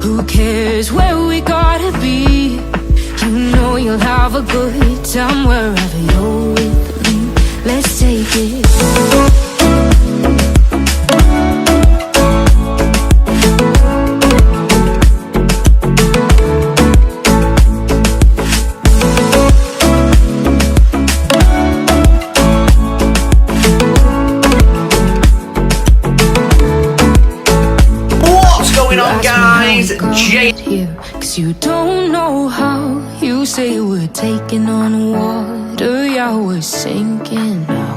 Who cares where we gotta be? You know you'll have a good time wherever you're with me. Let's take it. Cause you don't know how. You say we're taking on water, yeah, we're sinking now.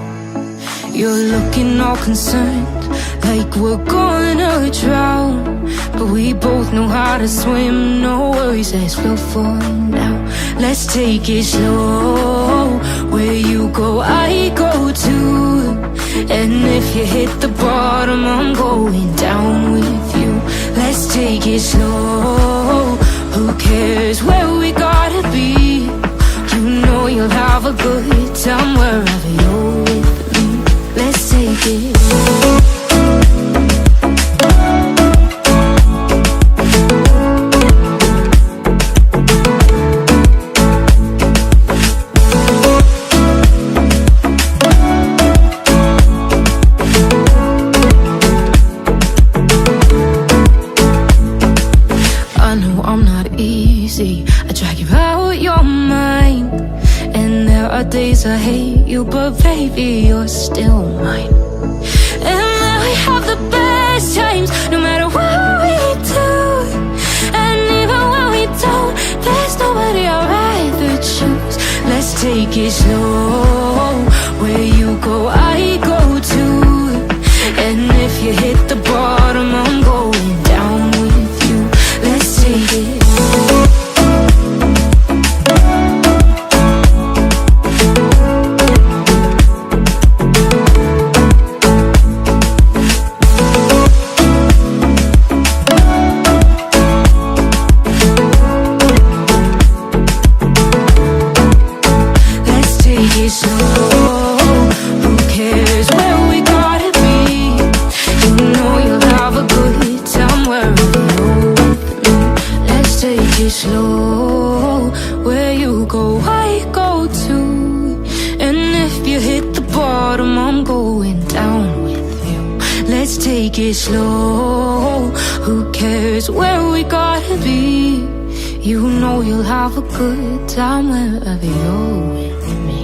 You're looking all concerned, like we're gonna drown. But we both know how to swim, no worries as we'll find out. Let's take it slow, where you go I go too. And if you hit the bottom, I'm going down with you. Let's take it slow. Who cares where we gotta be? You know you'll have a good time wherever you're with me. Let's take it. Days I hate you, but baby, you're still mine. And we have the best times, no matter what we do. And even when we don't, there's nobody I'd rather choose. Let's take it slow, where you go I go too. And if you hit the bottom, I'm going down with you. Let's take it. Take it slow. Who cares where we gotta be? You know you'll have a good time wherever you're with me.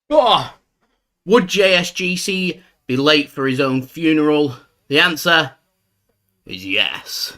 Oh, would JSGC be late for his own funeral? The answer is yes.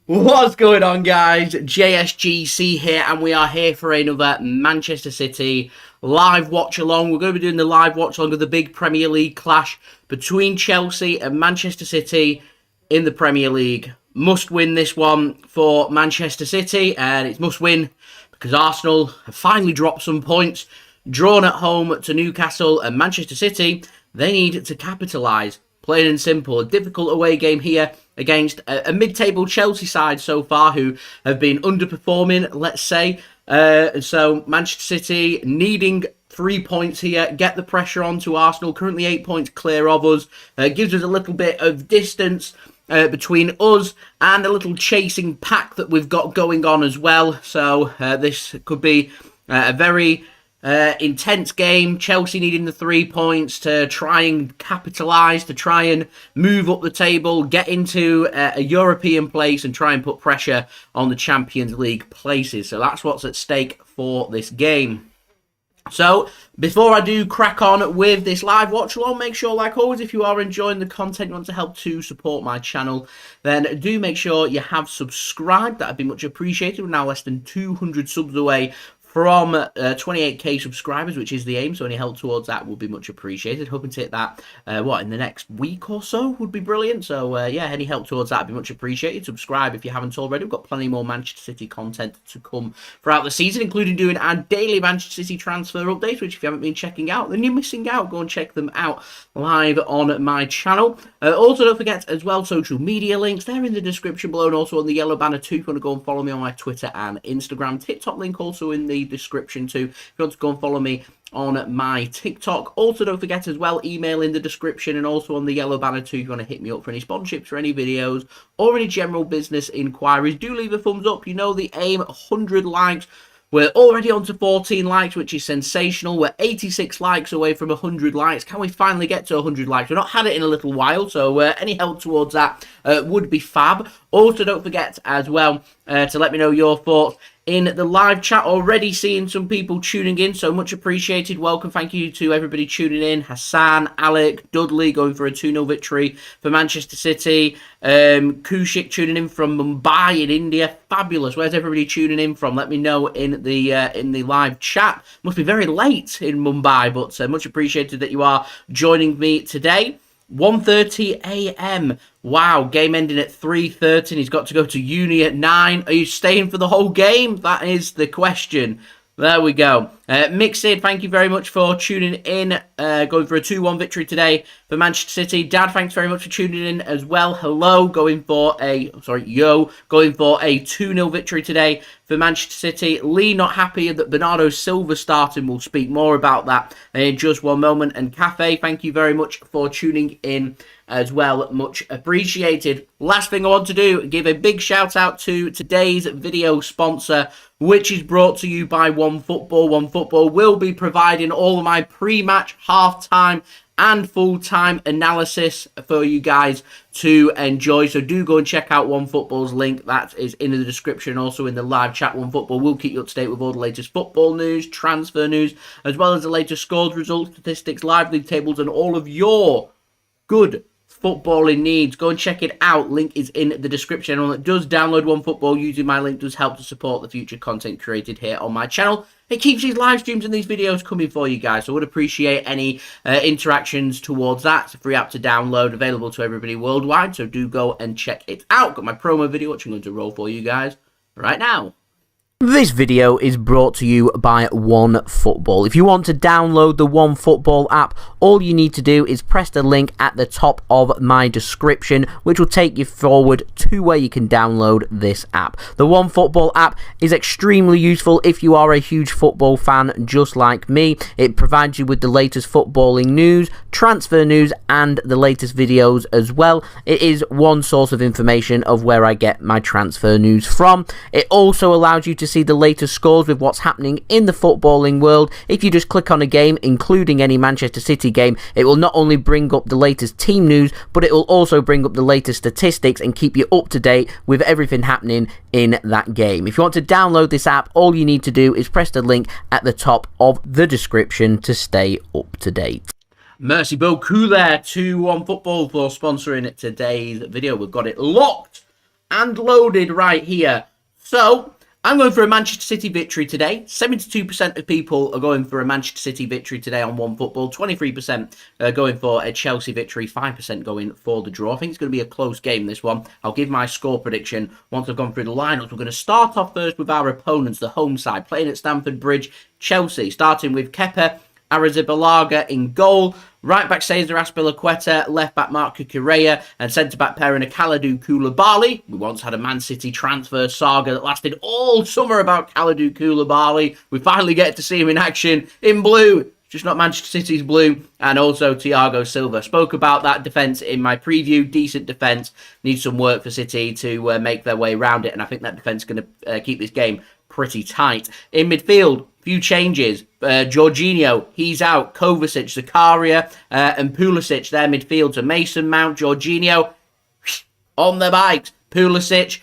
What's going on, guys? JSGC here, and we are here for another Manchester City live watch-along. We're going to be doing the live watch-along of the big Premier League clash between Chelsea and Manchester City in the Premier League. Must win this one for Manchester City, and it's must win because Arsenal have finally dropped some points, drawn at home to Newcastle, and Manchester City, they need to capitalise. Plain and simple. A difficult away game here against a mid-table Chelsea side so far who have been underperforming, let's say. So Manchester City needing 3 points here, get the pressure on to Arsenal, currently 8 points clear of us. Gives us a little bit of distance between us and a little chasing pack that we've got going on as well. So this could be a very intense game. Chelsea needing the 3 points to try and capitalise, to try and move up the table, get into a European place and try and put pressure on the Champions League places. So that's what's at stake for this game. So, before I do crack on with this live watch along, make sure, like always, if you are enjoying the content, you want to help to support my channel, then do make sure you have subscribed. That'd be much appreciated. We're now less than 200 subs away from 28k subscribers, which is the aim, so any help towards that will be much appreciated. Hoping to hit that, in the next week or so would be brilliant. So, yeah, any help towards that would be much appreciated. Subscribe if you haven't already. We've got plenty more Manchester City content to come throughout the season, including doing our daily Manchester City transfer updates, which if you haven't been checking out, then you're missing out. Go and check them out live on my channel. Also, don't forget as well, social media links. They're in the description below and also on the yellow banner too. If you want to go and follow me on my Twitter and Instagram. TikTok link also in the description too if you want to go and follow me on my TikTok. Also, don't forget as well, email in the description and also on the yellow banner too if you want to hit me up for any sponsorships or any videos or any general business inquiries. Do leave a thumbs up. You know the aim, 100 likes. We're already on to 14 likes, which is sensational. We're 86 likes away from 100 likes. Can we finally get to 100 likes? We've not had it in a little while, so any help towards that would be fab. Also, don't forget as well to let me know your thoughts in the live chat. Already seeing some people tuning in, so much appreciated. Welcome, thank you to everybody tuning in. Hassan, Alec, Dudley going for a 2-0 victory for Manchester City. Kushik tuning in from Mumbai in India. Fabulous. Where's everybody tuning in from? Let me know in the live chat. Must be very late in Mumbai, but much appreciated that you are joining me today. 1:30 a.m. Wow, game ending at 3:30. He's got to go to uni at 9. Are you staying for the whole game? That is the question. There we go. Mixed, thank you very much for tuning in. Going for a 2-1 victory today for Manchester City. Dad, thanks very much for tuning in as well. Hello, going for a 2-0 victory today for Manchester City. Lee not happy that Bernardo Silva starting. We'll speak more about that in just one moment. And Cafe, thank you very much for tuning in as well. Much appreciated. Last thing I want to do, give a big shout out to today's video sponsor, which is brought to you by OneFootball. OneFootball will be providing all of my pre-match, half-time and full-time analysis for you guys to enjoy. So do go and check out OneFootball's link. That is in the description, also in the live chat. OneFootball will keep you up to date with all the latest football news, transfer news, as well as the latest scores, results, statistics, live league tables, and all of your good footballing needs. Go and check it out. Link is in the description. Anyone that does download OneFootball using my link does help to support the future content created here on my channel. It keeps these live streams and these videos coming for you guys, so I would appreciate any interactions towards that. It's a free app to download, available to everybody worldwide, so do go and check it out. Got my promo video, which I'm going to roll for you guys right now. This video is brought to you by OneFootball. If you want to download the OneFootball app, all you need to do is press the link at the top of my description, which will take you forward to where you can download this app. The OneFootball app is extremely useful if you are a huge football fan just like me. It provides you with the latest footballing news, transfer news, and the latest videos as well. It is one source of information of where I get my transfer news from. It also allows you to see the latest scores with what's happening in the footballing world, if you just click on a game, including any Manchester City game, it will not only bring up the latest team news, but it will also bring up the latest statistics and keep you up to date with everything happening in that game. If you want to download this app, all you need to do is press the link at the top of the description to stay up to date. Merci beaucoup there to One Football for sponsoring today's video. We've got it locked and loaded right here. So, I'm going for a Manchester City victory today. 72% of people are going for a Manchester City victory today on One Football. 23% are going for a Chelsea victory. 5% going for the draw. I think it's going to be a close game, this one. I'll give my score prediction once I've gone through the lineups. We're going to start off first with our opponents, the home side, playing at Stamford Bridge, Chelsea. Starting with Kepa Arrizabalaga in goal. Right back Cesar Azpilcueta, left back Marc Cucurella, and centre back pairing of Kalidou Koulibaly. We once had a Man City transfer saga that lasted all summer about Kalidou Koulibaly. We finally get to see him in action in blue. Just not Manchester City's blue. And also Thiago Silva. Spoke about that defence in my preview. Decent defence. Needs some work for City to make their way around it. And I think that defence is going to keep this game pretty tight. In midfield, few changes. Jorginho, he's out. Kovacic, Zakaria, and Pulisic, their midfield. So Mason Mount, Jorginho, on their bikes. Pulisic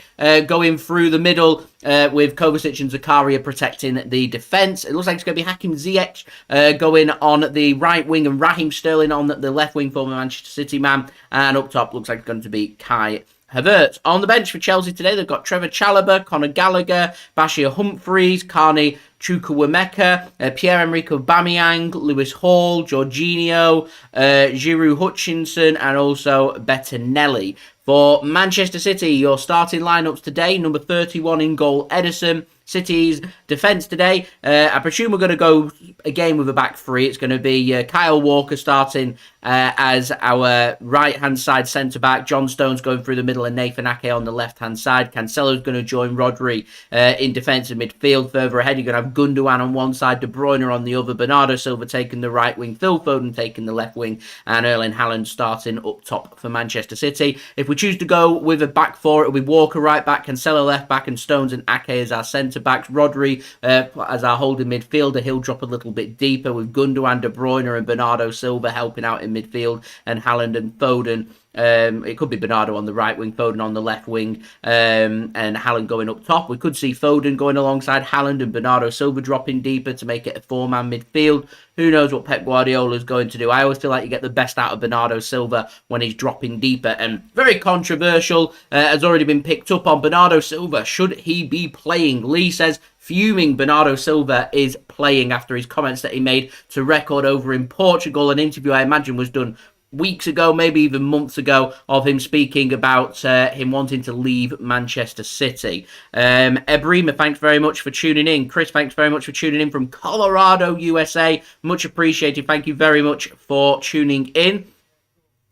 going through the middle with Kovacic and Zakaria protecting the defence. It looks like it's going to be Hakim Ziyech going on the right wing and Raheem Sterling on the left wing, former Manchester City man. And up top looks like it's going to be Kai Havertz. On the bench for Chelsea today, they've got Trevor Chalobah, Conor Gallagher, Bashir Humphries, Carney Chukwuemeka, Pierre-Emrick Aubameyang, Lewis Hall, Jorginho, Giroud Hutchinson, and also Bettinelli. For Manchester City, your starting lineups today, number 31 in goal, Ederson. City's defence today, I presume we're going to go again with a back three. It's going to be Kyle Walker starting as our right-hand side centre-back. John Stones going through the middle and Nathan Ake on the left-hand side. Cancelo's going to join Rodri in defensive midfield. Further ahead, you're going to have Gundogan on one side, De Bruyne on the other, Bernardo Silva taking the right wing, Phil Foden taking the left wing, and Erling Haaland starting up top for Manchester City. If we choose to go with a back four, it'll be Walker right back, Cancelo left back, and Stones and Ake as our centre-backs. Rodri as our holding midfielder. He'll drop a little bit deeper with Gundogan, De Bruyne, and Bernardo Silva helping out in midfield, and Haaland and Foden. It could be Bernardo on the right wing, Foden on the left wing, and Haaland going up top. We could see Foden going alongside Haaland and Bernardo Silva dropping deeper to make it a four-man midfield. Who knows what Pep Guardiola is going to do? I always feel like you get the best out of Bernardo Silva when he's dropping deeper. And very controversial, has already been picked up on Bernardo Silva. Should he be playing? Lee says, fuming Bernardo Silva is playing after his comments that he made to Record over in Portugal. An interview I imagine was done weeks ago, maybe even months ago, of him speaking about him wanting to leave Manchester City. Ebrima, thanks very much for tuning in. Chris, thanks very much for tuning in from Colorado, USA. Much appreciated. Thank you very much for tuning in.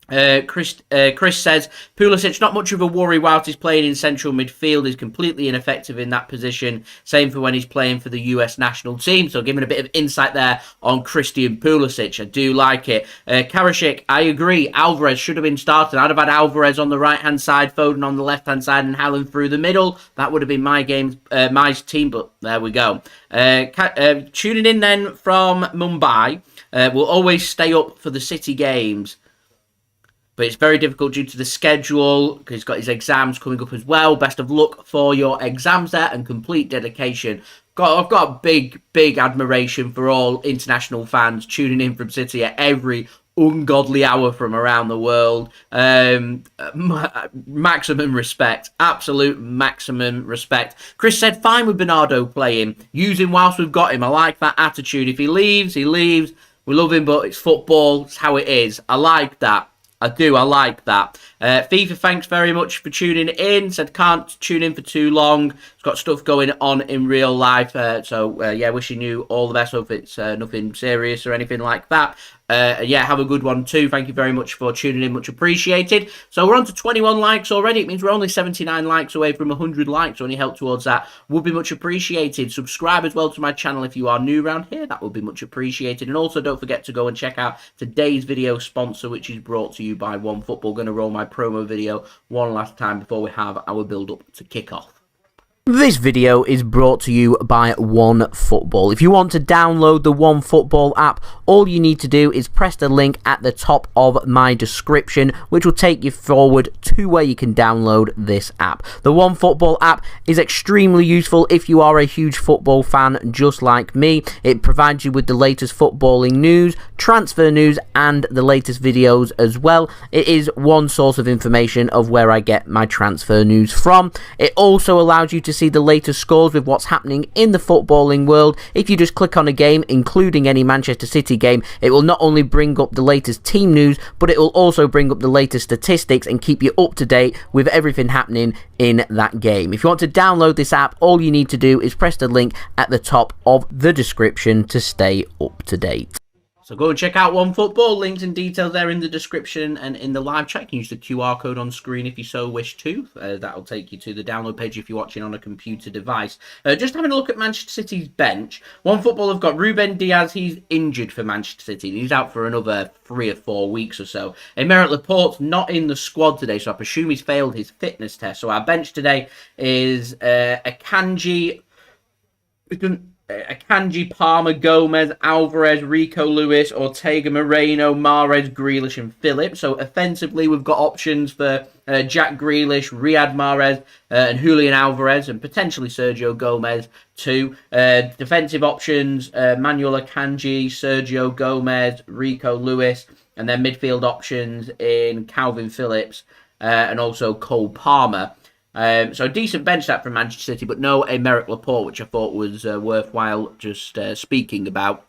Chris says, Pulisic, not much of a worry whilst he's playing in central midfield. He's completely ineffective in that position. Same for when he's playing for the US national team. So giving a bit of insight there on Christian Pulisic. I do like it. Karashik, I agree. Alvarez should have been started. I'd have had Alvarez on the right-hand side, Foden on the left-hand side, and Haaland through the middle. That would have been my team, but there we go. Tuning in then from Mumbai. We'll always stay up for the City games, but it's very difficult due to the schedule because he's got his exams coming up as well. Best of luck for your exams there and complete dedication. I've got big admiration for all international fans tuning in from City at every ungodly hour from around the world. Maximum respect. Absolute maximum respect. Chris said, fine with Bernardo playing. Use him whilst we've got him. I like that attitude. If he leaves, he leaves. We love him, but it's football. It's how it is. I like that. I do. I like that. FIFA, thanks very much for tuning in. Said can't tune in for too long. It's got stuff going on in real life. Yeah, wishing you all the best. Hope it's nothing serious or anything like that. Yeah, have a good one too. Thank you very much for tuning in. Much appreciated. So we're on to 21 likes already. It means we're only 79 likes away from 100 likes. So any help towards that would be much appreciated. Subscribe as well to my channel if you are new around here. That would be much appreciated. And also don't forget to go and check out today's video sponsor, which is brought to you by One Football. Going to roll my promo video one last time before we have our build up to kick off. This video is brought to you by OneFootball. If you want to download the OneFootball app, all you need to do is press the link at the top of my description, which will take you forward to where you can download this app. The OneFootball app is extremely useful if you are a huge football fan just like me. It provides you with the latest footballing news, transfer news, and the latest videos as well. It is one source of information of where I get my transfer news from. It also allows you to see the latest scores with what's happening in the footballing world. If you just click on a game, including any Manchester City game, it will not only bring up the latest team news, but it will also bring up the latest statistics and keep you up to date with everything happening in that game. If you want to download this app, all you need to do is press the link at the top of the description to stay up to date. So go and check out OneFootball. Links and details there in the description and in the live chat. You can use the QR code on screen if you so wish to. That'll take you to the download page if you're watching on a computer device. Just having a look at Manchester City's bench. OneFootball have got Ruben Dias. He's injured for Manchester City. He's out for another 3 or 4 weeks or so. Aymeric Laporte's not in the squad today, so I presume he's failed his fitness test. So our bench today is Akanji, Palmer, Gomez, Alvarez, Rico Lewis, Ortega-Moreno, Mahrez, Grealish and Phillips. So offensively, we've got options for Jack Grealish, Riyad Mahrez and Julian Alvarez and potentially Sergio Gomez too. Defensive options, Manuel Akanji, Sergio Gomez, Rico Lewis, and then midfield options in Kalvin Phillips and also Cole Palmer. So a decent bench that from Manchester City, but no Aymeric Laporte, which I thought was worthwhile just speaking about.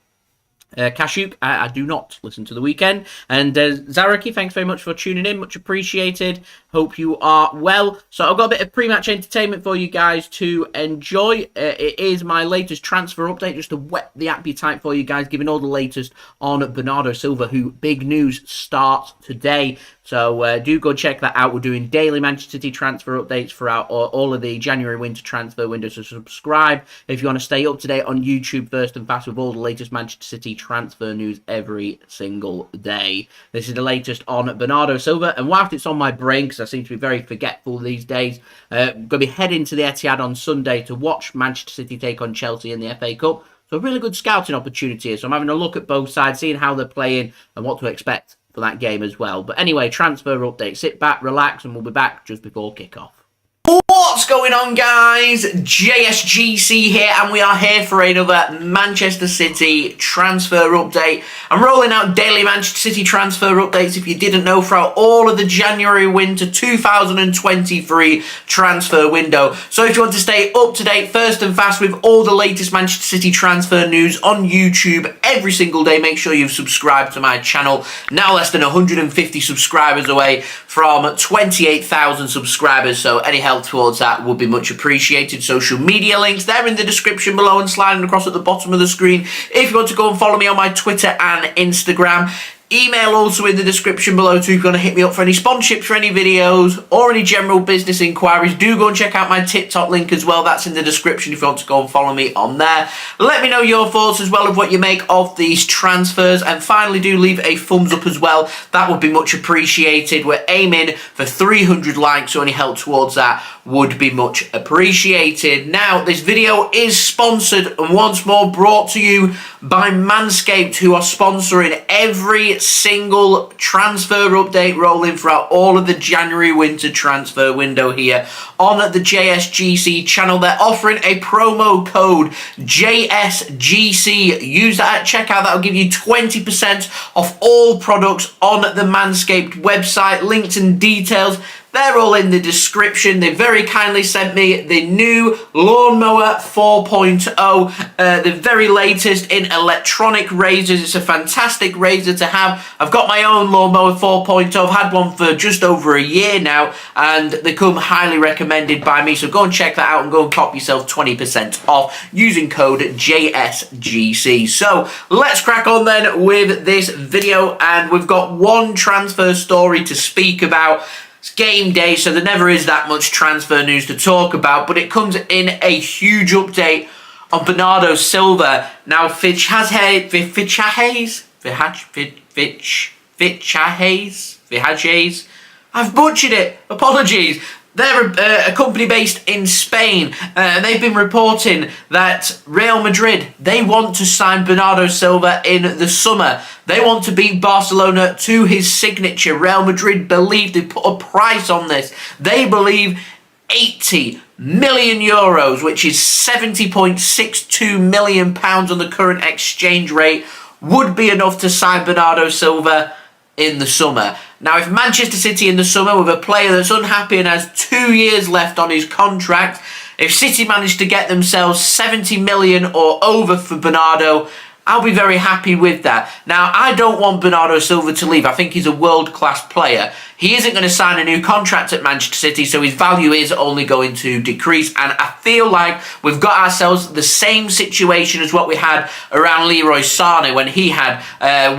Kashuk, I do not listen to the weekend. And Zaraki, thanks very much for tuning in. Much appreciated. Hope you are well. So I've got a bit of pre-match entertainment for you guys to enjoy. It is my latest transfer update, just to whet the appetite for you guys, giving all the latest on Bernardo Silva, who big news starts today. So do go check that out. We're doing daily Manchester City transfer updates throughout all of the January winter transfer window. So subscribe if you want to stay up to date on YouTube first and fast with all the latest Manchester City transfer news every single day. This is the latest on Bernardo Silva. And whilst it's on my brain, because I seem to be very forgetful these days, I'm going to be heading to the Etihad on Sunday to watch Manchester City take on Chelsea in the FA Cup. So a really good scouting opportunity here. So I'm having a look at both sides, seeing how they're playing and what to expect for that game as well. But anyway, transfer update. Sit back, relax, and we'll be back just before kickoff. What's going on, guys? JSGC here, and we are here for another Manchester City transfer update. I'm rolling out daily Manchester City transfer updates, if you didn't know, throughout all of the January-winter 2023 transfer window. So if you want to stay up to date first and fast with all the latest Manchester City transfer news on YouTube every single day, make sure you've subscribed to my channel. Now less than 150 subscribers away from 28,000 subscribers, so any help towards that would be much appreciated. Social media links, they're in the description below and sliding across at the bottom of the screen if you want to go and follow me on my Twitter and Instagram. Email also in the description below too if you want to hit me up for any sponsorships for any videos or any general business inquiries. Do go and check out my TikTok link as well. That's in the description if you want to go and follow me on there. Let me know your thoughts as well of what you make of these transfers. And finally, do leave a thumbs up as well. That would be much appreciated. We're aiming for 300 likes, so any help towards that would be much appreciated. Now, this video is sponsored and once more brought to you by Manscaped, who are sponsoring every single transfer update rolling throughout all of the January winter transfer window here on the JSGC channel. They're offering a promo code JSGC. Use that at checkout. That'll give you 20% off all products on the Manscaped website. Links and details, they're all in the description. They very kindly sent me the new Lawnmower 4.0, the very latest in electronic razors. It's a fantastic razor to have. I've got my own Lawnmower 4.0. I've had one for just over a year now, and they come highly recommended by me. So go and check that out and go and cop yourself 20% off using code JSGC. So let's crack on then with this video, and we've got one transfer story to speak about. It's game day, so there never is that much transfer news to talk about, but it comes in a huge update on Bernardo Silva. Now, Vichajes, I've butchered it, apologies. They're a company based in Spain. They've been reporting that Real Madrid, they want to sign Bernardo Silva in the summer. They want to beat Barcelona to his signature. Real Madrid believe they put a price on this. They believe 80 million euros, which is 70.62 million pounds on the current exchange rate, would be enough to sign Bernardo Silva in the summer. Now, if Manchester City in the summer, with a player that's unhappy and has 2 years left on his contract, if City managed to get themselves 70 million or over for Bernardo, I'll be very happy with that. Now, I don't want Bernardo Silva to leave. I think he's a world-class player. He isn't going to sign a new contract at Manchester City, so his value is only going to decrease. And I feel like we've got ourselves the same situation as what we had around Leroy Sané when he had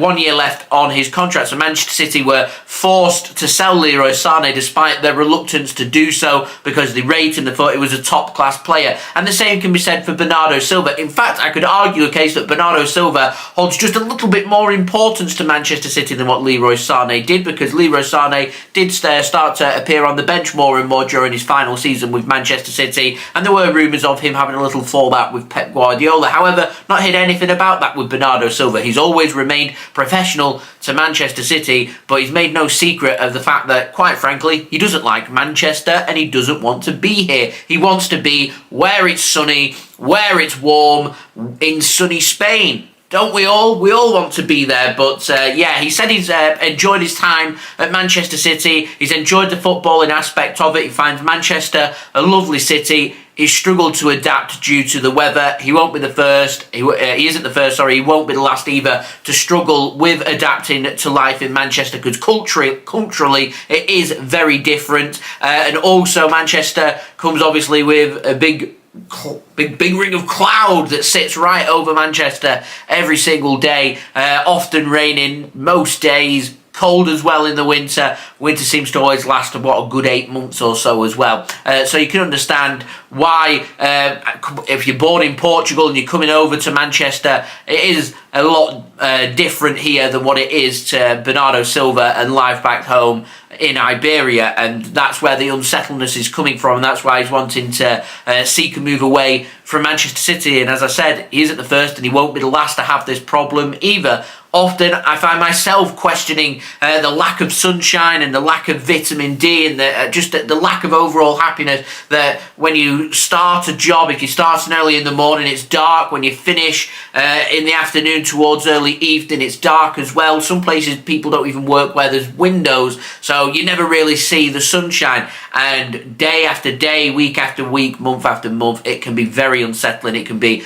1 year left on his contract. So Manchester City were forced to sell Leroy Sané despite their reluctance to do so because they rated him, they thought he was a top-class player. And the same can be said for Bernardo Silva. In fact, I could argue a case that Bernardo Silva holds just a little bit more importance to Manchester City than what Leroy Sané did, because Leroy Sané did start to appear on the bench more and more during his final season with Manchester City, and there were rumours of him having a little fallback with Pep Guardiola. However, not heard anything about that with Bernardo Silva. He's always remained professional to Manchester City, but he's made no secret of the fact that, quite frankly, he doesn't like Manchester and he doesn't want to be here. He wants to be where it's sunny, where it's warm, in sunny Spain. Don't we all? We all want to be there, but yeah, he said he's enjoyed his time at Manchester City. He's enjoyed the footballing aspect of it. He finds Manchester a lovely city. He's struggled to adapt due to the weather. He won't be the first. He isn't the first, sorry. He won't be the last either to struggle with adapting to life in Manchester, because culturally it is very different. And also Manchester comes obviously with a big ring of cloud that sits right over Manchester every single day, often raining most days, cold as well in the winter. Winter seems to always last a good 8 months or so as well. So you can understand why, if you're born in Portugal and you're coming over to Manchester, it is a lot different here than what it is to Bernardo Silva and life back home in Iberia, and that's where the unsettledness is coming from, and that's why he's wanting to seek a move away from Manchester City. And as I said, he isn't the first and he won't be the last to have this problem either. Often I find myself questioning the lack of sunshine and the lack of vitamin D and the lack of overall happiness, that when you start a job, if you're starting early in the morning, it's dark. When you finish in the afternoon towards early evening, it's dark as well. Some places people don't even work where there's windows, so you never really see the sunshine. And day after day, week after week, month after month, it can be very unsettling. It can be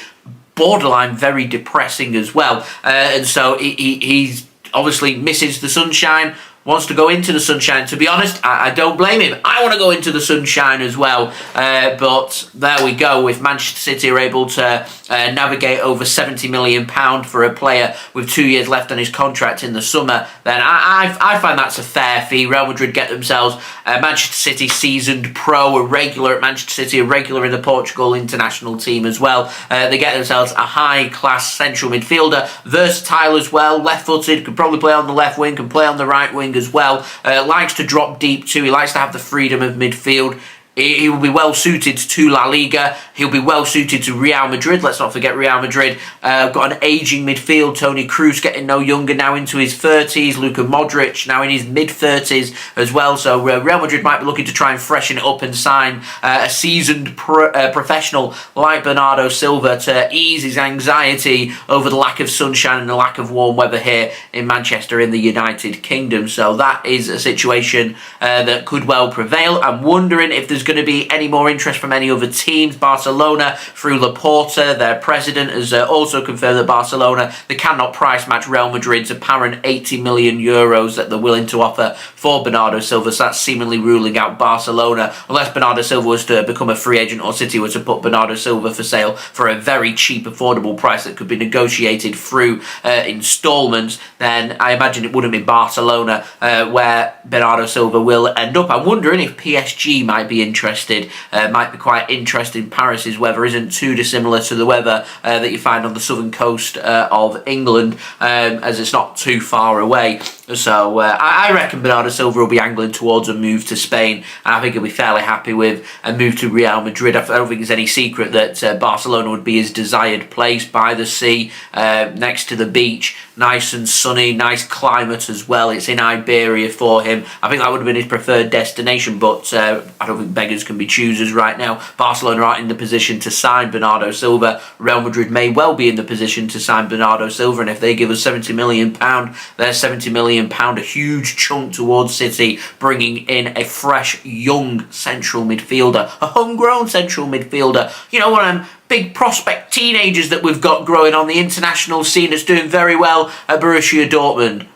borderline very depressing as well. And so he's obviously misses the sunshine, wants to go into the sunshine. To be honest, I don't blame him. I want to go into the sunshine as well. But there we go. If Manchester City are able to navigate over £70 million for a player with 2 years left on his contract in the summer, then I find that's a fair fee. Real Madrid get themselves a Manchester City seasoned pro, a regular at Manchester City, a regular in the Portugal international team as well. They get themselves a high-class central midfielder, versatile as well, left-footed, could probably play on the left wing, can play on the right wing as well. Likes to drop deep too. He likes to have the freedom of midfield. He will be well suited to La Liga. He'll be well suited to Real Madrid. Let's not forget Real Madrid got an ageing midfield. Toni Kroos getting no younger, now into his 30s. Luka Modric now in his mid-30s as well. So Real Madrid might be looking to try and freshen it up and sign a seasoned professional like Bernardo Silva to ease his anxiety over the lack of sunshine and the lack of warm weather here in Manchester in the United Kingdom. So that is a situation that could well prevail. I'm wondering if there's going to be any more interest from any other teams. Barcelona, through Laporte, their president, has also confirmed that Barcelona, they cannot price match Real Madrid's apparent 80 million euros that they're willing to offer for Bernardo Silva. So that's seemingly ruling out Barcelona, unless Bernardo Silva was to become a free agent or City were to put Bernardo Silva for sale for a very cheap, affordable price that could be negotiated through instalments. Then I imagine it wouldn't be Barcelona where Bernardo Silva will end up. I'm wondering if PSG might be interested, might be quite interested. Paris's weather isn't too dissimilar to the weather that you find on the southern coast of England, as it's not too far away. So I reckon Bernardo Silva will be angling towards a move to Spain, and I think he'll be fairly happy with a move to Real Madrid. I don't think there's any secret that Barcelona would be his desired place, by the sea, next to the beach, nice and sunny, nice climate as well. It's in Iberia for him. I think that would have been his preferred destination, but I don't think beggars can be choosers right now. Barcelona aren't in the position to sign Bernardo Silva. Real Madrid may well be in the position to sign Bernardo Silva, and if they give us £70 million, there's £70 million, a huge chunk towards City, bringing in a fresh, young central midfielder, a homegrown central midfielder. You know, one of them big prospect teenagers that we've got growing on the international scene that's doing very well at Borussia Dortmund,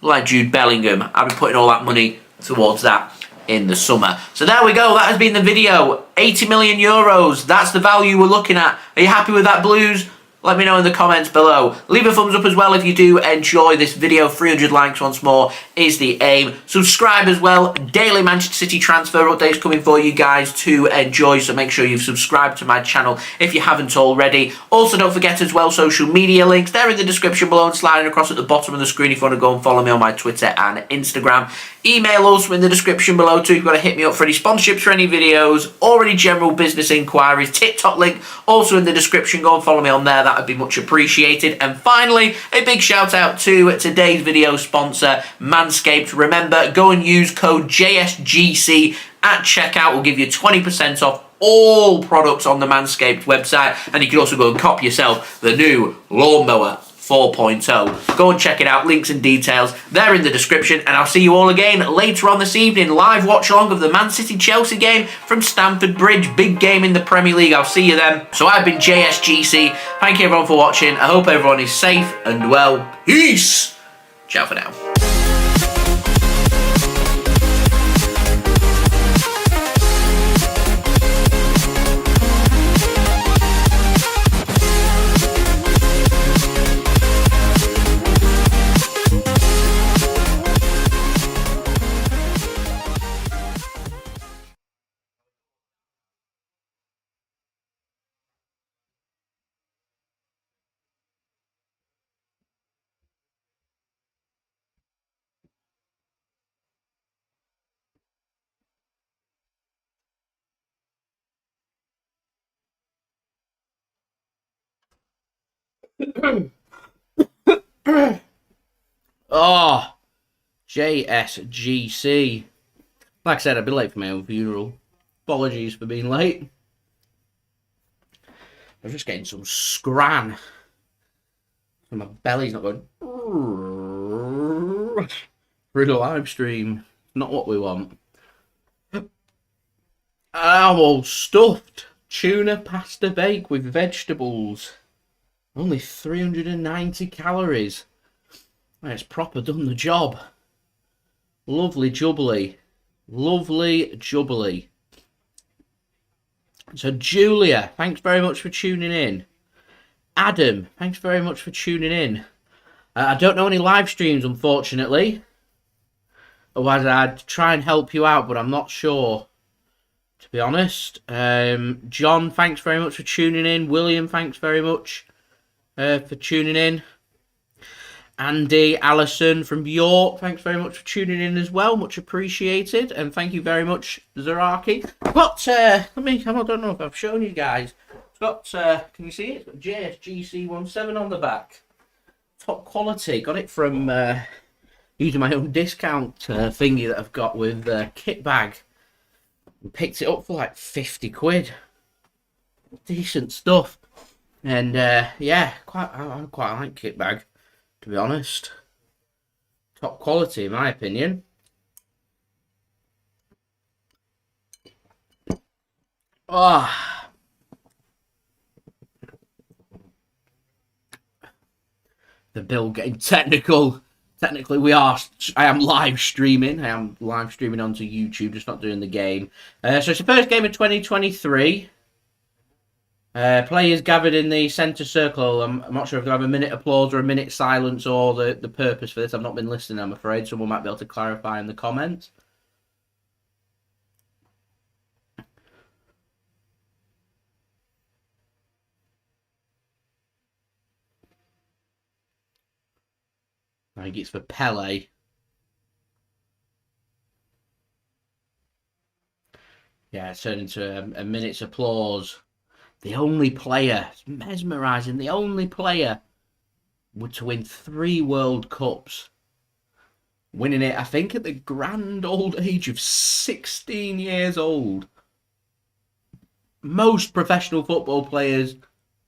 like Jude Bellingham. I'll be putting all that money towards that in the summer. So there we go, that has been the video. 80 million euros, that's the value we're looking at. Are you happy with that, Blues? Let me know in the comments below. Leave a thumbs up as well if you do enjoy this video. 300 likes once more is the aim. Subscribe as well. Daily Manchester City transfer updates coming for you guys to enjoy. So make sure you've subscribed to my channel if you haven't already. Also, don't forget as well, social media links. They're in the description below and sliding across at the bottom of the screen if you want to go and follow me on my Twitter and Instagram. Email also in the description below too if you've got to hit me up for any sponsorships for any videos or any general business inquiries. TikTok link also in the description. Go and follow me on there. That would be much appreciated. And finally, a big shout out to today's video sponsor, Manscaped. Remember, go and use code JSGC at checkout. We'll give you 20% off all products on the Manscaped website, and you can also go and cop yourself the new Lawnmower 4.0. Go and check it out. Links and details, they're in the description, and I'll see you all again later on this evening. Live watch along of the Man City-Chelsea game from Stamford Bridge. Big game in the Premier League. I'll see you then. So I've been JSGC. Thank you everyone for watching. I hope everyone is safe and well. Peace. Ciao for now. Oh, JSGC. Like I said, I'd be late for my own funeral. Apologies for being late. I'm just getting some scran. And my belly's not going through the live stream. Not what we want. I'm all stuffed. Tuna pasta bake with vegetables. Only 390 calories. It's proper done the job. Lovely jubbly. Lovely jubbly. So Julia, thanks very much for tuning in. Adam, thanks very much for tuning in. I don't know any live streams, unfortunately. Otherwise, I'd try and help you out, but I'm not sure, to be honest. John, thanks very much for tuning in. William, thanks very much for tuning in. Andy, Allison from York, thanks very much for tuning in as well. Much appreciated. And thank you very much, Zaraki. Got, I don't know if I've shown you guys. It's got, can you see it? It's got JSGC17 on the back. Top quality. Got it from using my own discount thingy that I've got with Kit Bag. Picked it up for like 50 quid. Decent stuff. And yeah, I quite like Kit Bag, to be honest. Top quality, in my opinion. Ah, the bill getting technical. Technically, I am live streaming. I am live streaming onto YouTube, just not doing the game. So it's the first game of 2023. Players gathered in the centre circle. I'm not sure if they'll have a minute applause or a minute silence or the purpose for this. I've not been listening, I'm afraid. Someone might be able to clarify in the comments. I think it's for Pele. Yeah, it turned into a minute's applause. The only player, it's mesmerising, the only player to win 3 World Cups. Winning it, I think, at the grand old age of 16 years old. Most professional football players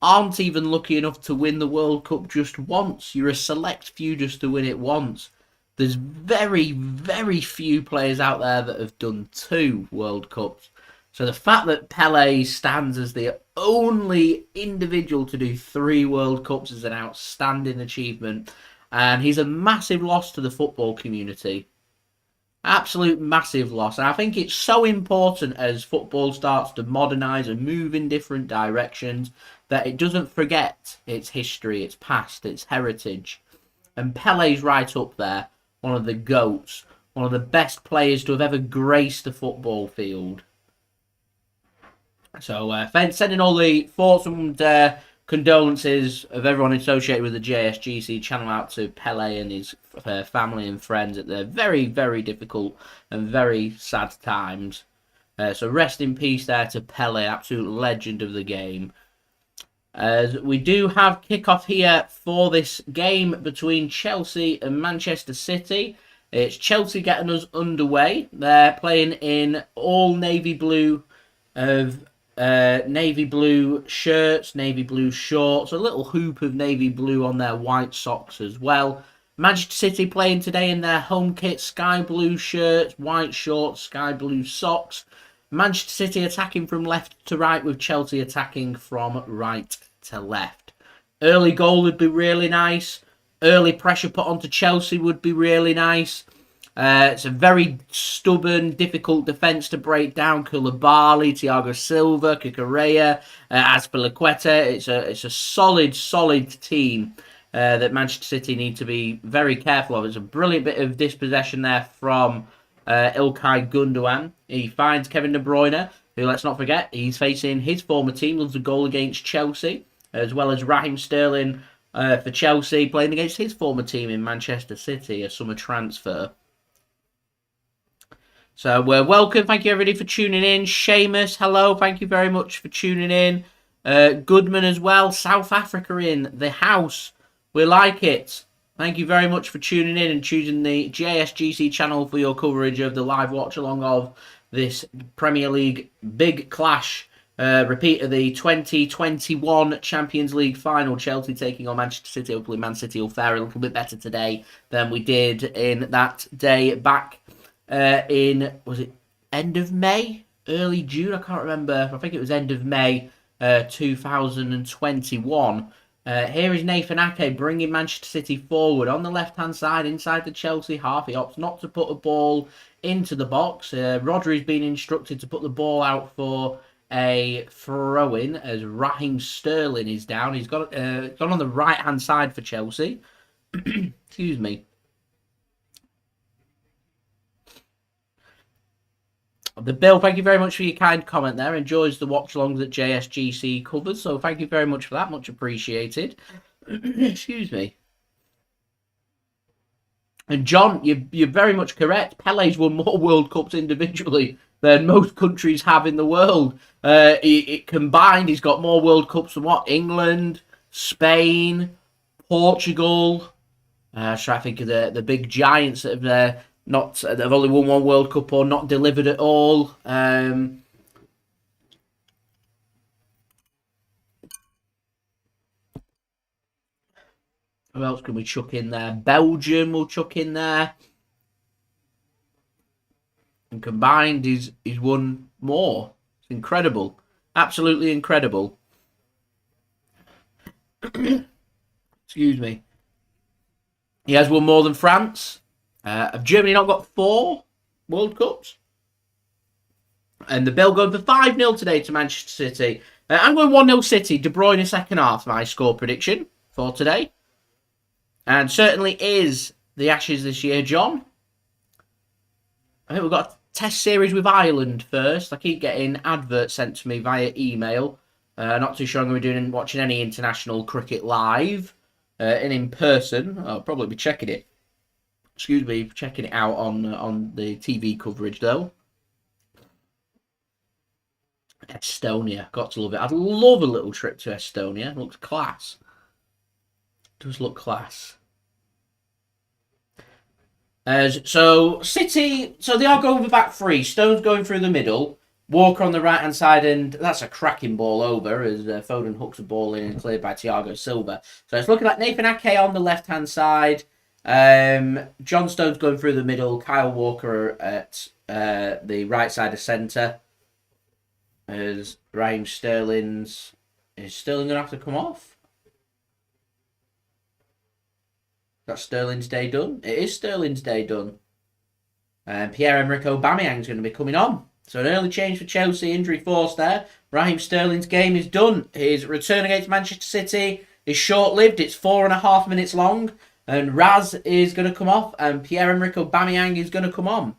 aren't even lucky enough to win the World Cup just once. You're a select few just to win it once. There's very, very few players out there that have done 2 World Cups. So the fact that Pelé stands as the only individual to do 3 World Cups is an outstanding achievement. And he's a massive loss to the football community. Absolute massive loss. And I think it's so important as football starts to modernise and move in different directions that it doesn't forget its history, its past, its heritage. And Pelé's right up there. One of the GOATs. One of the best players to have ever graced the football field. So, sending all the thoughts and condolences of everyone associated with the JSGC channel out to Pelé and his family and friends at their very, very difficult and very sad times. So rest in peace there to Pelé, absolute legend of the game. We do have kickoff here for this game between Chelsea and Manchester City. It's Chelsea getting us underway. They're playing in all navy blue of navy blue shirts, navy blue shorts, a little hoop of navy blue on their white socks as well. Manchester City playing today in their home kit, sky blue shirts, white shorts, sky blue socks. Manchester City attacking from left to right with Chelsea attacking from right to left. Early goal would be really nice. Early pressure put onto Chelsea would be really nice. It's a very stubborn, difficult defence to break down. Koulibaly, Thiago Silva, Cucurella, Azpilcueta. It's a solid team that Manchester City need to be very careful of. It's a brilliant bit of dispossession there from Ilkay Gundogan. He finds Kevin De Bruyne, who, let's not forget, he's facing his former team, loves a goal against Chelsea, as well as Raheem Sterling for Chelsea, playing against his former team in Manchester City, a summer transfer. So we're welcome. Thank you everybody for tuning in. Seamus, hello. Thank you very much for tuning in. Goodman as well. South Africa in the house. We like it. Thank you very much for tuning in and choosing the JSGC channel for your coverage of the live watch along of this Premier League big clash. Repeat of the 2021 Champions League final. Chelsea taking on Manchester City. Hopefully Man City will fare a little bit better today than we did in that day back was it end of May, early June? I can't remember. I think it was end of May 2021. Here is Nathan Ake bringing Manchester City forward on the left-hand side inside the Chelsea half. He opts not to put a ball into the box. Rodri's been instructed to put the ball out for a throw-in as Raheem Sterling is down. He's gone on the right-hand side for Chelsea. Excuse me. The Bill, thank you very much for your kind comment there. Enjoys the watch-alongs that JSGC covers, so thank you very much for that. Much appreciated. Excuse me. And John, you're very much correct. Pelé's won more World Cups individually than most countries have in the world. Combined, he's got more World Cups than what? England, Spain, Portugal. So I think of the big giants that have they've only won 1 World Cup or not delivered at all. Who else can we chuck in there? Belgium will chuck in there. And combined, he's won more. It's incredible. Absolutely incredible. Excuse me. He has won more than France. Have Germany not got 4 World Cups? And the Bill going for 5-0 today to Manchester City. I'm going 1-0 City. De Bruyne second half, my score prediction for today. And certainly is the Ashes this year, John. I think we've got a test series with Ireland first. I keep getting adverts sent to me via email. Not too sure I'm going to be watching any international cricket live and in person. I'll probably be checking it. Excuse me, checking it out on the TV coverage though. Estonia. Got to love it. I'd love a little trip to Estonia. Looks class. Does look class. So City, so they are going with back three. Stones going through the middle. Walker on the right hand side, and that's a cracking ball over as Foden hooks the ball in and cleared by Thiago Silva. So it's looking like Nathan Ake on the left hand side. John Stones going through the middle. Kyle Walker at the right side of centre. As Raheem Sterling's... Is Sterling going to have to come off? That's Sterling's day done. It is Sterling's day done. And Pierre-Emrick Aubameyang is going to be coming on. So an early change for Chelsea, injury force there. Raheem Sterling's game is done. His return against Manchester City is short-lived. It's 4.5 minutes long. And Raz is going to come off. And Pierre-Emrick Aubameyang is going to come on.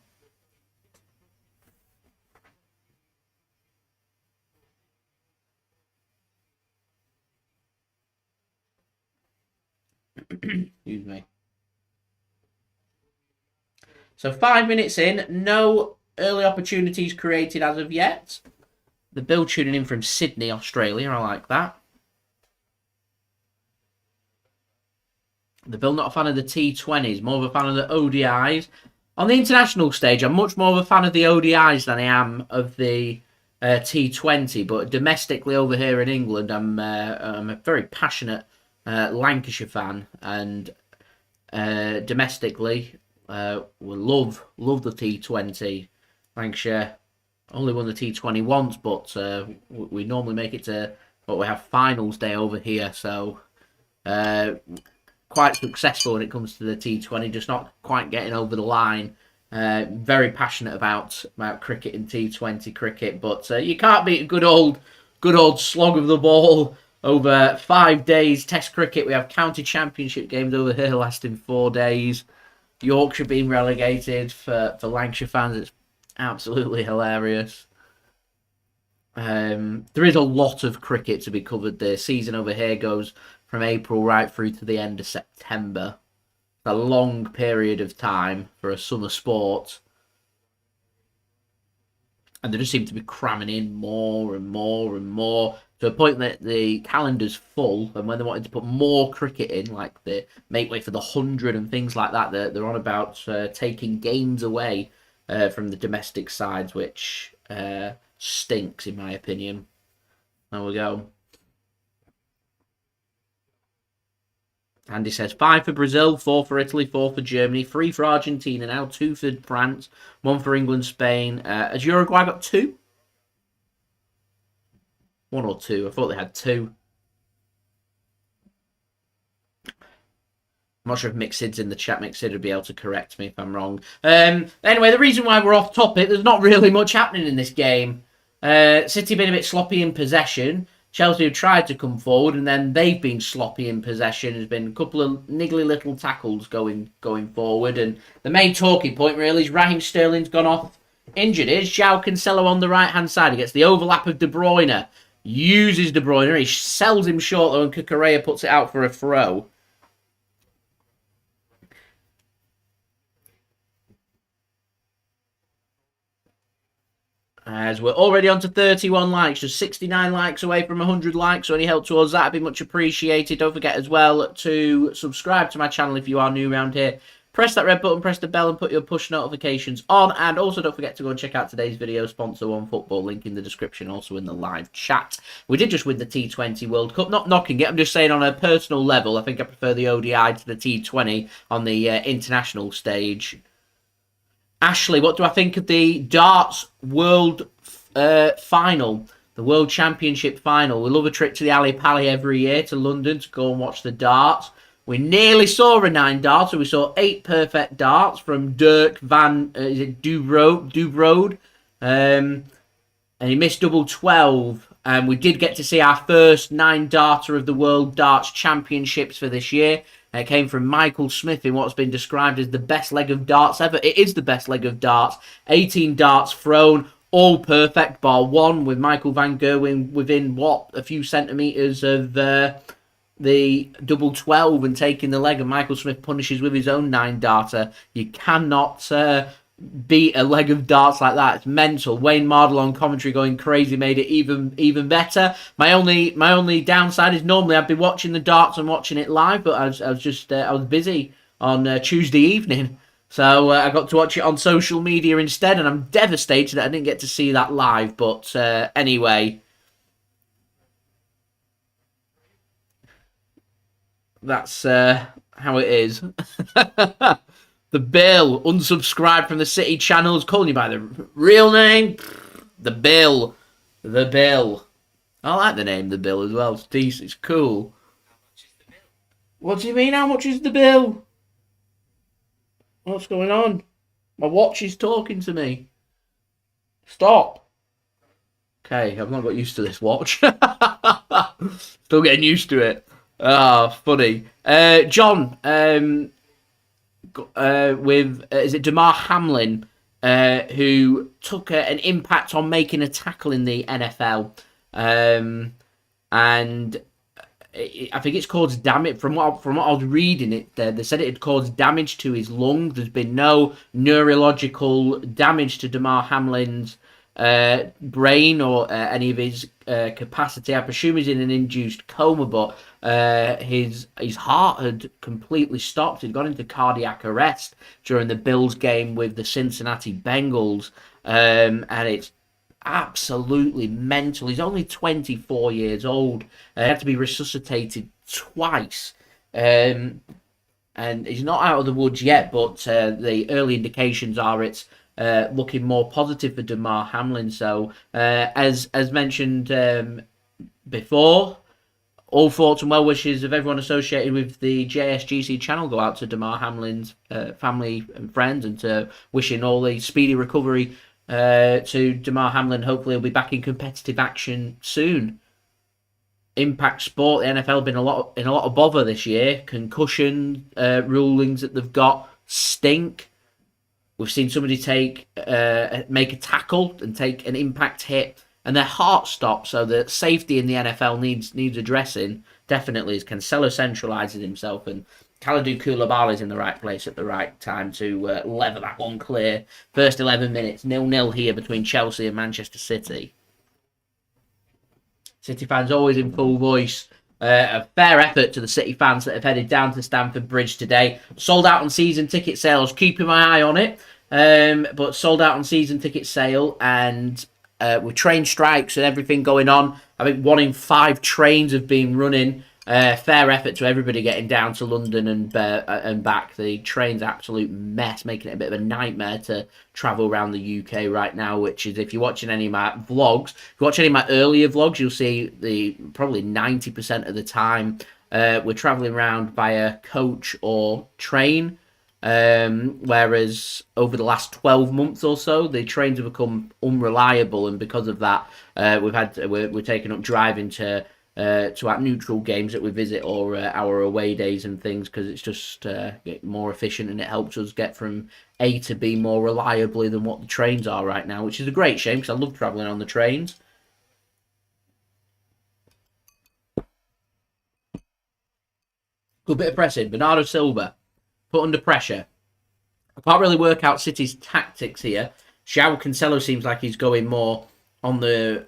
Excuse me. So 5 minutes in, no early opportunities created as of yet. The Bill tuning in from Sydney, Australia. I like that. The Bill not a fan of the T20s, more of a fan of the ODIs. On the international stage, I'm much more of a fan of the ODIs than I am of the T20. But domestically over here in England, I'm a very passionate Lancashire fan, and domestically we love the T20. Lancashire only won the T20 once, but we normally make it to what we have finals day over here, so quite successful when it comes to the T20, just not quite getting over the line. Very passionate about cricket and T20 cricket, but you can't beat a good old slog of the ball. Over 5 days, Test cricket, we have county championship games over here lasting 4 days. Yorkshire being relegated for Lancashire fans, it's absolutely hilarious. There is a lot of cricket to be covered. The season over here goes from April right through to the end of September. A long period of time for a summer sport. And they just seem to be cramming in more and more and more, to a point that the calendar's full, and when they wanted to put more cricket in, like the make way for the 100 and things like that, they're on about taking games away from the domestic sides, which stinks, in my opinion. There we go. Andy says 5 for Brazil, 4 for Italy, 4 for Germany, 3 for Argentina now, 2 for France, 1 for England, Spain. Has Uruguay got 2? 1 or 2? I thought they had 2. I'm not sure if Mixid's in the chat. Mixid would be able to correct me if I'm wrong. Anyway, the reason why we're off topic, there's not really much happening in this game. City been a bit sloppy in possession. Chelsea have tried to come forward, and then they've been sloppy in possession. There's been a couple of niggly little tackles going forward, and the main talking point really is Raheem Sterling's gone off injured. Here's Joao Cancelo on the right-hand side. He gets the overlap of De Bruyne, uses De Bruyne, he sells him short though, and Cucurella puts it out for a throw. As we're already on to 31 likes, just 69 likes away from 100 likes, so any help towards that would be much appreciated. Don't forget as well to subscribe to my channel if you are new around here. Press that red button, press the bell and put your push notifications on. And also don't forget to go and check out today's video sponsor, OneFootball, link in the description, also in the live chat. We did just win the T20 World Cup, not knocking it, I'm just saying on a personal level, I think I prefer the ODI to the T20 on the international stage. Ashley, what do I think of the darts world final? The World Championship final. We love a trip to the Ali Pali every year to London to go and watch the darts. We nearly saw a 9 darts, so we saw 8 perfect darts from Dirk van Duvrode. And he missed double 12. And we did get to see our first 9-darter of the World Darts Championships for this year. It came from Michael Smith in what's been described as the best leg of darts ever. It is the best leg of darts. 18 darts thrown, all perfect, bar 1, with Michael van Gerwen within, a few centimetres of the double 12 and taking the leg, and Michael Smith punishes with his own 9-darter. You cannot beat a leg of darts like that. It's mental. Wayne Mardle on commentary going crazy made it even better. My only downside is normally I'd be watching the darts and watching it live, but I was busy on Tuesday evening, so I got to watch it on social media instead, and I'm devastated that I didn't get to see that live. But anyway, that's how it is. The Bill, unsubscribed from the City channels, calling you by the real name. The Bill. The Bill. I like the name The Bill as well. It's decent. It's cool. What do you mean, how much is the bill? What's going on? My watch is talking to me. Stop. Okay, I've not got used to this watch. Still getting used to it. Ah, funny. John, with is it Damar Hamlin, who took an impact on making a tackle in the NFL, and I think it's caused damage. From what I was reading, they said it had caused damage to his lungs. There's been no neurological damage to Damar Hamlin's brain or any of his capacity. I presume he's in an induced coma, but his heart had completely stopped. He'd gone into cardiac arrest during the Bills game with the Cincinnati Bengals, and it's absolutely mental. He's only 24 years old. He had to be resuscitated twice, and he's not out of the woods yet, but the early indications are it's looking more positive for Damar Hamlin. So, as mentioned before, all thoughts and well wishes of everyone associated with the JSGC channel go out to Damar Hamlin's family and friends, and to wishing all the speedy recovery to Damar Hamlin. Hopefully he'll be back in competitive action soon. Impact Sport, the NFL, been in a lot of bother this year. Concussion rulings that they've got stink. We've seen somebody make a tackle and take an impact hit, and their heart stops. So the safety in the NFL needs addressing. Definitely, as Cancelo centralises himself, and Kalidou Koulibaly is in the right place at the right time to level that one clear. First 11 minutes, 0-0 here between Chelsea and Manchester City. City fans always in full voice. A fair effort to the City fans that have headed down to Stamford Bridge today. Sold out on season ticket sales. Keeping my eye on it, but sold out on season ticket sale, and with train strikes and everything going on, I think 1 in 5 trains have been running. Fair effort to everybody getting down to London and back. The train's an absolute mess, making it a bit of a nightmare to travel around the UK right now, which is, if you're watching any of my vlogs, if you watch any of my earlier vlogs, you'll see probably 90% of the time we're travelling around via coach or train, whereas over the last 12 months or so, the trains have become unreliable, and because of that, we're taking up driving to our neutral games that we visit, or our away days and things, because it's just more efficient, and it helps us get from A to B more reliably than what the trains are right now, which is a great shame because I love travelling on the trains. Good bit of pressing. Bernardo Silva put under pressure. I can't really work out City's tactics here. Joao Cancelo seems like he's going more on the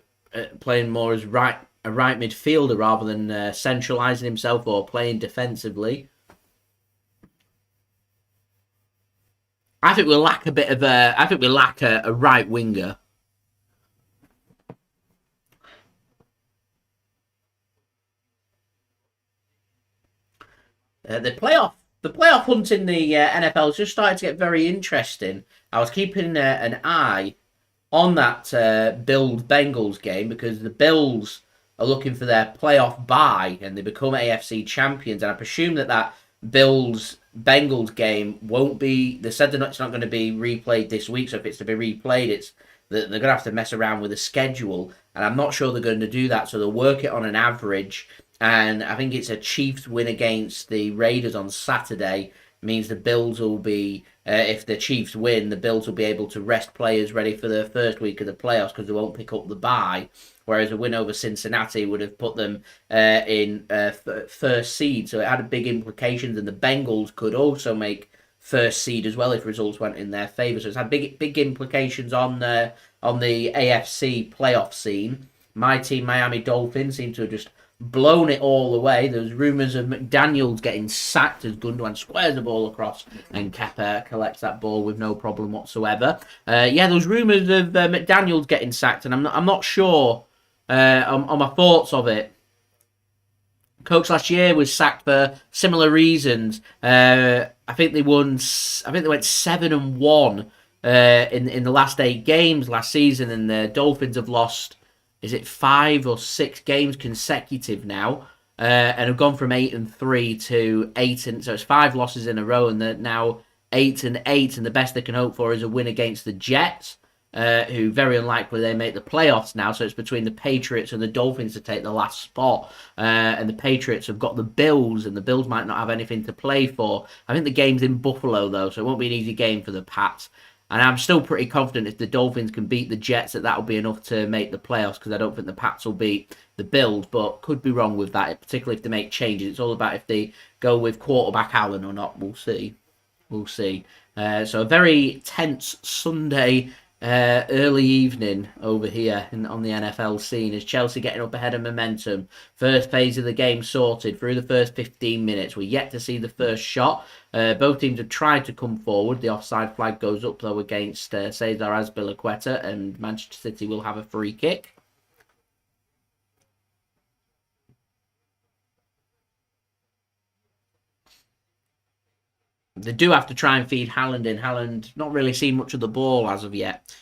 playing more as a right midfielder rather than centralising himself or playing defensively. I think we lack a bit of a right winger. The playoff hunt in the NFL has just started to get very interesting. I was keeping an eye on that Bills-Bengals game, because the Bills are looking for their playoff bye and they become AFC champions, and I presume that Bills-Bengals game won't be, they said it's not going to be replayed this week, so if it's to be replayed, they're going to have to mess around with the schedule, and I'm not sure they're going to do that, so they'll work it on an average, and I think it's a Chiefs win against the Raiders on Saturday means the Bills will be, if the Chiefs win, the Bills will be able to rest players ready for the first week of the playoffs because they won't pick up the bye. Whereas a win over Cincinnati would have put them in first seed. So it had big implications, and the Bengals could also make first seed as well if results went in their favour. So it's had big implications on the AFC playoff scene. My team, Miami Dolphins, seem to have just blown it all away. There's rumours of McDaniels getting sacked as Gundogan squares the ball across and Kepa collects that ball with no problem whatsoever. There was rumours of McDaniels getting sacked, and I'm not sure on my thoughts of it. Coach last year was sacked for similar reasons. I think they went 7-1 in the last 8 games last season, and the Dolphins have lost, is it 5 or 6 games consecutive now, and have gone from 8-3 to 8, and so it's 5 losses in a row, and they're now 8-8, and the best they can hope for is a win against the Jets, who very unlikely they make the playoffs now. So it's between the Patriots and the Dolphins to take the last spot, and the Patriots have got the Bills, and the Bills might not have anything to play for. I think the game's in Buffalo though, so it won't be an easy game for the Pats. And I'm still pretty confident if the Dolphins can beat the Jets that'll be enough to make the playoffs, because I don't think the Pats will beat the Bills, but could be wrong with that, particularly if they make changes. It's all about if they go with quarterback Allen or not. We'll see. So a very tense Sunday early evening over here on the NFL scene, as Chelsea getting up ahead of momentum. First phase of the game sorted through the first 15 minutes. We're yet to see the first shot. Both teams have tried to come forward. The offside flag goes up though against Cesar Azpilcueta, and Manchester City will have a free kick. They do have to try and feed Haaland in. Haaland not really seen much of the ball as of yet.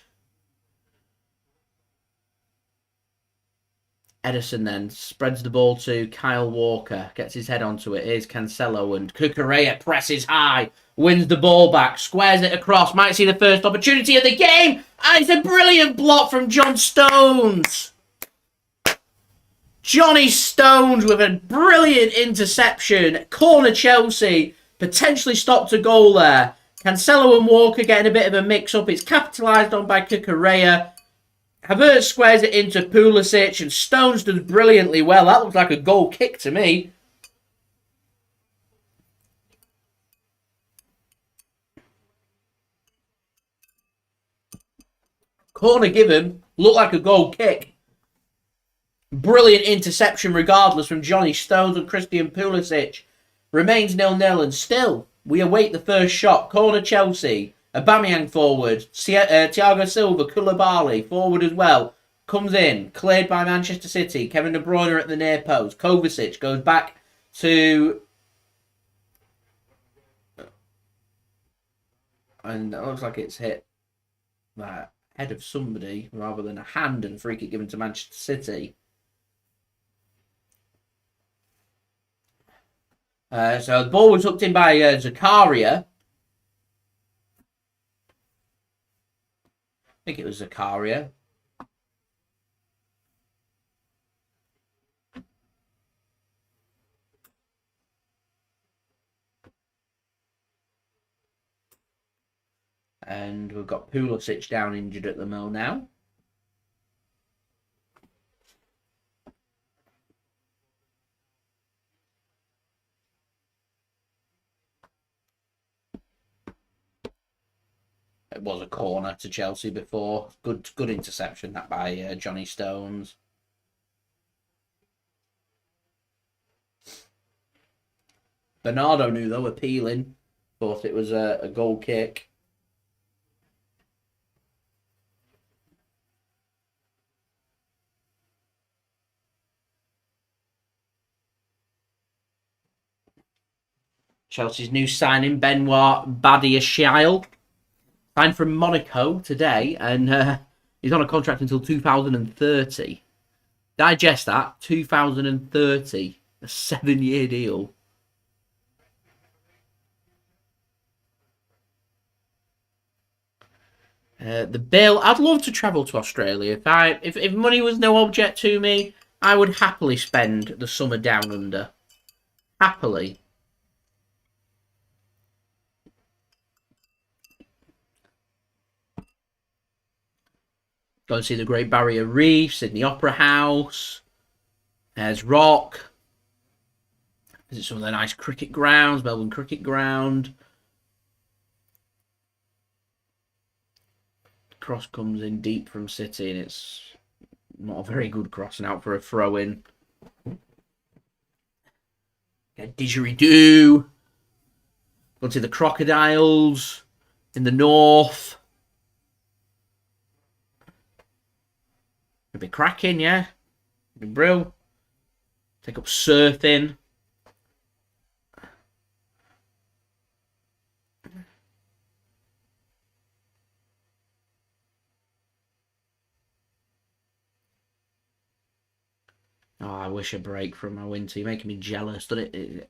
Ederson then spreads the ball to Kyle Walker. Gets his head onto it. Here's Cancelo, and Cucurella presses high. Wins the ball back. Squares it across. Might see the first opportunity of the game. And it's a brilliant block from John Stones. Johnny Stones with a brilliant interception. Corner Chelsea. Potentially stopped a goal there. Cancelo and Walker getting a bit of a mix-up. It's capitalised on by Cucurella. Havertz squares it into Pulisic, and Stones does brilliantly well. That looks like a goal kick to me. Corner given. Looked like a goal kick. Brilliant interception regardless from Johnny Stones and Cristian Pulisic. Remains 0-0, and still we await the first shot. Corner Chelsea. Aubameyang forward. Thiago Silva, Koulibaly forward as well. Comes in. Cleared by Manchester City. Kevin De Bruyne at the near post. Kovacic goes back to... And it looks like it's hit the head of somebody rather than a hand, and free kick given to Manchester City. So the ball was hooked in by Zakaria. I think it was Zakaria. And we've got Pulisic down injured at the mill now. It was a corner to Chelsea before. Good interception that by Johnny Stones. Bernardo knew though, appealing. Thought it was a goal kick. Chelsea's new signing, Benoit Badiashile. Signed from Monaco today, and he's on a contract until 2030. Digest that, 2030. A 7-year deal. The bill, I'd love to travel to Australia. If money was no object to me, I would happily spend the summer down under. Happily. Go and see the Great Barrier Reef, Sydney Opera House. There's Rock. Visit some of the nice cricket grounds, Melbourne Cricket Ground. cross comes in deep from City, and it's not a very good crossing out for a throw-in. Didgeridoo. Go to the Crocodiles in the north. It'll be cracking, yeah. It'll be brill. Take up surfing. Oh, I wish a break from my winter. You're making me jealous.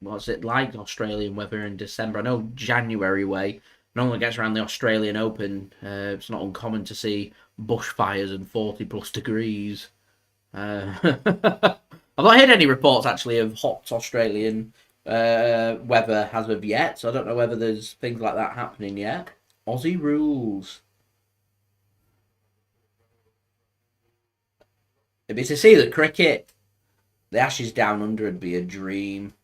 What's it like, Australian weather in December? I know January way. Normally gets around the Australian Open. It's not uncommon to see bushfires and 40 plus degrees. I've not heard any reports actually of hot Australian weather as of yet, so I don't know whether there's things like that happening yet. Aussie rules. It'd be to see the cricket. The Ashes down under would be a dream.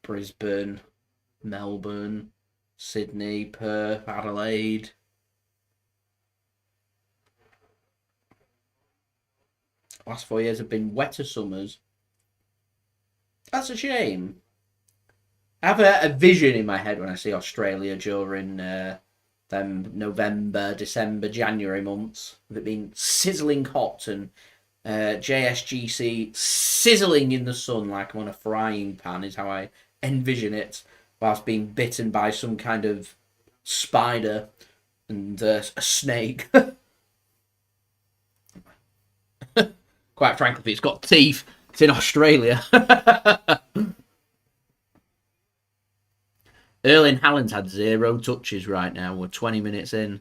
Brisbane, Melbourne, Sydney, Perth, Adelaide. Last 4 years have been wetter summers. That's a shame. I have a vision in my head when I see Australia during them November, December, January months, of it being sizzling hot and JSGC sizzling in the sun like I'm on a frying pan is how I envision it, whilst being bitten by some kind of spider and a snake. Quite frankly, if it's got teeth, it's in Australia. Erling Haaland's had 0 touches right now. We're 20 minutes in.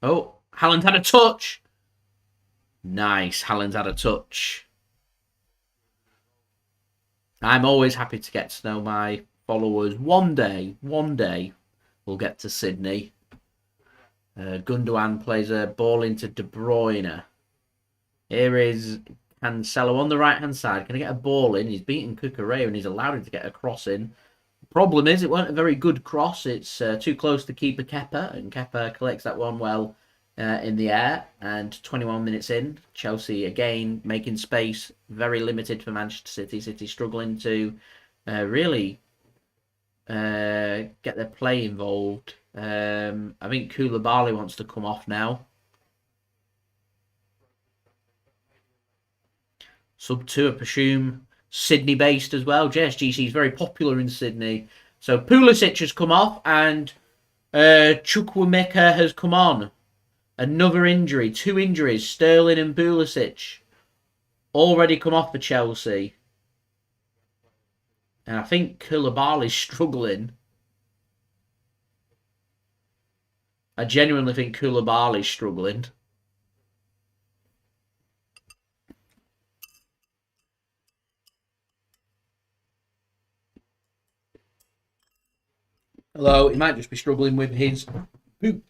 Oh, Haaland had a touch. Nice, Haaland's had a touch. I'm always happy to get to know my followers. One day, we'll get to Sydney. Gundogan plays a ball into De Bruyne. Here is Cancelo on the right-hand side. Can he get a ball in? He's beaten Cucurella and he's allowed him to get a cross in. Problem is, it weren't a very good cross. It's too close to keeper Kepa, and Kepa collects that one well in the air. And 21 minutes in, Chelsea again making space. Very limited for Manchester City. City struggling to really get their play involved. I think Koulibaly wants to come off now. Sub 2, I presume, Sydney-based as well. JSGC is very popular in Sydney. So Pulisic has come off and Chukwuemeka has come on. Another injury. 2 injuries. Sterling and Pulisic already come off for Chelsea. And I think Koulibaly's struggling. I genuinely think Koulibaly's struggling. Although he might just be struggling with his boot.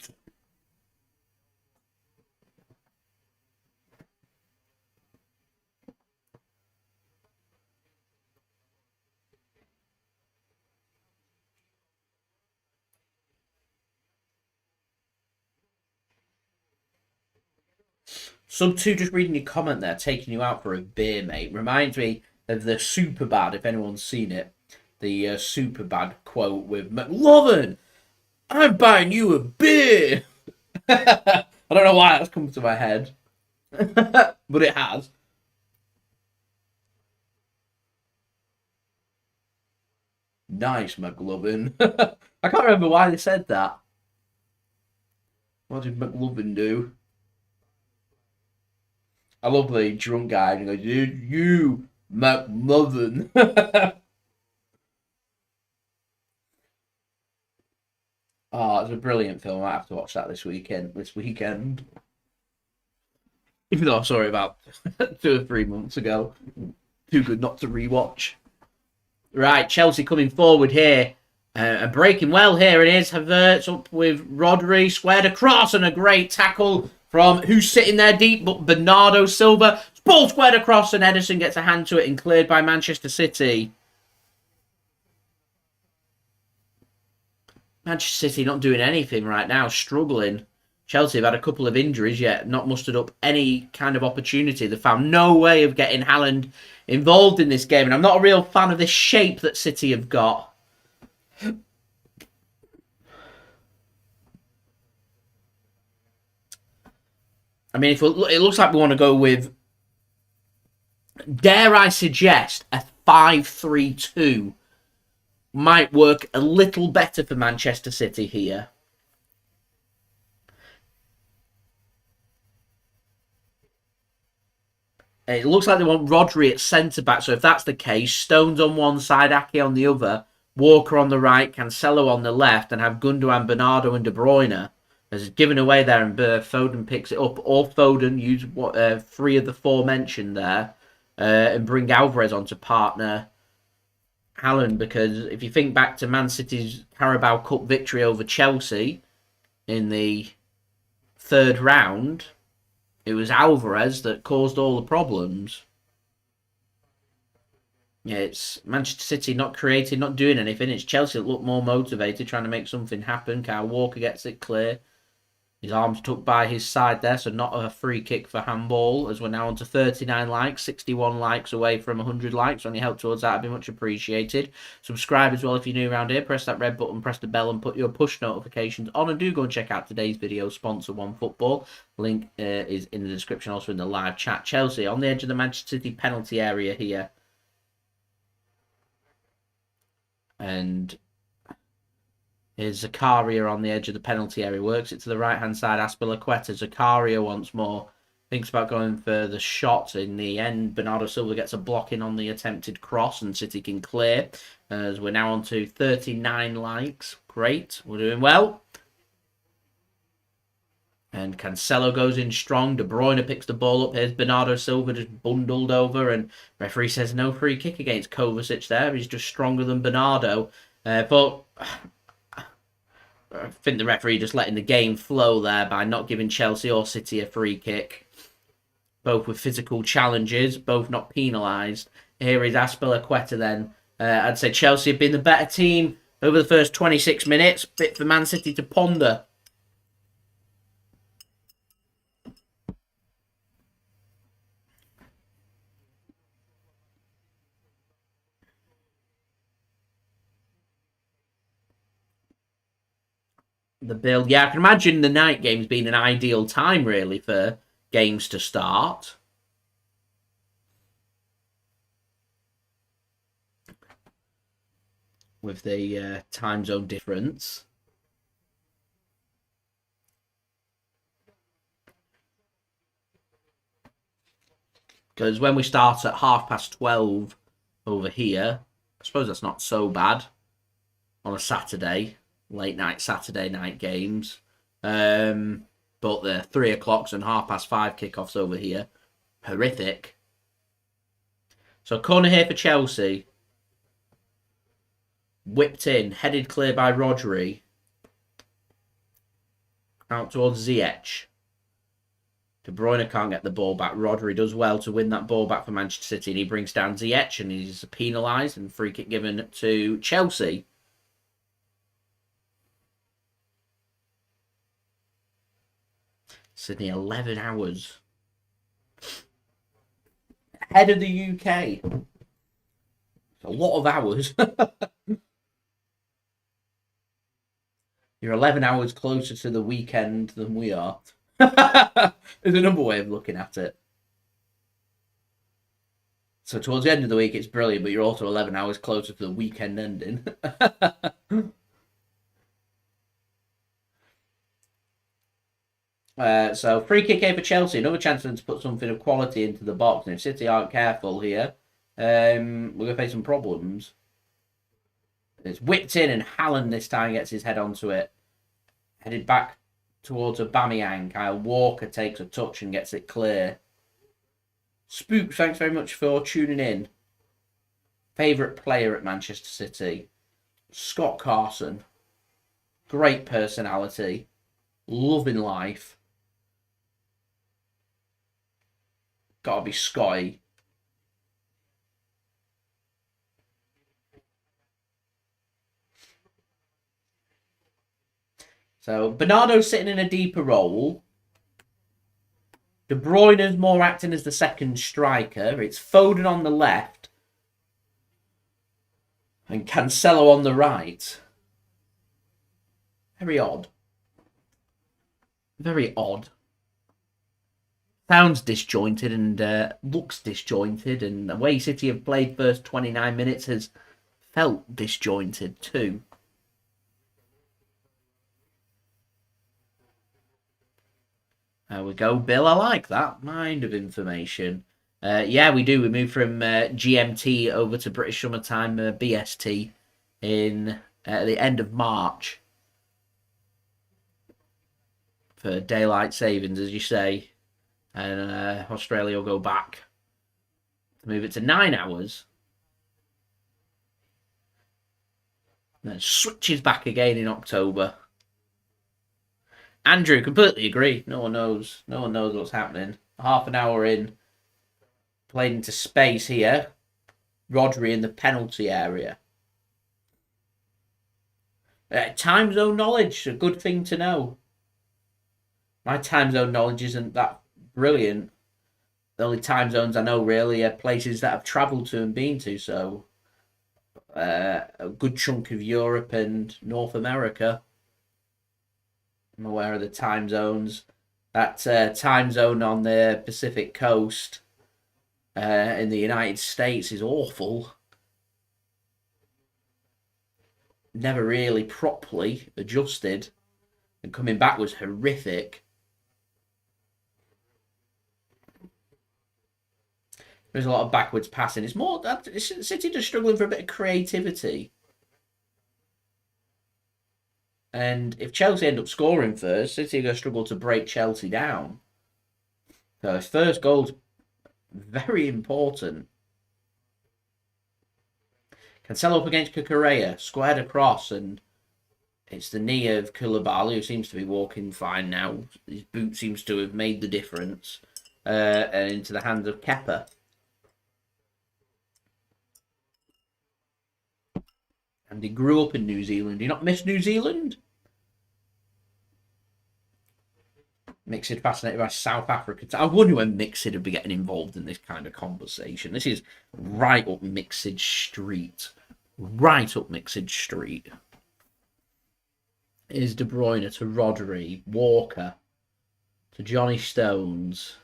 Sub 2, just reading your comment there, taking you out for a beer, mate. Reminds me of the Superbad, if anyone's seen it. The Superbad quote with McLovin, I'm buying you a beer. I don't know why that's come to my head. But it has. Nice, McLovin. I can't remember why they said that. What did McLovin do? I love the drunk guy and he goes, "Did you, McLovin?" Oh, it's a brilliant film. I have to watch that this weekend. Even though I saw it about 2 or 3 months ago. Too good not to rewatch. Right, Chelsea coming forward here. And breaking well here it is. Havertz up with Rodri. Squared across and a great tackle from who's sitting there deep, but Bernardo Silva. It's Ball squared across and Ederson gets a hand to it and cleared by Manchester City. Manchester City not doing anything right now, struggling. Chelsea have had a couple of injuries yet, not mustered up any kind of opportunity. They found no way of getting Haaland involved in this game. And I'm not a real fan of this shape that City have got. I mean, it looks like we want to go with, dare I suggest, a 5-3-2 might work a little better for Manchester City here. It looks like they want Rodri at centre-back, so if that's the case, Stones on one side, Ake on the other, Walker on the right, Cancelo on the left, and have Gundogan, Bernardo and De Bruyne. As given away there, and Foden picks it up. Or Foden use 3 of the 4 mentioned there, and bring Alvarez on to partner Haaland, because if you think back to Man City's Carabao Cup victory over Chelsea in the 3rd round, it was Alvarez that caused all the problems. Yeah, it's Manchester City not creating, not doing anything. It's Chelsea that look more motivated, trying to make something happen. Kyle Walker gets it clear. His arms tucked by his side there, so not a free kick for handball, as we're now on to 39 likes, 61 likes away from 100 likes. So any help towards that would be much appreciated. Subscribe as well if you're new around here. Press that red button, press the bell, and put your push notifications on. And do go and check out today's video sponsor, OneFootball. Link is in the description, also in the live chat. Chelsea on the edge of the Manchester City penalty area here. And here's Zakaria on the edge of the penalty area. Works it to the right-hand side. Azpilcueta. Zakaria once more. Thinks about going for the shot. In the end, Bernardo Silva gets a block in on the attempted cross, and City can clear. As we're now on to 39 likes. Great. We're doing well. And Cancelo goes in strong. De Bruyne picks the ball up. Here's Bernardo Silva just bundled over. And referee says no free kick against Kovacic there. He's just stronger than Bernardo. But I think the referee just letting the game flow there by not giving Chelsea or City a free kick. Both with physical challenges, both not penalised. Here is Azpilcueta then. I'd say Chelsea have been the better team over the first 26 minutes. Bit for Man City to ponder. The build, yeah, I can imagine the night games being an ideal time, really, for games to start. With the time zone difference. Because when we start at 12:30 over here, I suppose that's not so bad on a Saturday. Late night Saturday night games, but the 3 o'clocks and 5:30 kickoffs over here, horrific. So corner here for Chelsea, whipped in, headed clear by Rodri, out towards Ziyech. De Bruyne can't get the ball back. Rodri does well to win that ball back for Manchester City, and he brings down Ziyech, and he's penalised, and free kick given to Chelsea. Sydney, 11 hours. Ahead of the UK. A lot of hours. You're 11 hours closer to the weekend than we are. There's another way of looking at it. So towards the end of the week, it's brilliant, but you're also 11 hours closer to the weekend ending. So free kick here for Chelsea. Another chance for them to put something of quality into the box. And if City aren't careful here, we're going to face some problems. It's whipped in, and Haaland this time gets his head onto it. Headed back towards Aubameyang. Kyle Walker takes a touch and gets it clear. Spook, thanks very much for tuning in. Favourite player at Manchester City? Scott Carson. Great personality. Loving life. Gotta be Scotty. So, Bernardo's sitting in a deeper role. De Bruyne's more acting as the second striker. It's Foden on the left. And Cancelo on the right. Very odd. Very odd. Sounds disjointed and looks disjointed. And the way City have played first 29 minutes has felt disjointed too. There we go, Bill. I like that. Mind of information. Yeah, we do. We moved from GMT over to British Summertime BST in the end of March. For daylight savings, as you say. And Australia will go back to move it to 9 hours. And then switches back again in October. Andrew, completely agree. No one knows. No one knows what's happening. Half an hour in. Played into space here. Rodri in the penalty area. Time zone knowledge, a good thing to know. My time zone knowledge isn't that brilliant. The only time zones I know really are places that I've travelled to and been to. So a good chunk of Europe and North America. I'm aware of the time zones. That time zone on the Pacific coast in the United States is awful. Never really properly adjusted. And coming back was horrific. There's a lot of backwards passing. It's more that City just struggling for a bit of creativity. And if Chelsea end up scoring first, City are going to struggle to break Chelsea down. So his first goal's very important. Cancelo up against Cucurella, squared across, and it's the knee of Koulibaly, who seems to be walking fine now. His boot seems to have made the difference. And into the hands of Kepa. And he grew up in New Zealand. Do you not miss New Zealand? Mixed fascinated by South Africa. I wonder when Mixed would be getting involved in this kind of conversation. This is right up Mixed Street. Right up Mixed Street. Is De Bruyne to Rodri. Walker to Johnny Stones.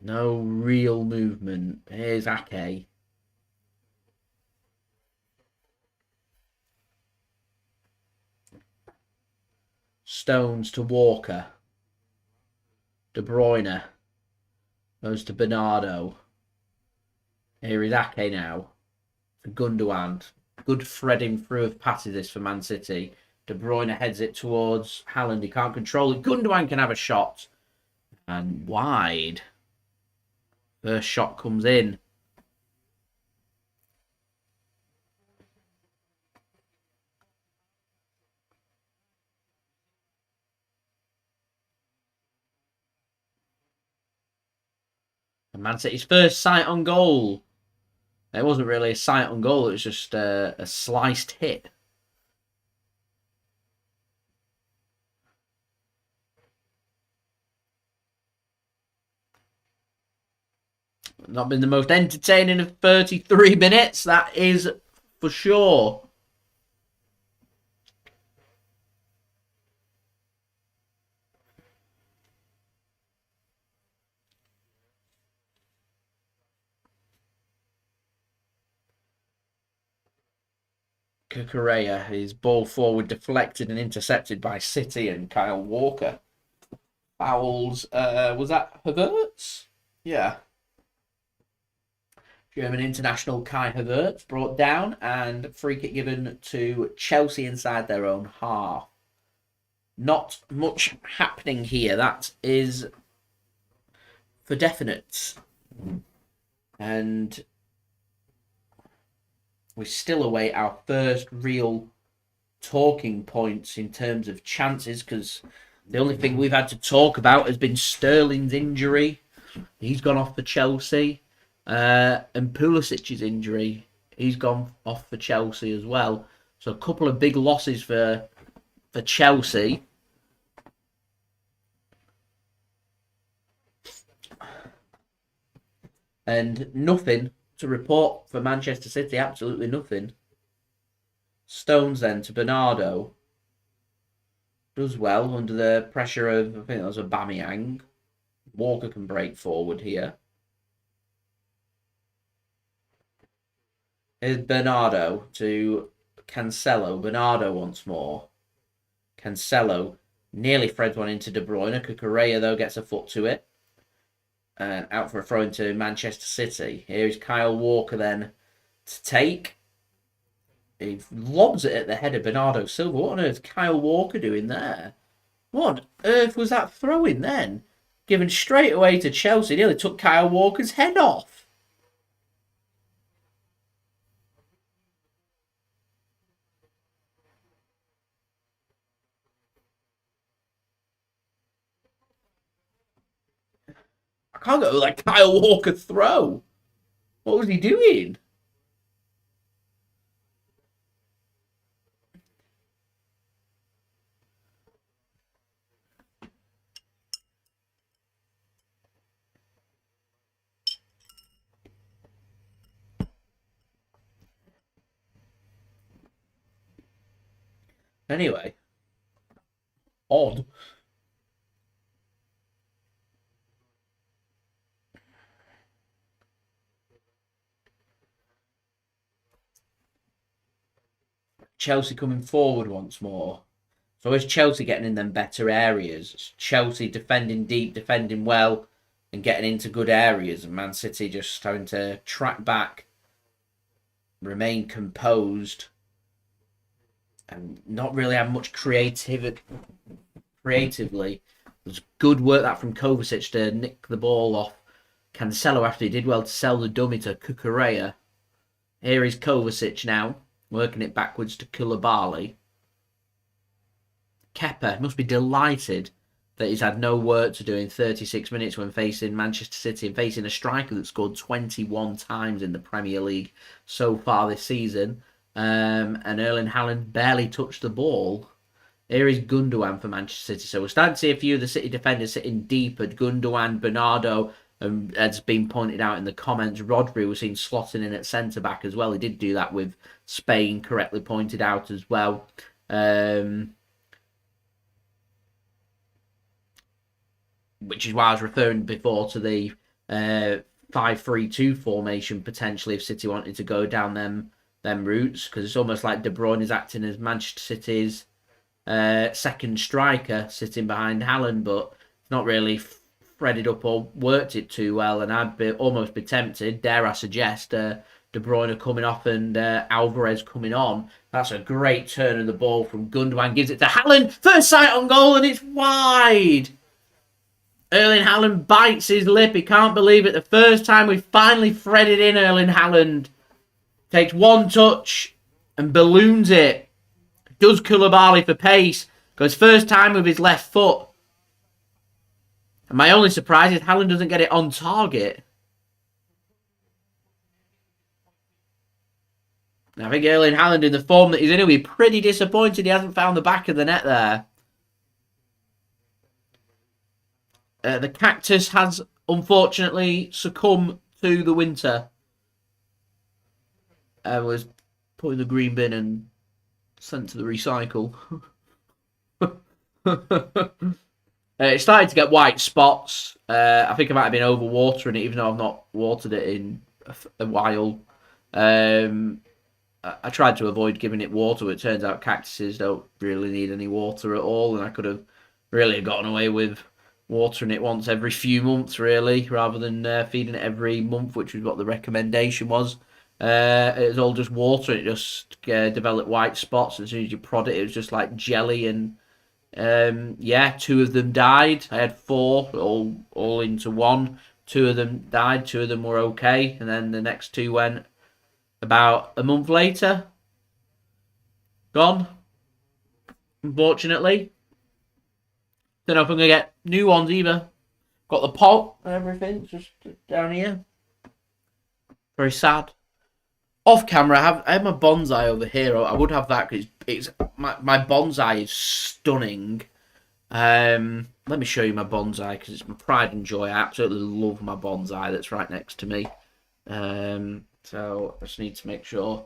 No real movement. Here's Ake. Stones to Walker. De Bruyne goes to Bernardo. Here is Ake now. To Gundogan. Good threading through of passes this for Man City. De Bruyne heads it towards Haaland. He can't control it. Gundogan can have a shot. And wide. First shot comes in. And Man City's first sight on goal. It wasn't really a sight on goal. It was just a sliced hit. Not been the most entertaining of 33 minutes. That is for sure. Cucurella, his ball forward deflected and intercepted by City and Kyle Walker. Fouls, was that Havertz? Yeah. German international Kai Havertz brought down and free kick given to Chelsea inside their own half. Not much happening here. That is for definite. And we still await our first real talking points in terms of chances, because The only thing we've had to talk about has been Sterling's injury. He's gone off for Chelsea. And Pulisic's injury. He's gone off for Chelsea as well. So a couple of big losses for Chelsea. And nothing to report for Manchester City. Absolutely nothing. Stones then to Bernardo. Does well under the pressure of, I think that was Aubameyang. Walker can break forward here. Here's Bernardo to Cancelo. Bernardo once more. Cancelo nearly threads one into De Bruyne. Cucurella, though, gets a foot to it. And out for a throw into Manchester City. Here is Kyle Walker then to take. He lobs it at the head of Bernardo Silva. What on earth is Kyle Walker doing there? What on earth was that throw-in then? Given straight away to Chelsea. Nearly took Kyle Walker's head off. I can't go like Kyle Walker throw. What was he doing? Anyway. Odd. Chelsea coming forward once more. So is Chelsea getting in them better areas? It's Chelsea defending deep, defending well, and getting into good areas. And Man City just having to track back, remain composed, and not really have much creatively. There's good work that from Kovacic to nick the ball off Cancelo after he did well to sell the dummy to Cucurella. Here is Kovacic now, working it backwards to Koulibaly. Kepa must be delighted that he's had no work to do in 36 minutes when facing Manchester City and facing a striker that scored 21 times in the Premier League so far this season. And Erling Haaland barely touched the ball. Here is Gundogan for Manchester City. So we're starting to see a few of the City defenders sitting deep at Gundogan, Bernardo, and as been pointed out in the comments, Rodri was seen slotting in at centre-back as well. He did do that with Spain, correctly pointed out as well. Which is why I was referring before to the 5-3-2 formation, potentially, if City wanted to go down them routes, because it's almost like De Bruyne is acting as Manchester City's second striker, sitting behind Haaland, but it's not really threaded up or worked it too well, and I'd almost be tempted, dare I suggest, De Bruyne coming off and Alvarez coming on. That's a great turn of the ball from Gundogan, gives it to Haaland, first sight on goal, and it's wide! Erling Haaland bites his lip. He can't believe it. The first time we finally threaded in Erling Haaland. Takes one touch and balloons it. Does Koulibaly for pace. Goes first time with his left foot. And my only surprise is Haaland doesn't get it on target. I think Erling Haaland, in the form that he's in, will be pretty disappointed he hasn't found the back of the net there. The cactus has, unfortunately, succumbed to the winter. I was put in the green bin and sent to the recycle. It started to get white spots. I think I might have been overwatering it, even though I've not watered it in a while. I tried to avoid giving it water, but it turns out cactuses don't really need any water at all, and I could have really gotten away with watering it once every few months, really, rather than feeding it every month, which was what the recommendation was. It was all just water. It just developed white spots. As soon as you prod it, it was just like jelly. And yeah, 2 of them died. I had 4, all into one. 2 of them died. 2 of them were okay. And then the next 2 went about a month later. Gone. Unfortunately. Don't know if I'm going to get new ones either. Got the pot and everything just down here. Very sad. Off camera, I have my bonsai over here. I would have that because it's my bonsai is stunning. Let me show you my bonsai because it's my pride and joy. I absolutely love my bonsai that's right next to me. So I just need to make sure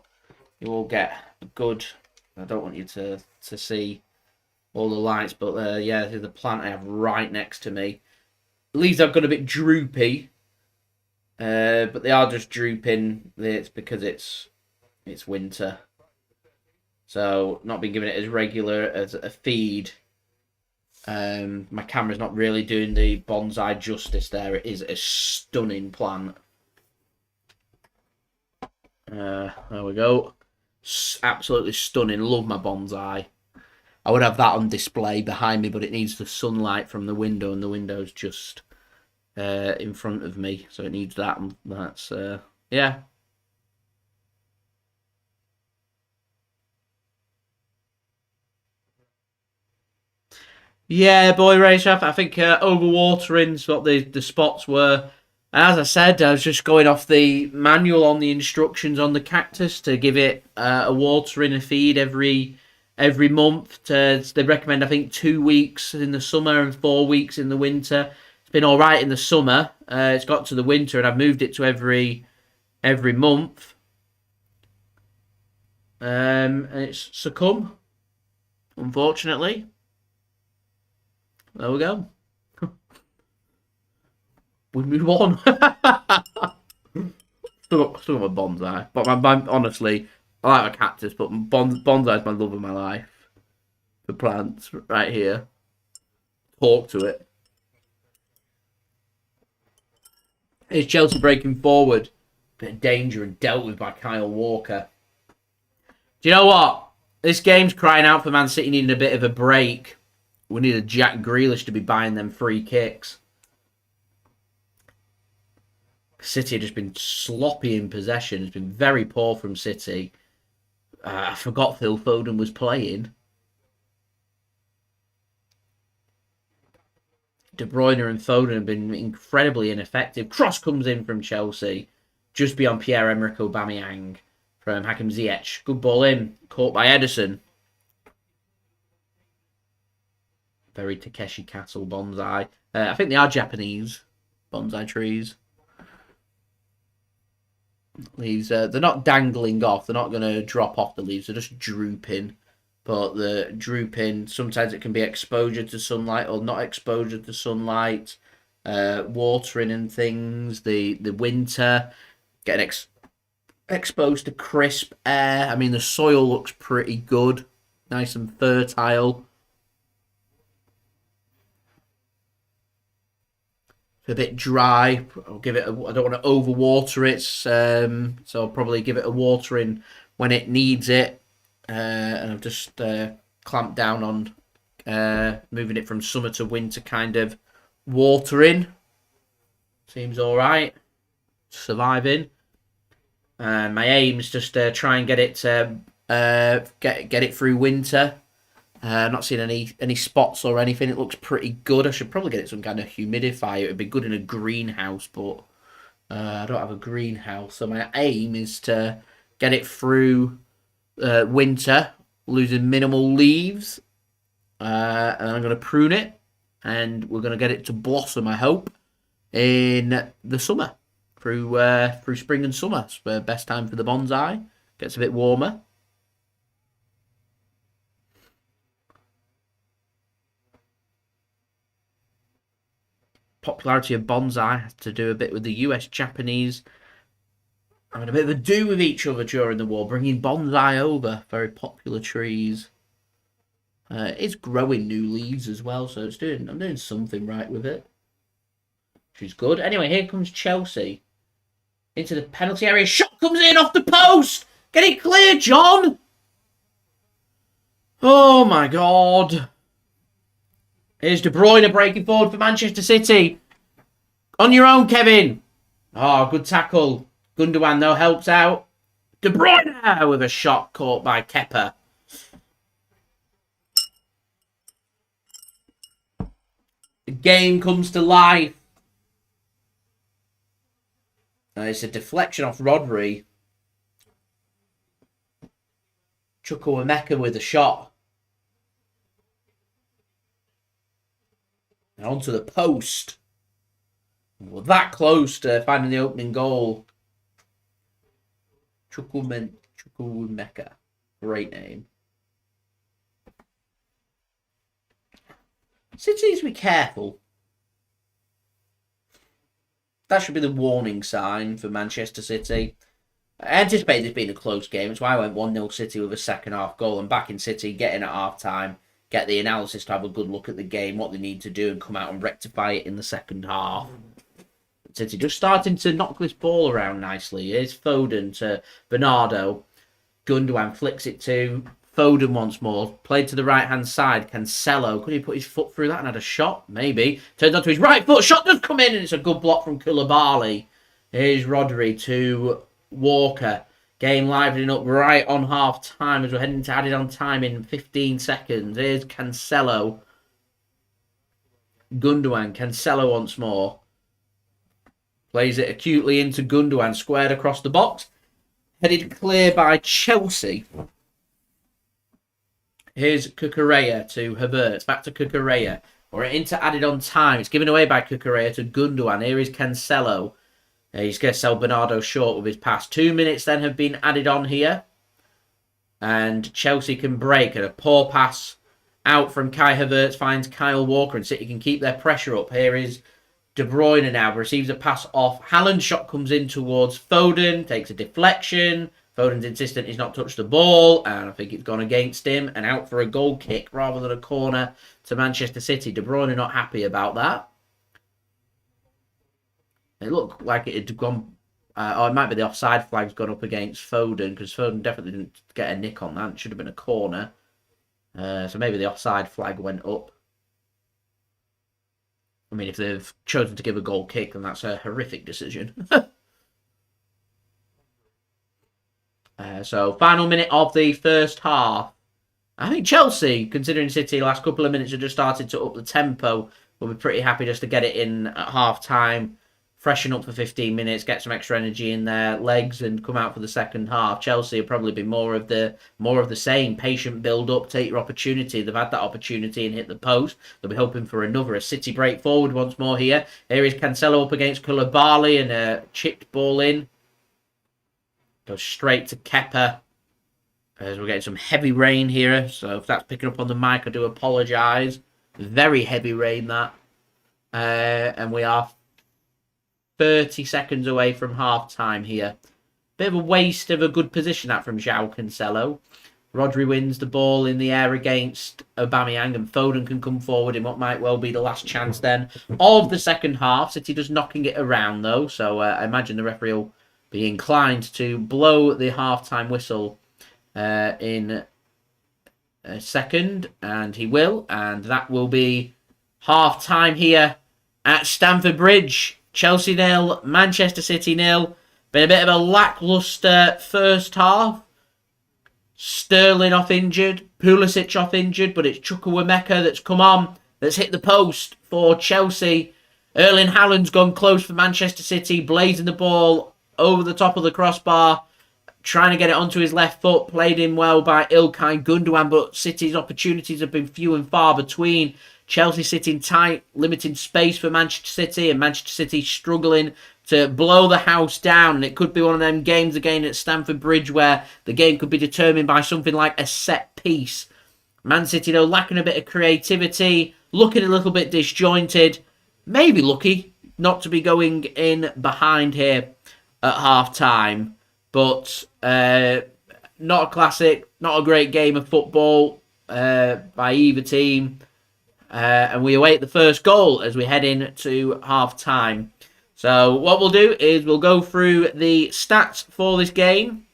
you all get a good. I don't want you to see all the lights, but yeah, the plant I have right next to me. The leaves have got a bit droopy, but they are just drooping. It's because it's winter, so not been giving it as regular as a feed. My camera's not really doing the bonsai justice there. It is a stunning plant. There we go. Absolutely stunning. Love my bonsai. I would have that on display behind me, but it needs the sunlight from the window, and the window's just in front of me, so it needs that. And that's yeah. Yeah, boy race. I think overwatering's what the spots were. As I said, I was just going off the manual on the instructions on the cactus to give it a watering, a feed every month. They recommend, I think, 2 weeks in the summer and 4 weeks in the winter. It's been all right in the summer. It's got to the winter, and I've moved it to every month. And it's succumbed, unfortunately. There we go. We move on. still got my bonsai, but honestly, I like my cactus, but bonsai is my love of my life. The plants right here. Talk to it. Is Chelsea breaking forward? Bit of danger and dealt with by Kyle Walker. Do you know what? This game's crying out for Man City needing a bit of a break. We need a Jack Grealish to be buying them free kicks. City have just been sloppy in possession. It's been very poor from City. I forgot Phil Foden was playing. De Bruyne and Foden have been incredibly ineffective. Cross comes in from Chelsea. Just beyond Pierre-Emrick Aubameyang from Hakim Ziyech. Good ball in. Caught by Ederson. Very Takeshi Castle bonsai. I think they are Japanese bonsai trees. Leaves, they're not dangling off. They're not going to drop off the leaves. They're just drooping. But the drooping, sometimes it can be exposure to sunlight or not exposure to sunlight. Watering and things. The winter. Getting exposed to crisp air. I mean, the soil looks pretty good. Nice and fertile. A bit dry. I'll give it. I don't want to overwater it, so I'll probably give it a watering when it needs it. And I've just clamped down on moving it from summer to winter, kind of watering. Seems all right. Surviving. My aim is just to try and get it get it through winter. I'm not seeing any spots or anything. It looks pretty good. I should probably get it some kind of humidifier. It would be good in a greenhouse, but I don't have a greenhouse. So my aim is to get it through winter, losing minimal leaves. And I'm going to prune it. And we're going to get it to blossom, I hope, in the summer. Through spring and summer. It's the best time for the bonsai. Gets a bit warmer. Popularity of bonsai has to do a bit with the US Japanese having a bit of a do with each other during the war, bringing bonsai over. Very popular trees. It's growing new leaves as well, so I'm doing something right with it. Which is good. Anyway, here comes Chelsea. Into the penalty area. Shot comes in off the post! Get it clear, John! Oh my god. Here's De Bruyne breaking forward for Manchester City. On your own, Kevin. Oh, good tackle. Gundogan, though, helps out. De Bruyne with a shot caught by Kepa. game comes to life. It's a deflection off Rodri. Chukwuemeka with a shot. And onto the post. Well, that close to finding the opening goal. Chukwuemeka. Great name. City needs to be careful. That should be the warning sign for Manchester City. I anticipate this being a close game. That's why I went 1-0 City with a second half goal. And back in City, get in at half time, get the analysis to have a good look at the game, what they need to do, and come out and rectify it in the second half. City just starting to knock this ball around nicely. Here's Foden to Bernardo. Gundogan flicks it to Foden once more. Played to the right-hand side. Cancelo. Could he put his foot through that and had a shot? Maybe. Turns onto his right foot. Shot does come in, and it's a good block from Koulibaly. Here's Rodri to Walker. Game livening up right on half-time as we're heading to added on time in 15 seconds. Here's Cancelo. Gundogan. Cancelo once more. Plays it acutely into Gundogan. Squared across the box. Headed clear by Chelsea. Here's Cucurella to Havertz. Back to Cucurella. We're into added on time. It's given away by Cucurella to Gundogan. Here is Cancelo. He's going to sell Bernardo short with his pass. 2 minutes then have been added on here. And Chelsea can break. And a poor pass out from Kai Havertz finds Kyle Walker. And City can keep their pressure up. Here is De Bruyne now. Receives a pass off. Haaland's shot comes in towards Foden. Takes a deflection. Foden's insistent he's not touched the ball, and I think it's gone against him, and out for a goal kick rather than a corner to Manchester City. De Bruyne are not happy about that. It looked like it had gone, it might be the offside flag's gone up against Foden, because Foden definitely didn't get a nick on that. It should have been a corner. So maybe the offside flag went up. I mean, if they've chosen to give a goal kick, then that's a horrific decision. So, final minute of the first half. I think Chelsea, considering City, last couple of minutes have just started to up the tempo, will be pretty happy just to get it in at half-time, freshen up for 15 minutes, get some extra energy in their legs, and come out for the second half. Chelsea will probably be more of the same. Patient build-up, take your opportunity. They've had that opportunity and hit the post. They'll be hoping for another. A City break forward once more here. Here is Cancelo up against Koulibaly, and a chipped ball in. Goes straight to Kepa. As we're getting some heavy rain here. So if that's picking up on the mic, I do apologise. Very heavy rain, that. And we are 30 seconds away from half-time here. Bit of a waste of a good position, that, from Joao Cancelo. Rodri wins the ball in the air against Aubameyang, and Foden can come forward in what might well be the last chance then of the second half. City just knocking it around, though. So I imagine the referee will be inclined to blow the half-time whistle in a second, and he will, and that will be half-time here at Stamford Bridge. Chelsea 0, Manchester City 0. Been a bit of a lacklustre first half. Sterling off injured, Pulisic off injured, but it's Chukwuemeka that's come on, that's hit the post for Chelsea. Erling Haaland's gone close for Manchester City, blazing the ball over the top of the crossbar, trying to get it onto his left foot, played in well by Ilkay Gundogan, but City's opportunities have been few and far between. Chelsea sitting tight, limiting space for Manchester City, and Manchester City struggling to blow the house down. And it could be one of them games again at Stamford Bridge where the game could be determined by something like a set piece. Man City, though, lacking a bit of creativity, looking a little bit disjointed, maybe lucky not to be going in behind here at half-time, but not a classic, not a great game of football by either team, and we await the first goal as we head into half-time. So what we'll do is we'll go through the stats for this game,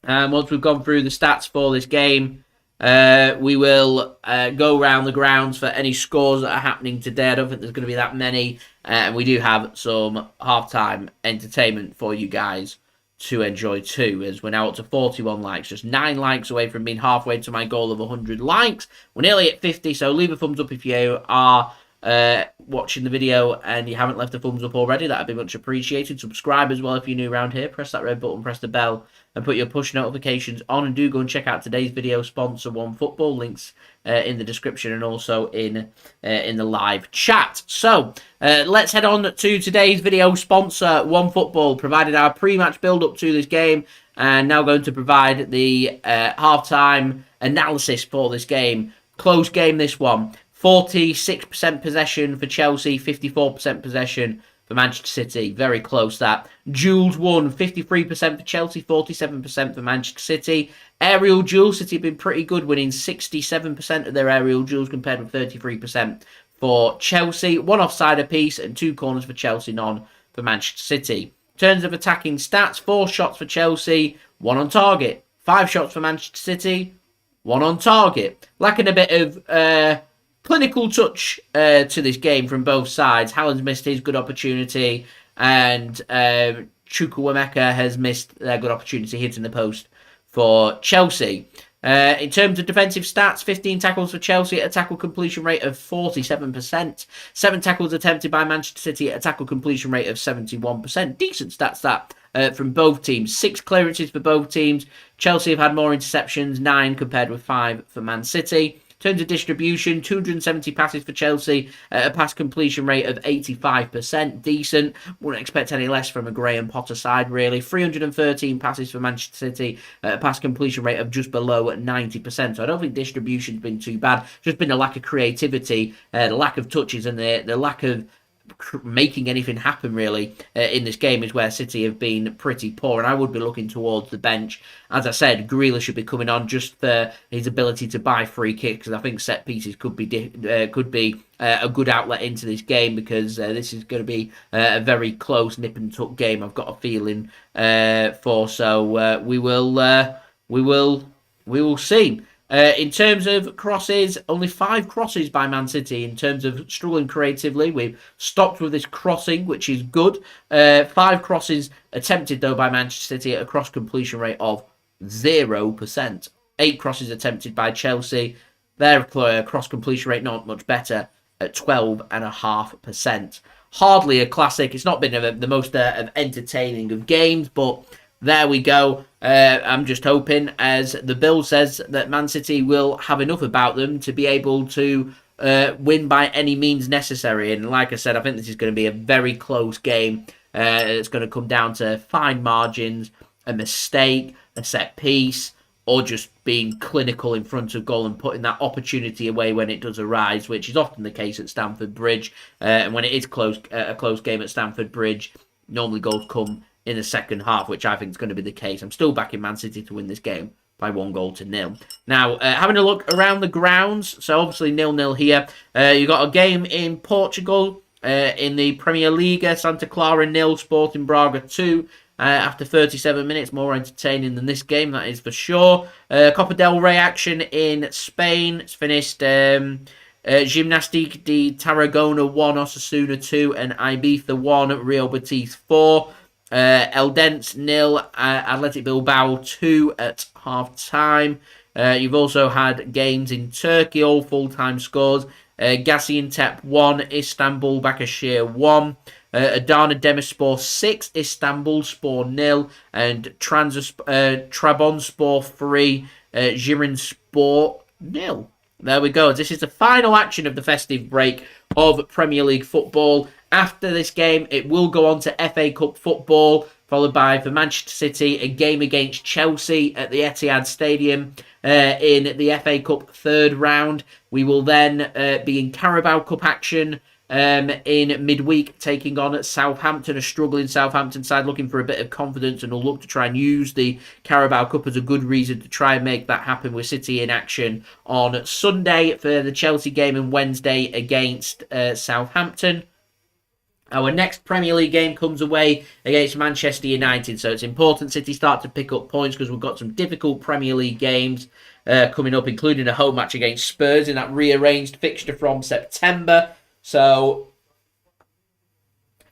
and once we've gone through the stats for this game, we will go around the grounds for any scores that are happening today. I don't think there's going to be that many. And we do have some half-time entertainment for you guys to enjoy too, as we're now up to 41 likes. Just 9 likes away from being halfway to my goal of 100 likes. We're nearly at 50, so leave a thumbs up if you are watching the video and you haven't left a thumbs up already, that'd be much appreciated. Subscribe as well if you're new around here. Press that red button, press the bell, and put your push notifications on. And do go and check out today's video sponsor, OneFootball. Links in the description and also in the live chat. So let's head on to today's video sponsor, OneFootball. Provided our pre-match build-up to this game, and now going to provide the half-time analysis for this game. Close game, this one. 46% possession for Chelsea, 54% possession for Manchester City. Very close, that. Duels won, 53% for Chelsea, 47% for Manchester City. Aerial duels, City have been pretty good, winning 67% of their aerial duels compared with 33% for Chelsea. 1 offside apiece and 2 corners for Chelsea, none for Manchester City. In terms of attacking stats, 4 shots for Chelsea, 1 on target. 5 shots for Manchester City, 1 on target. Lacking a bit of clinical touch to this game from both sides. Haaland's missed his good opportunity, and Chukwuemeka has missed their good opportunity hitting the post for Chelsea. In terms of defensive stats, 15 tackles for Chelsea at a tackle completion rate of 47%. 7 tackles attempted by Manchester City at a tackle completion rate of 71%. Decent stats that from both teams. 6 clearances for both teams. Chelsea have had more interceptions, 9 compared with 5 for Man City. In terms of distribution, 270 passes for Chelsea at a pass completion rate of 85%. Decent. Wouldn't expect any less from a Graham Potter side, really. 313 passes for Manchester City at a pass completion rate of just below 90%. So I don't think distribution's been too bad. Just been a lack of creativity, the lack of touches, and the lack of making anything happen really in this game is where City have been pretty poor, and I would be looking towards the bench. As I said, Grealish should be coming on just for his ability to buy free kicks, because I think set pieces could be a good outlet into this game, because this is going to be a very close nip and tuck game, I've got a feeling for. So we will see. In terms of crosses, only 5 crosses by Man City. In terms of struggling creatively, we've stopped with this crossing, which is good. 5 crosses attempted, though, by Manchester City at a cross completion rate of 0%. 8 crosses attempted by Chelsea. Their cross completion rate not much better at 12.5%. Hardly a classic. It's not been the most entertaining of games, but there we go. I'm just hoping, as the bill says, that Man City will have enough about them to be able to win by any means necessary. And like I said, I think this is going to be a very close game. It's going to come down to fine margins, a mistake, a set piece, or just being clinical in front of goal and putting that opportunity away when it does arise, which is often the case at Stamford Bridge. And when it is a close game at Stamford Bridge, normally goals come in the second half, which I think is going to be the case. I'm still backing Man City to win this game by 1-0. Now, having a look around the grounds, so obviously 0-0 here. You've got a game in Portugal in the Premier League, Santa Clara 0, Sporting Braga 2. After 37 minutes, more entertaining than this game, that is for sure. Copa del Rey action in Spain. It's finished Gimnastic de Tarragona 1, Osasuna 2, and Ibiza 1, Real Betis 4. Eldense 0, Athletic Bilbao 2 at half-time. You've also had games in Turkey, all full-time scores. Gaziantep 1, Istanbul Başakşehir 1. Adana Demirspor 6, Istanbulspor 0, and Trabzonspor 3, Giresunspor 0. There we go. This is the final action of the festive break of Premier League football. After this game, it will go on to FA Cup football, followed by, for Manchester City, a game against Chelsea at the Etihad Stadium in the FA Cup third round. We will then be in Carabao Cup action in midweek, taking on Southampton, a struggling Southampton side looking for a bit of confidence, and will look to try and use the Carabao Cup as a good reason to try and make that happen, with City in action on Sunday for the Chelsea game and Wednesday against Southampton. Our next Premier League game comes away against Manchester United, so it's important City start to pick up points, because we've got some difficult Premier League games coming up, including a home match against Spurs in that rearranged fixture from September. So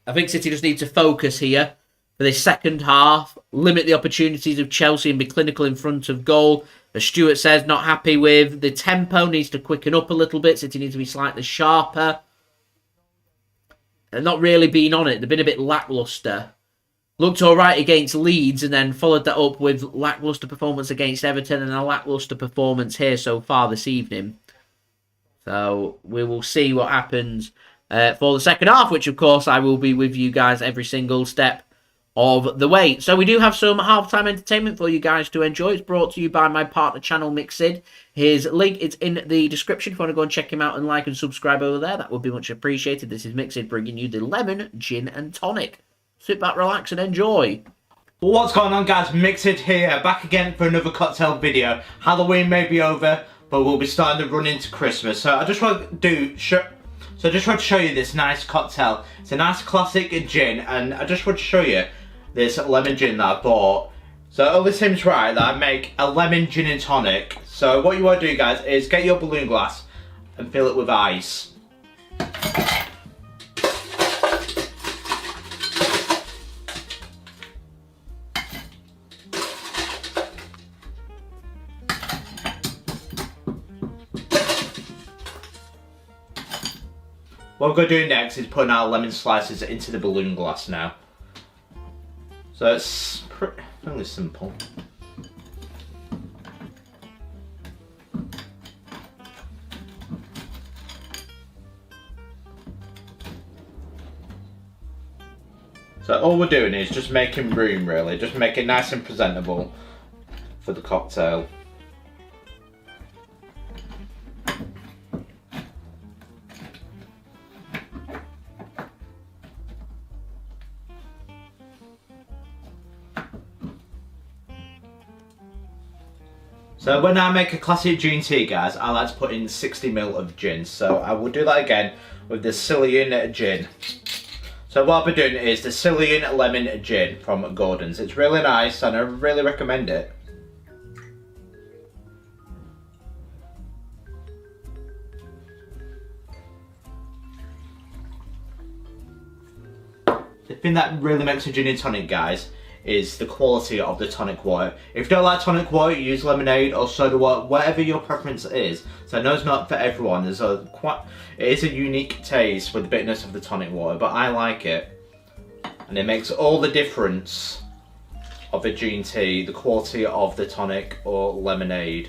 I think City just need to focus here for this second half, limit the opportunities of Chelsea and be clinical in front of goal. As Stuart says, not happy with the tempo, needs to quicken up a little bit. City needs to be slightly sharper. not really been on it. They've been a bit lacklustre. Looked alright against Leeds and then followed that up with lacklustre performance against Everton and a lacklustre performance here so far this evening. So we will see what happens for the second half, which of course I will be with you guys every single step of the way. So we do have some halftime entertainment for you guys to enjoy. It's brought to you by my partner channel Mixid. His link is in the description if you want to go and check him out and like and subscribe over there. That would be much appreciated. This is Mixid bringing you the lemon, gin and tonic. Sit back, relax and enjoy. Well, what's going on, guys? Mixid here, back again for another cocktail video. Halloween may be over, but we'll be starting to run into Christmas. So I just want to show you this nice cocktail. It's a nice classic gin, and I just want to show you this lemon gin that I bought. So it only seems right that I make a lemon gin and tonic. So what you want to do, guys, is get your balloon glass and fill it with ice. What we're going to do next is putting our lemon slices into the balloon glass now. So it's fairly simple. So all we're doing is just making room, really, just make it nice and presentable for the cocktail. So when I make a classic gin tea, guys, I like to put in 60ml of gin. So I will do that again with the Cillian gin. So what I'll be doing is the Cillian lemon gin from Gordon's. It's really nice and I really recommend it. The thing that really makes a gin and tonic, guys, is the quality of the tonic water. If you don't like tonic water, use lemonade or soda water, whatever your preference is. So I know it's not for everyone. It is a unique taste with the bitterness of the tonic water, but I like it. And it makes all the difference of a gin tea, the quality of the tonic or lemonade.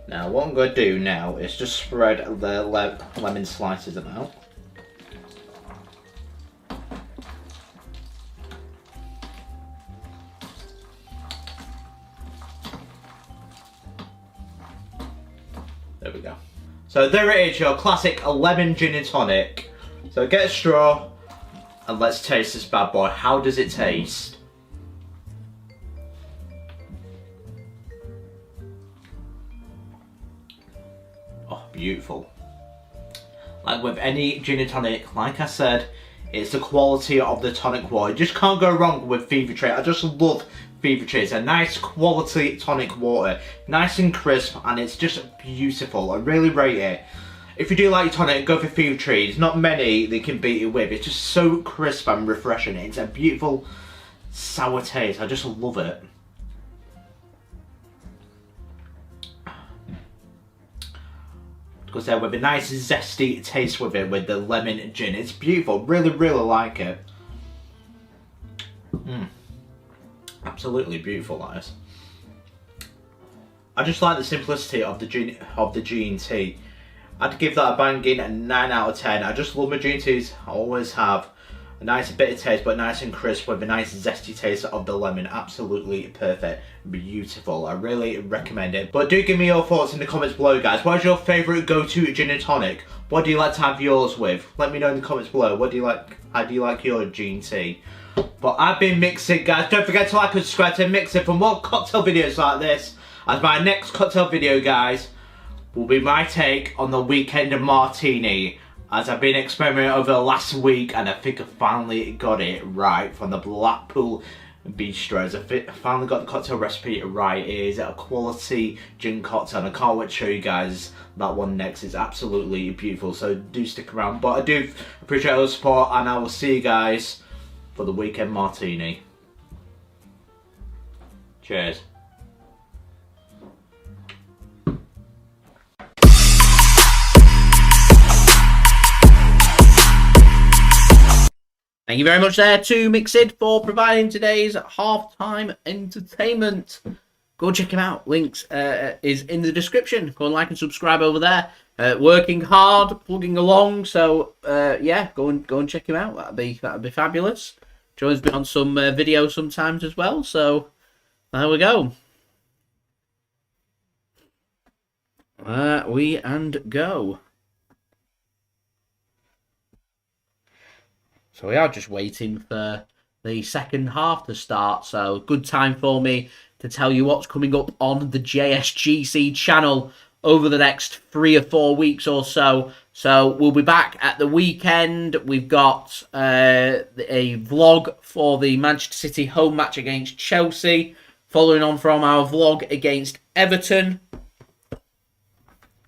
Now what I'm going to do now is just spread the lemon slices about. There we go. So there it is, your classic lemon gin and tonic. So get a straw and let's taste this bad boy. How does it taste? Oh, beautiful. Like with any gin and tonic, like I said, it's the quality of the tonic water. You just can't go wrong with Fever Tree. I just love Fever Tree. It's a nice quality tonic water, nice and crisp, and it's just beautiful. I really rate it. If you do like your tonic, go for Fever Tree. There's not many they can beat it with. It's just so crisp and refreshing. It's a beautiful sour taste. I just love it. Because there with a nice zesty taste with it, with the lemon gin. It's beautiful. Really, really like it. Absolutely beautiful, that is. I just like the simplicity of the gin tea. I'd give that a banging 9 out of 10. I just love my gin teas. I always have a nice bitter taste, but nice and crisp with a nice zesty taste of the lemon. Absolutely perfect. Beautiful. I really recommend it. But do give me your thoughts in the comments below, guys. What is your favourite go-to gin and tonic? What do you like to have yours with? Let me know in the comments below. What do you like? How do you like your gin tea? But I've been Mixid, guys. Don't forget to like and subscribe to Mixid for more cocktail videos like this. As my next cocktail video, guys, will be my take on the weekend martini. As I've been experimenting over the last week, and I think I finally got it right from the Blackpool Bistros. I finally got the cocktail recipe right. It is a quality gin cocktail, and I can't wait to show you guys that one next. It's absolutely beautiful, so do stick around. But I do appreciate all the support, and I will see you guys for the weekend martini. Cheers. Thank you very much there to Mixid for providing today's halftime entertainment. Go and check him out. Links is in the description. Go and like and subscribe over there. Working hard, plugging along. So yeah, go and check him out. That'd be fabulous. Joins me on some videos sometimes as well. So there we go. Go. So we are just waiting for the second half to start. So good time for me to tell you what's coming up on the JSGC channel over the next 3 or 4 weeks or so. So we'll be back at the weekend. We've got a vlog for the Manchester City home match against Chelsea, following on from our vlog against Everton.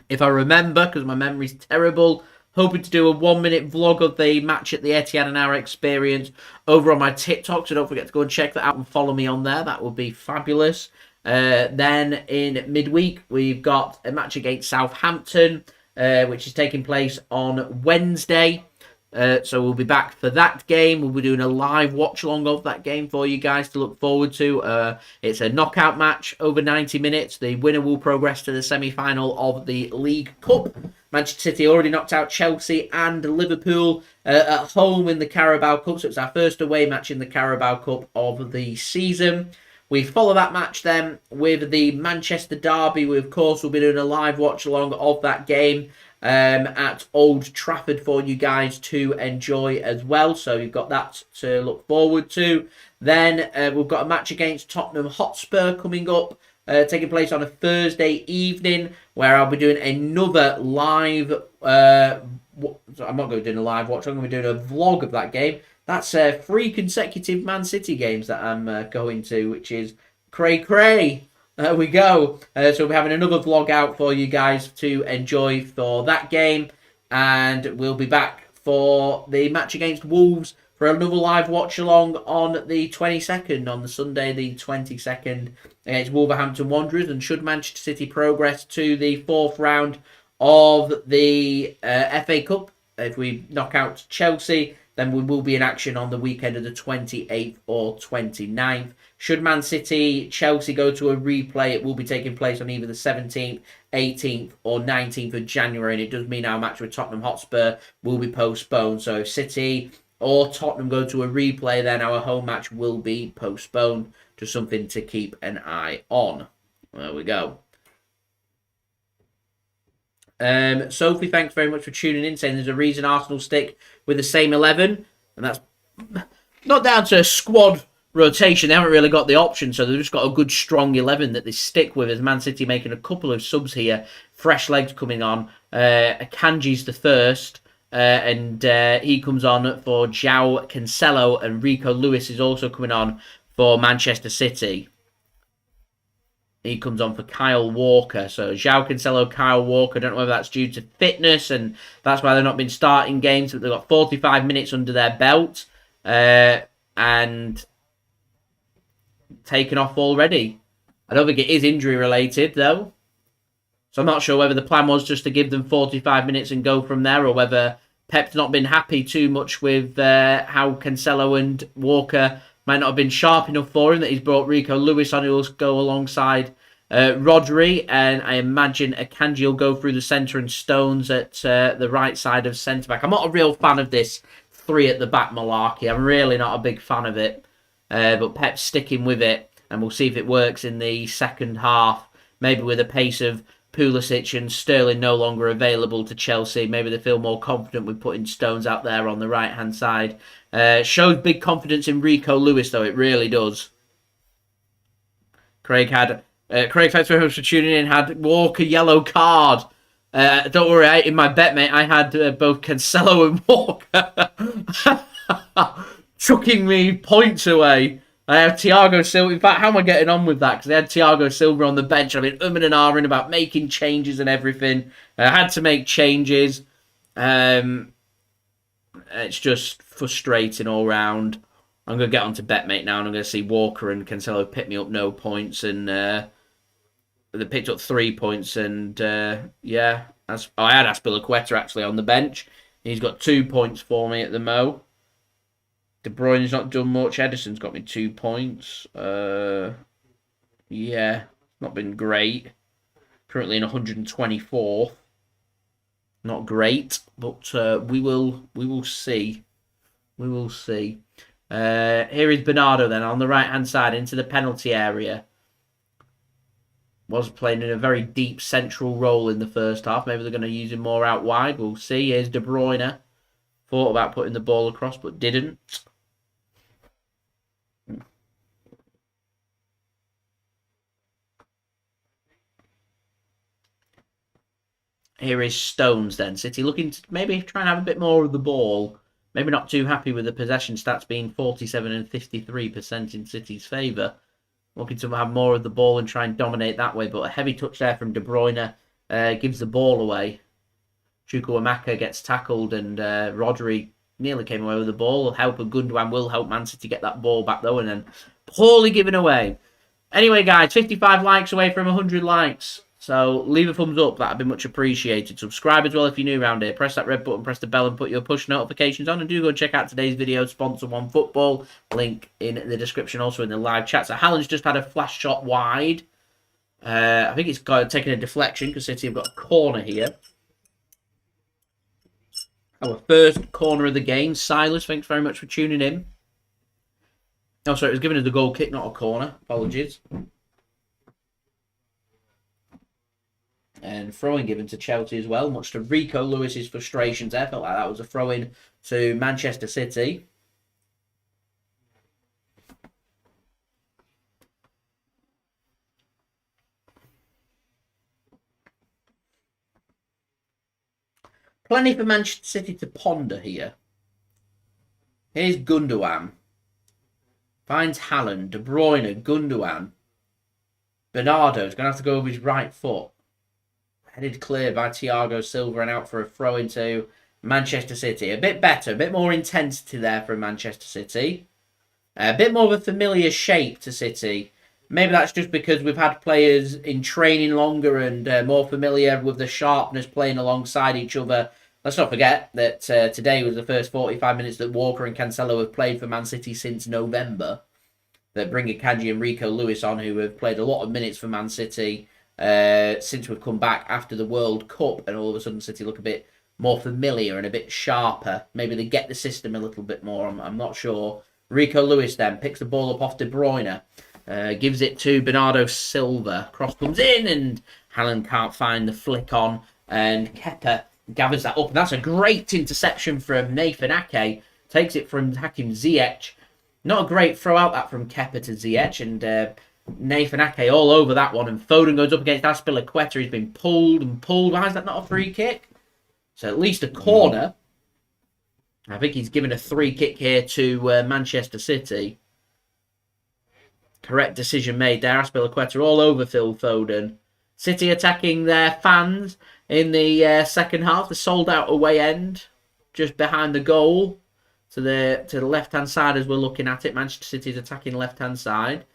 If I remember, because my memory's terrible, hoping to do a 1-minute vlog of the match at the Etihad and our experience over on my TikTok. So don't forget to go and check that out and follow me on there. That would be fabulous. Then in midweek, we've got a match against Southampton, which is taking place on Wednesday. So we'll be back for that game. We'll be doing a live watch-along of that game for you guys to look forward to. It's a knockout match over 90 minutes. The winner will progress to the semi-final of the League Cup. Manchester City already knocked out Chelsea and Liverpool at home in the Carabao Cup. So it's our first away match in the Carabao Cup of the season. We follow that match then with the Manchester Derby. We, of course, will be doing a live watch-along of that game at Old Trafford for you guys to enjoy as well. So you've got that to look forward to. Then we've got a match against Tottenham Hotspur coming up, taking place on a Thursday evening, where I'll be doing another live... I'm not going to be doing a live watch. I'm going to be doing a vlog of that game. That's 3 consecutive Man City games that I'm going to, which is cray-cray. There we go. So we'll be having another vlog out for you guys to enjoy for that game. And we'll be back for the match against Wolves for another live watch-along on the 22nd, on the Sunday the 22nd, against Wolverhampton Wanderers. And should Manchester City progress to the 4th round of the FA Cup, if we knock out Chelsea, then we will be in action on the weekend of the 28th or 29th. Should Man City, Chelsea go to a replay, it will be taking place on either the 17th, 18th or 19th of January. And it does mean our match with Tottenham Hotspur will be postponed. So if City or Tottenham go to a replay, then our home match will be postponed. Just something to keep an eye on. There we go. Sophie, thanks very much for tuning in, saying there's a reason Arsenal stick with the same 11. And that's not down to squad rotation. They haven't really got the option, so they've just got a good strong 11 that they stick with, as Man City making a couple of subs here. Fresh legs coming on. Akanji's the first, and he comes on for Joao Cancelo, and Rico Lewis is also coming on for Manchester City. He comes on for Kyle Walker. So Joao Cancelo, Kyle Walker. I don't know whether that's due to fitness, and that's why they've not been starting games, but they've got 45 minutes under their belt. And taken off already. I don't think it is injury related though. So I'm not sure whether the plan was just to give them 45 minutes and go from there, or whether Pep's not been happy too much with how Cancelo and Walker might not have been sharp enough for him, that he's brought Rico Lewis on who will go alongside Rodri, and I imagine Akanji will go through the centre and Stones at the right side of centre-back. I'm not a real fan of this 3 at the back malarkey. I'm really not a big fan of it. But Pep's sticking with it, and we'll see if it works in the second half. Maybe with a pace of Pulisic and Sterling no longer available to Chelsea. Maybe they feel more confident with putting Stones out there on the right-hand side. Shows big confidence in Rico Lewis, though. It really does. Craig, thanks very much for tuning in. Had Walker yellow card. Don't worry, in my bet, mate, I had both Cancelo and Walker. Chucking me points away. I have Thiago Silva. In fact, how am I getting on with that? Because I had Thiago Silva on the bench. I've been umming and ahhing about making changes and everything. I had to make changes. It's just frustrating all round. I'm going to get on to BetMate now, and I'm going to see Walker and Cancelo pick me up no points. And they picked up 3 points. And yeah, I had Azpilcueta actually on the bench. He's got 2 points for me at the mo. De Bruyne's not done much. Ederson's got me 2 points. Yeah, not been great. Currently in 124th. Not great, but we will see. We will see. Here is Bernardo then on the right-hand side into the penalty area. Was playing in a very deep central role in the first half. Maybe they're going to use him more out wide. We'll see. Here's De Bruyne. Thought about putting the ball across, but didn't. Here is Stones then. City looking to maybe try and have a bit more of the ball. Maybe not too happy with the possession stats being 47 and 53% in City's favour. Looking to have more of the ball and try and dominate that way. But a heavy touch there from De Bruyne gives the ball away. Chukwuemeka gets tackled and Rodri nearly came away with the ball. Help of Gundogan will help Man City get that ball back though. And then poorly given away. Anyway guys, 55 likes away from 100 likes. So leave a thumbs up, that'd be much appreciated. Subscribe as well if you're new around here. Press that red button, press the bell and put your push notifications on. And do go and check out today's video, sponsor OneFootball. Link in the description, also in the live chat. So Haaland's just had a flash shot wide. I think it's taken a deflection because City have got a corner here. Our first corner of the game. Silas, thanks very much for tuning in. Oh, sorry, it was given as a goal kick, not a corner. Apologies. And throw-in given to Chelsea as well, much to Rico Lewis's frustrations there. Felt like that was a throw-in to Manchester City. Plenty for Manchester City to ponder here. Here's Gundogan. Finds Haaland, De Bruyne, Gundogan. Bernardo's going to have to go with his right foot. Headed clear by Thiago Silva and out for a throw into Manchester City. A bit better, a bit more intensity there from Manchester City. A bit more of a familiar shape to City. Maybe that's just because we've had players in training longer and more familiar with the sharpness playing alongside each other. Let's not forget that today was the first 45 minutes that Walker and Cancelo have played for Man City since November. That bring Akanji and Rico Lewis on, who have played a lot of minutes for Man City since we've come back after the World Cup, and all of a sudden City look a bit more familiar and a bit sharper. Maybe they get the system a little bit more, I'm not sure. Rico Lewis then picks the ball up off De Bruyne, gives it to Bernardo Silva. Cross comes in and Haaland can't find the flick on, and Kepa gathers that up. And that's a great interception from Nathan Ake, takes it from Hakim Ziyech. Not a great throw out that from Kepa to Ziyech, and Nathan Ake all over that one, and Foden goes up against Azpilcueta. He's been pulled and pulled. Why is that not a free kick? So at least a corner. I think he's given a free kick here to Manchester City. Correct decision made there. Azpilcueta all over Phil Foden. City attacking their fans in the second half. The sold out away end just behind the goal to the left-hand side as we're looking at it. Manchester City's attacking left-hand side.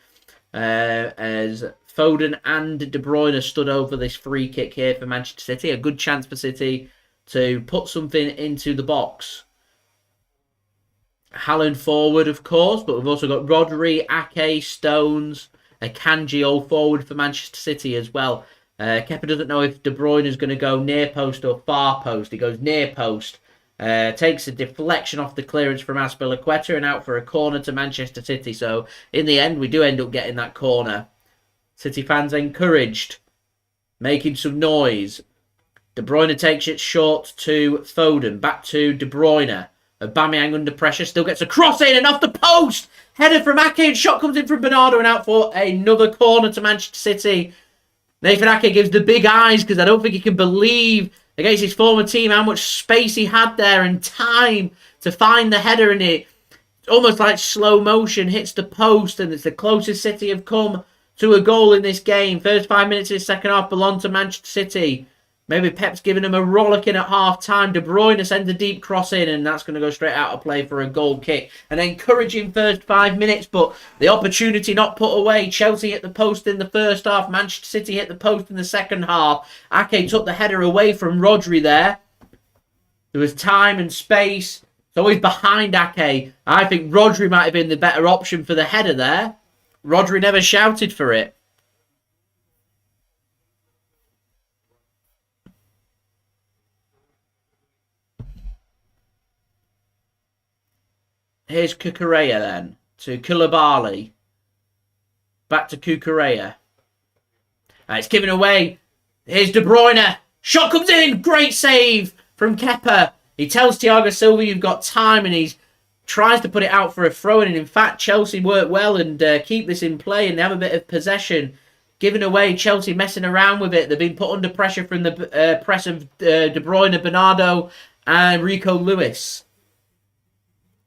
As Foden and De Bruyne stood over this free kick here for Manchester City. A good chance for City to put something into the box. Haaland forward, of course, but we've also got Rodri, Ake, Stones, Akanji all forward for Manchester City as well. Kepa doesn't know if De Bruyne is going to go near post or far post. He goes near post. Takes a deflection off the clearance from Azpilcueta and out for a corner to Manchester City. So in the end, we do end up getting that corner. City fans encouraged, making some noise. De Bruyne takes it short to Foden, back to De Bruyne. Aubameyang under pressure, still gets a cross in and off the post. Header from Ake and shot comes in from Bernardo and out for another corner to Manchester City. Nathan Ake gives the big eyes because I don't think he can believe against his former team how much space he had there and time to find the header, and it almost like slow motion hits the post, and it's the closest City have come to a goal in this game. First 5 minutes of the second half belong to Manchester City. Maybe Pep's giving him a rollicking at half-time. De Bruyne sends a deep cross in, and that's going to go straight out of play for a goal kick. An encouraging first 5 minutes, but the opportunity not put away. Chelsea hit the post in the first half. Manchester City hit the post in the second half. Ake took the header away from Rodri there. There was time and space So he's behind Ake. I think Rodri might have been the better option for the header there. Rodri never shouted for it. Here's Cucurella then. To Koulibaly. Back to Cucurella. It's given away. Here's De Bruyne. Shot comes in. Great save from Kepa. He tells Thiago Silva you've got time, and he tries to put it out for a throw-in. And in fact, Chelsea work well and keep this in play, and they have a bit of possession. Given away, Chelsea messing around with it. They've been put under pressure from the press of De Bruyne, Bernardo, and Rico Lewis.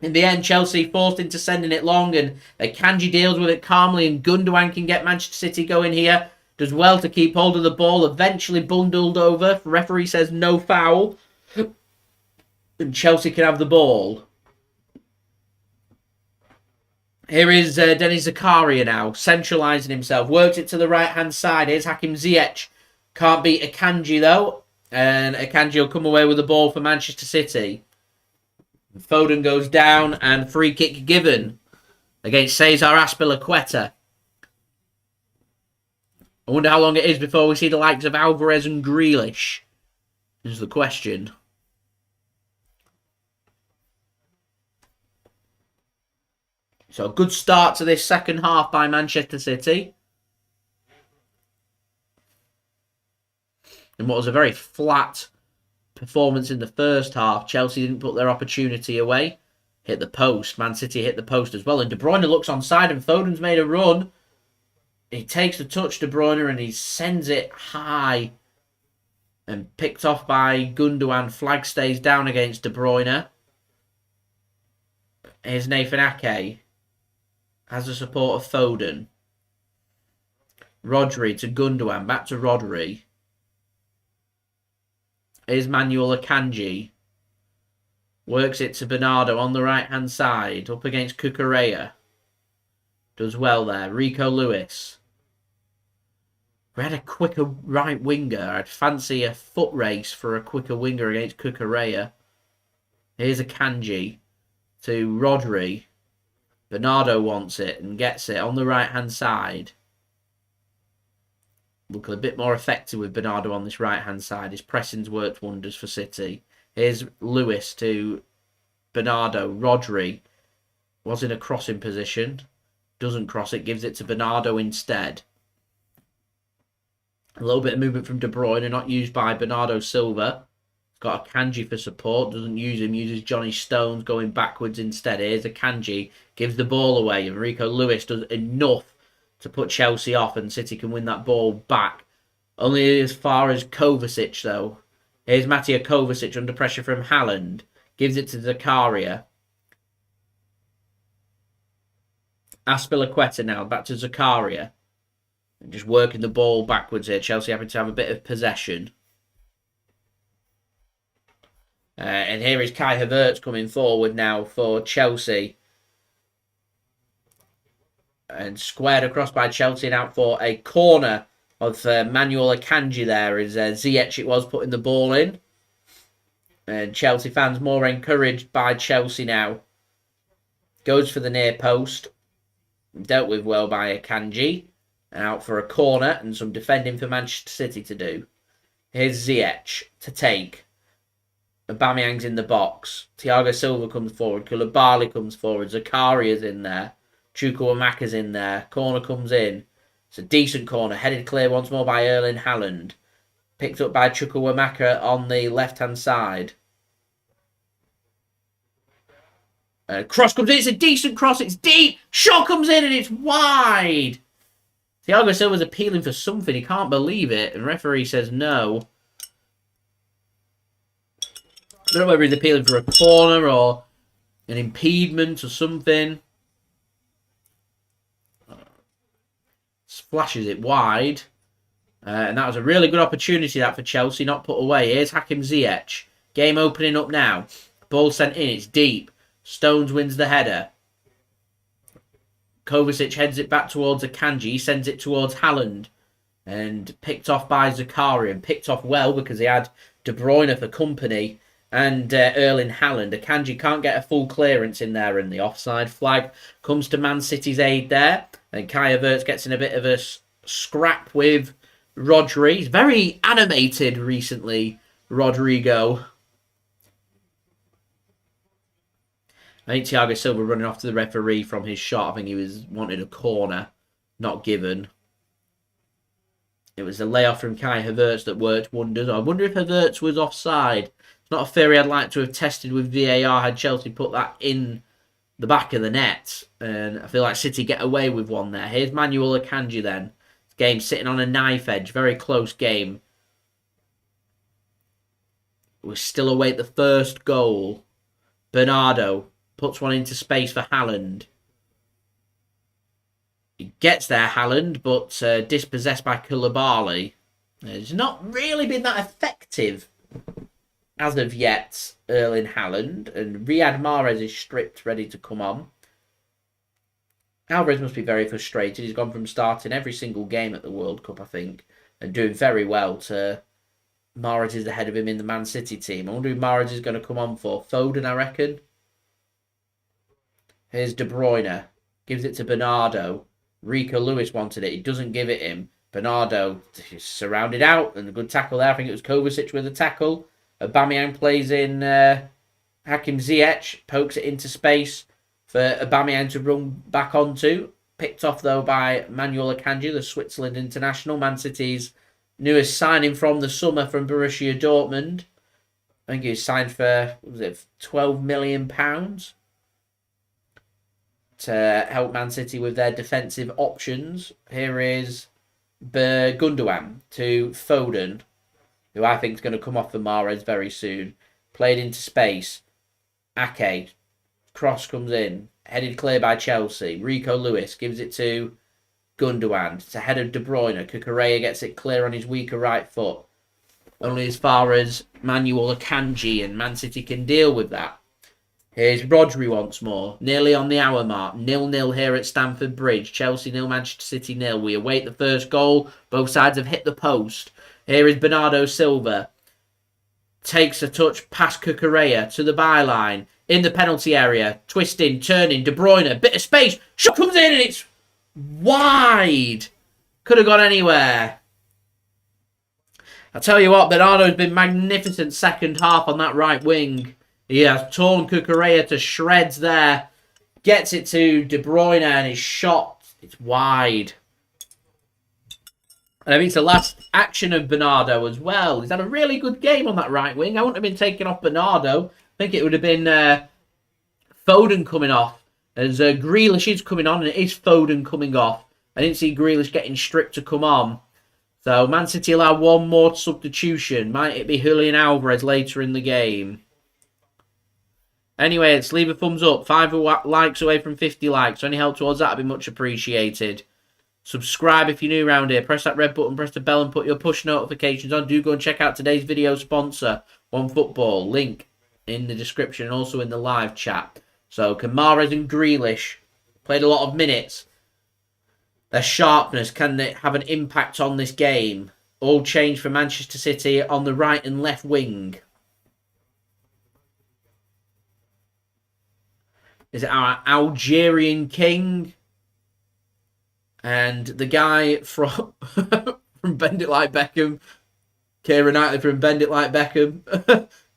In the end, Chelsea forced into sending it long, and Akanji deals with it calmly, and Gundogan can get Manchester City going here. Does well to keep hold of the ball, eventually bundled over. The referee says no foul. And Chelsea can have the ball. Here is Denis Zakaria now, centralising himself. Works it to the right-hand side. Here's Hakim Ziyech. Can't beat Akanji, though. And Akanji will come away with the ball for Manchester City. Foden goes down, and free kick given against Cesar Azpilcueta. I wonder how long it is before we see the likes of Alvarez and Grealish, is the question. So a good start to this second half by Manchester City. And what was a very flat performance in the first half. Chelsea didn't put their opportunity away. Hit the post. Man City hit the post as well. And De Bruyne looks onside, and Foden's made a run. He takes the touch, De Bruyne, and he sends it high. And picked off by Gundogan. Flag stays down against De Bruyne. Here's Nathan Ake. Has the support of Foden. Rodri to Gundogan. Back to Rodri. Here's Manuel Akanji. Works it to Bernardo on the right-hand side. Up against Cucurella. Does well there. Rico Lewis. We had a quicker right winger. I'd fancy a foot race for a quicker winger against Cucurella. Here's Akanji to Rodri. Bernardo wants it and gets it on the right-hand side. Looking a bit more effective with Bernardo on this right-hand side. His pressing's worked wonders for City. Here's Lewis to Bernardo. Rodri was in a crossing position. Doesn't cross it. Gives it to Bernardo instead. A little bit of movement from De Bruyne. Not used by Bernardo Silva. Got Akanji for support. Doesn't use him. Uses Johnny Stones going backwards instead. Here's Akanji. Gives the ball away. And Rico Lewis does enough to put Chelsea off, and City can win that ball back. Only as far as Kovacic, though. Here's Mateo Kovacic under pressure from Haaland. Gives it to Zakaria. Azpilcueta now. Back to Zakaria. And just working the ball backwards here. Chelsea having to have a bit of possession. And here is Kai Havertz coming forward now for Chelsea. And squared across by Chelsea and out for a corner of Manuel Akanji there. As Ziyech it was putting the ball in. And Chelsea fans more encouraged by Chelsea now. Goes for the near post. Dealt with well by Akanji. And out for a corner and some defending for Manchester City to do. Here's Ziyech to take. Aubameyang's in the box. Thiago Silva comes forward. Koulibaly comes forward. Zakaria's in there. Chukwuemeka's in there. Corner comes in. It's a decent corner. Headed clear once more by Erling Haaland. Picked up by Chukwuemeka on the left-hand side. Cross comes in. It's a decent cross. It's deep. Shot comes in and it's wide. Thiago Silva's appealing for something. He can't believe it. And referee says no. I don't know whether he's appealing for a corner or an impediment or something. Splashes it wide. And that was a really good opportunity that for Chelsea, not put away. Here's Hakim Ziyech. Game opening up now. Ball sent in. It's deep. Stones wins the header. Kovacic heads it back towards Akanji. He sends it towards Haaland. And picked off by Zakaria. And picked off well because he had De Bruyne for company. and Erling Haaland. Akanji can't get a full clearance in there, and the offside flag comes to Man City's aid there. And Kai Havertz gets in a bit of a scrap with Rodri. He's very animated recently, Rodrigo. I think Thiago Silva running off to the referee from his shot. I think he wanted a corner, not given. It was a layoff from Kai Havertz that worked wonders. I wonder if Havertz was offside. It's not a theory I'd like to have tested with VAR had Chelsea put that in the back of the net. And I feel like City get away with one there. Here's Manuel Akanji then. Game sitting on a knife edge. Very close game. We still await the first goal. Bernardo puts one into space for Haaland. He gets there, Haaland, but dispossessed by Koulibaly. It's not really been that effective as of yet, Erling Haaland. And Riyad Mahrez is stripped, ready to come on. Alvarez must be very frustrated. He's gone from starting every single game at the World Cup, I think, and doing very well to Mahrez is ahead of him in the Man City team. I wonder who Mahrez is going to come on for. Foden, I reckon. Here's De Bruyne. Gives it to Bernardo. Rico Lewis wanted it. He doesn't give it him. Bernardo is surrounded out. And a good tackle there. I think it was Kovacic with a tackle. Aubameyang plays in Hakim Ziyech. Pokes it into space for Aubameyang to run back onto. Picked off, though, by Manuel Akanji, the Switzerland international. Man City's newest signing from the summer from Borussia Dortmund. I think he was signed for, what was it, £12 million to help Man City with their defensive options. Here is Gundogan to Foden, who I think is going to come off for Mahrez very soon. Played into space. Ake. Cross comes in. Headed clear by Chelsea. Rico Lewis gives it to Gundogan. It's ahead of De Bruyne. Cucurella gets it clear on his weaker right foot. Only as far as Manuel Akanji, and Man City can deal with that. Here's Rodri once more. Nearly on the hour mark. 0-0 here at Stamford Bridge. Chelsea 0, Manchester City 0. We await the first goal. Both sides have hit the post. Here is Bernardo Silva. Takes a touch past Cucurella to the byline. In the penalty area. Twisting, turning. De Bruyne. Bit of space. Shot comes in and it's wide. Could have gone anywhere. I tell you what, Bernardo's been magnificent second half on that right wing. He has torn Cucurella to shreds there. Gets it to De Bruyne and his shot, it's wide. And I think it's the last action of Bernardo as well. He's had a really good game on that right wing. I wouldn't have been taking off Bernardo. I think it would have been Foden coming off. As Grealish is coming on and it is Foden coming off. I didn't see Grealish getting stripped to come on. So Man City allow one more substitution. Might it be Julian Alvarez later in the game? Anyway, let's leave a thumbs up. 5 likes away from 50 likes. So any help towards that would be much appreciated. Subscribe if you're new around here. Press that red button, press the bell and put your push notifications on. Do go and check out today's video sponsor, OneFootball. Link in the description and also in the live chat. So can Mahrez and Grealish played a lot of minutes. Their sharpness, can they have an impact on this game? All change for Manchester City on the right and left wing. Is it our Algerian king? And the guy from from Bend It Like Beckham. Keira Knightley from Bend It Like Beckham.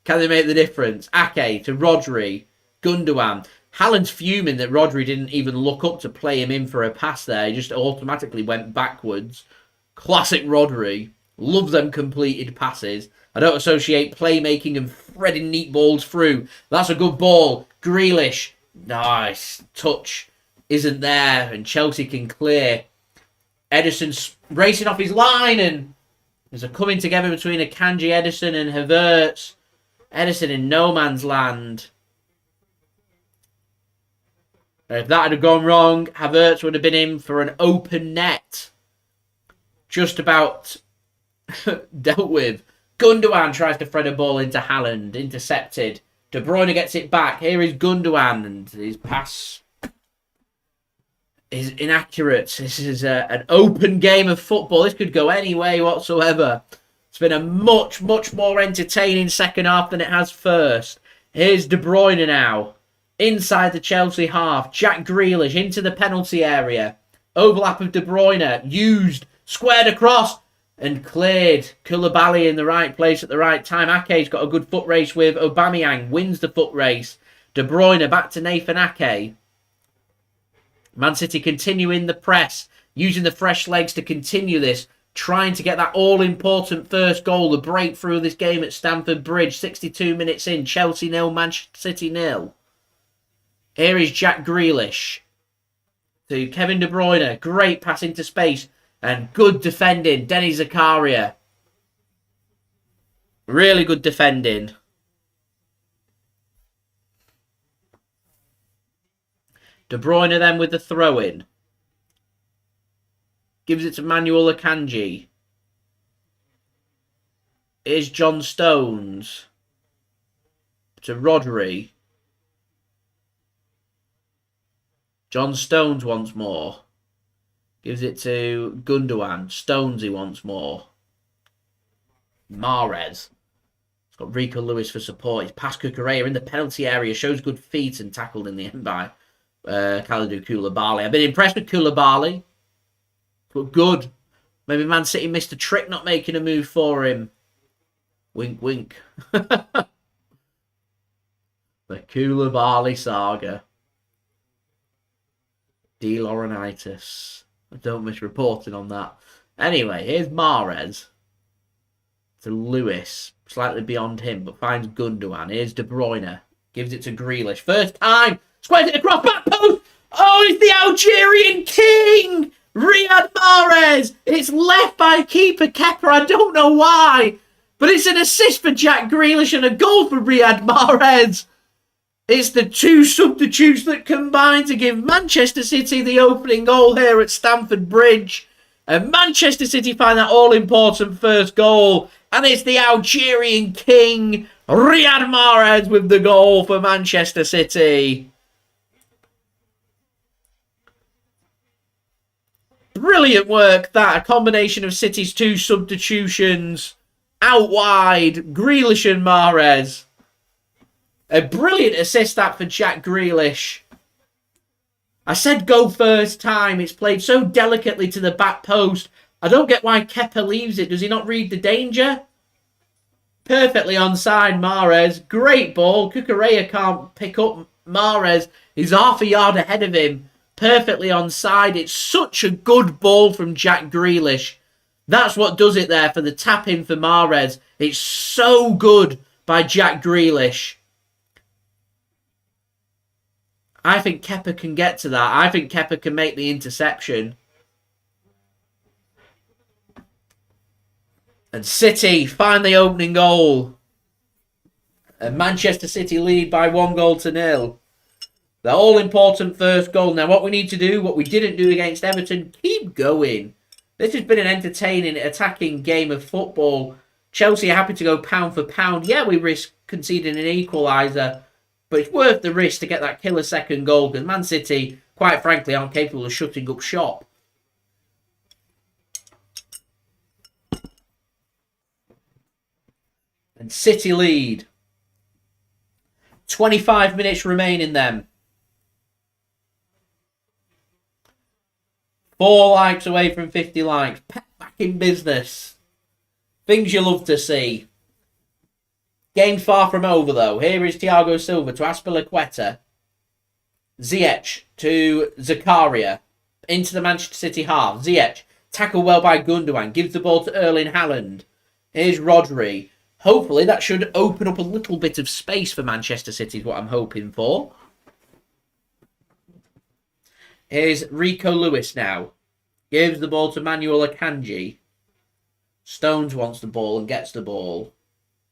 Can they make the difference? Ake to Rodri. Gundogan. Haaland's fuming that Rodri didn't even look up to play him in for a pass there. He just automatically went backwards. Classic Rodri. Love them completed passes. I don't associate playmaking and threading neat balls through. That's a good ball. Grealish. Nice. Touch isn't there. And Chelsea can clear. Ederson's racing off his line. And there's a coming together between Akanji, Ederson and Havertz. Ederson in no man's land. If that had gone wrong, Havertz would have been in for an open net. Just about dealt with. Gundogan tries to thread a ball into Haaland. Intercepted. De Bruyne gets it back. Here is Gundogan. And his pass is inaccurate. This is an open game of football. This could go any way whatsoever. It's been a much, much more entertaining second half than it has first. Here's De Bruyne now. Inside the Chelsea half. Jack Grealish into the penalty area. Overlap of De Bruyne. Used. Squared across. And cleared. Koulibaly in the right place at the right time. Ake's got a good foot race with Aubameyang. Wins the foot race. De Bruyne back to Nathan Ake. Man City continuing the press. Using the fresh legs to continue this. Trying to get that all-important first goal. The breakthrough of this game at Stamford Bridge. 62 minutes in. Chelsea 0, Manchester City 0. Here is Jack Grealish. To Kevin De Bruyne. Great pass into space. And good defending. Denny Zakaria. Really good defending. De Bruyne then with the throw-in. Gives it to Manuel Akanji. Here's John Stones. To Rodri. John Stones once more. Gives it to Gundogan. Stonesy once more. Mahrez. It's got Rico Lewis for support. He's past Cucurella in the penalty area. Shows good feet and tackled in the end by Kalidou Koulibaly. I've been impressed with Koulibaly. But good. Maybe Man City missed a trick not making a move for him. Wink, wink. The Koulibaly saga. De Laurentiis. I don't miss reporting on that. Anyway, here's Mahrez. To Lewis. Slightly beyond him, but finds Gundogan. Here's De Bruyne. Gives it to Grealish. First time. Squares it across back post. Oh, it's the Algerian king. Riyad Mahrez. It's left by keeper Kepa. I don't know why. But it's an assist for Jack Grealish and a goal for Riyad Mahrez. It's the two substitutes that combine to give Manchester City the opening goal here at Stamford Bridge. And Manchester City find that all-important first goal. And it's the Algerian king, Riyad Mahrez, with the goal for Manchester City. Brilliant work, that. A combination of City's two substitutions. Out wide, Grealish and Mahrez. A brilliant assist that for Jack Grealish. I said go first time. It's played so delicately to the back post. I don't get why Kepa leaves it. Does he not read the danger? Perfectly onside, Mahrez. Great ball. Cucurella can't pick up Mahrez. He's half a yard ahead of him. Perfectly onside. It's such a good ball from Jack Grealish. That's what does it there for the tap-in for Mahrez. It's so good by Jack Grealish. I think Kepa can get to that. I think Kepa can make the interception. And City find the opening goal. And Manchester City lead by 1-0. The all-important first goal. Now, what we need to do, what we didn't do against Everton, keep going. This has been an entertaining, attacking game of football. Chelsea are happy to go pound for pound. Yeah, we risk conceding an equaliser. But it's worth the risk to get that killer second goal because Man City, quite frankly, aren't capable of shutting up shop. And City lead. 25 minutes remaining then. 4 likes away from 50 likes. Pep back in business. Things you love to see. Game's far from over, though. Here is Thiago Silva to Azpilcueta. Ziyech to Zakaria. Into the Manchester City half. Ziyech, tackled well by Gundogan. Gives the ball to Erling Haaland. Here's Rodri. Hopefully that should open up a little bit of space for Manchester City, is what I'm hoping for. Here's Rico Lewis now. Gives the ball to Manuel Akanji. Stones wants the ball and gets the ball.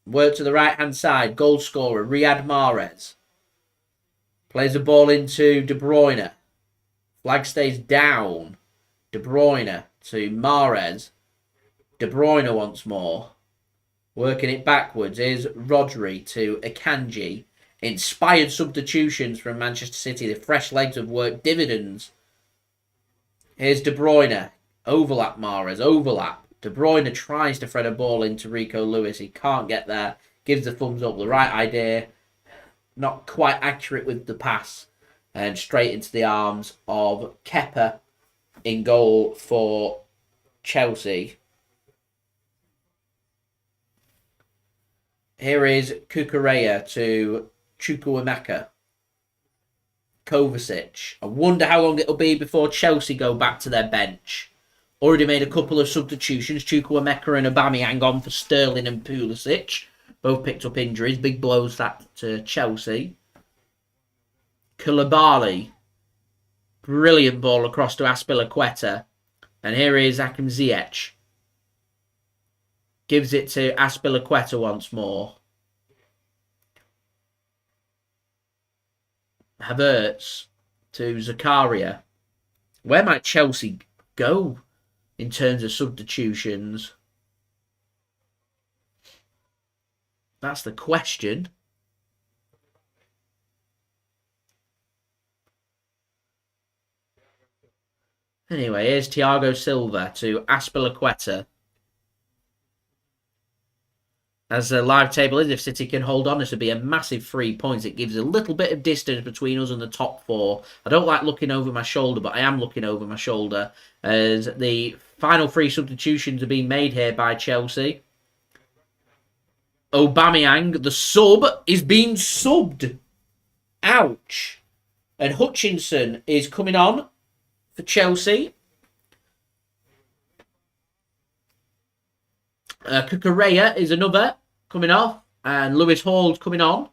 Work to the right-hand side. Goal scorer, Riyad Mahrez. Plays the ball into De Bruyne. Flag stays down. De Bruyne to Mahrez. De Bruyne once more. Working it backwards. Here's Rodri to Akanji. Inspired substitutions from Manchester City. The fresh legs have worked dividends. Here's De Bruyne. Overlap Mahrez. Overlap. De Bruyne tries to thread a ball into Rico Lewis. He can't get there. Gives the thumbs up. The right idea. Not quite accurate with the pass. And straight into the arms of Kepa in goal for Chelsea. Here is Cucurella to Chukwuemeka. Kovacic. I wonder how long it'll be before Chelsea go back to their bench. Already made a couple of substitutions. Chukwuemeka and Aubameyang on for Sterling and Pulisic. Both picked up injuries. Big blows that to Chelsea. Koulibaly. Brilliant ball across to Azpilcueta. And here is Hakim Ziyech. Gives it to Azpilcueta once more. Havertz to Zakaria. Where might Chelsea go in terms of substitutions? That's the question. Anyway, here's Thiago Silva to Azpilcueta. As the live table is, if City can hold on, this would be a massive 3 points. It gives a little bit of distance between us and the top four. I don't like looking over my shoulder, but I am looking over my shoulder as the final 3 substitutions are being made here by Chelsea. Aubameyang, the sub, is being subbed. Ouch. And Hutchinson is coming on for Chelsea. Cucurella is another coming off. And Lewis Hall's coming on.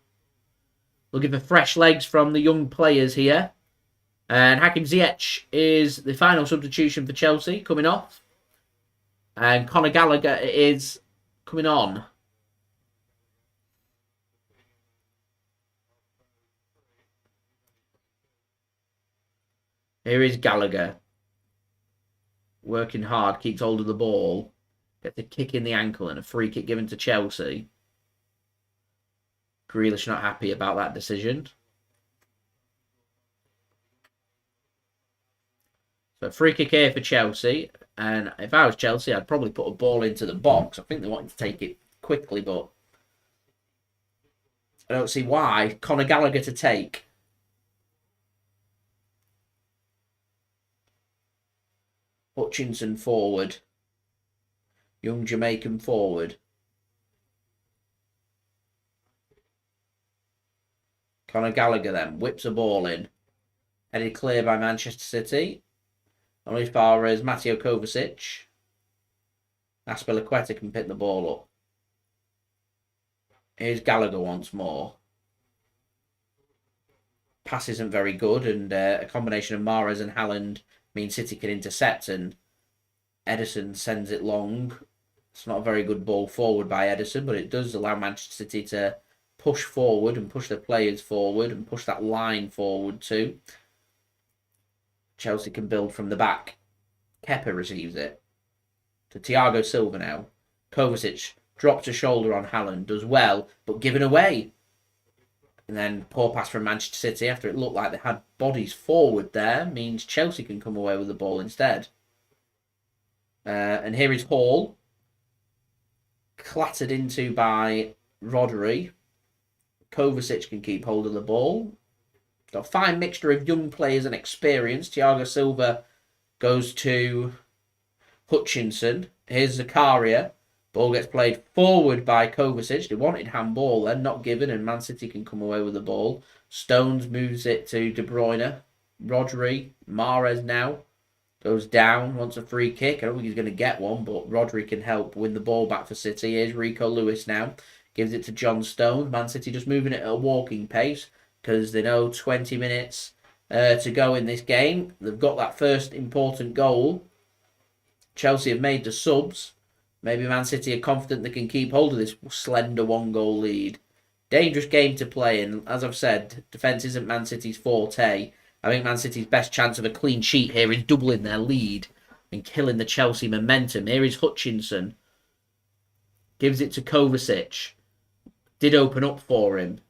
Looking for fresh legs from the young players here. And Hakim Ziyech is the final substitution for Chelsea, coming off. And Conor Gallagher is coming on. Here is Gallagher. Working hard, keeps hold of the ball. Gets a kick in the ankle and a free kick given to Chelsea. Grealish not happy about that decision. So free kick here for Chelsea. And if I was Chelsea, I'd probably put a ball into the box. I think they wanted to take it quickly, but I don't see why. Conor Gallagher to take. Hutchinson forward. Young Jamaican forward. Conor Gallagher then whips a ball in. Headed clear by Manchester City. Only as far as Mateo Kovacic. Azpilcueta can pick the ball up. Here's Gallagher once more. Pass isn't very good, and a combination of Mahrez and Haaland means City can intercept, and Ederson sends it long. It's not a very good ball forward by Ederson, but it does allow Manchester City to push forward and push the players forward and push that line forward too. Chelsea can build from the back. Kepa receives it. To Thiago Silva now. Kovacic drops a shoulder on Haaland. Does well, but given away. And then poor pass from Manchester City after it looked like they had bodies forward there. Means Chelsea can come away with the ball instead. And here is Hall. Clattered into by Rodri. Kovacic can keep hold of the ball. Got a fine mixture of young players and experience. Thiago Silva goes to Hutchinson. Here's Zakaria. Ball gets played forward by Kovacic. They wanted handball then, not given, and Man City can come away with the ball. Stones moves it to De Bruyne. Rodri. Mahrez now. Goes down, wants a free kick. I don't think he's going to get one, but Rodri can help win the ball back for City. Here's Rico Lewis now. Gives it to John Stones. Man City just moving it at a walking pace because they know 20 minutes to go in this game. They've got that first important goal. Chelsea have made the subs. Maybe Man City are confident they can keep hold of this slender 1-goal lead. Dangerous game to play in. As I've said, defence isn't Man City's forte. I think Man City's best chance of a clean sheet here is doubling their lead and killing the Chelsea momentum. Here is Hutchinson. Gives it to Kovacic. Did open up for him.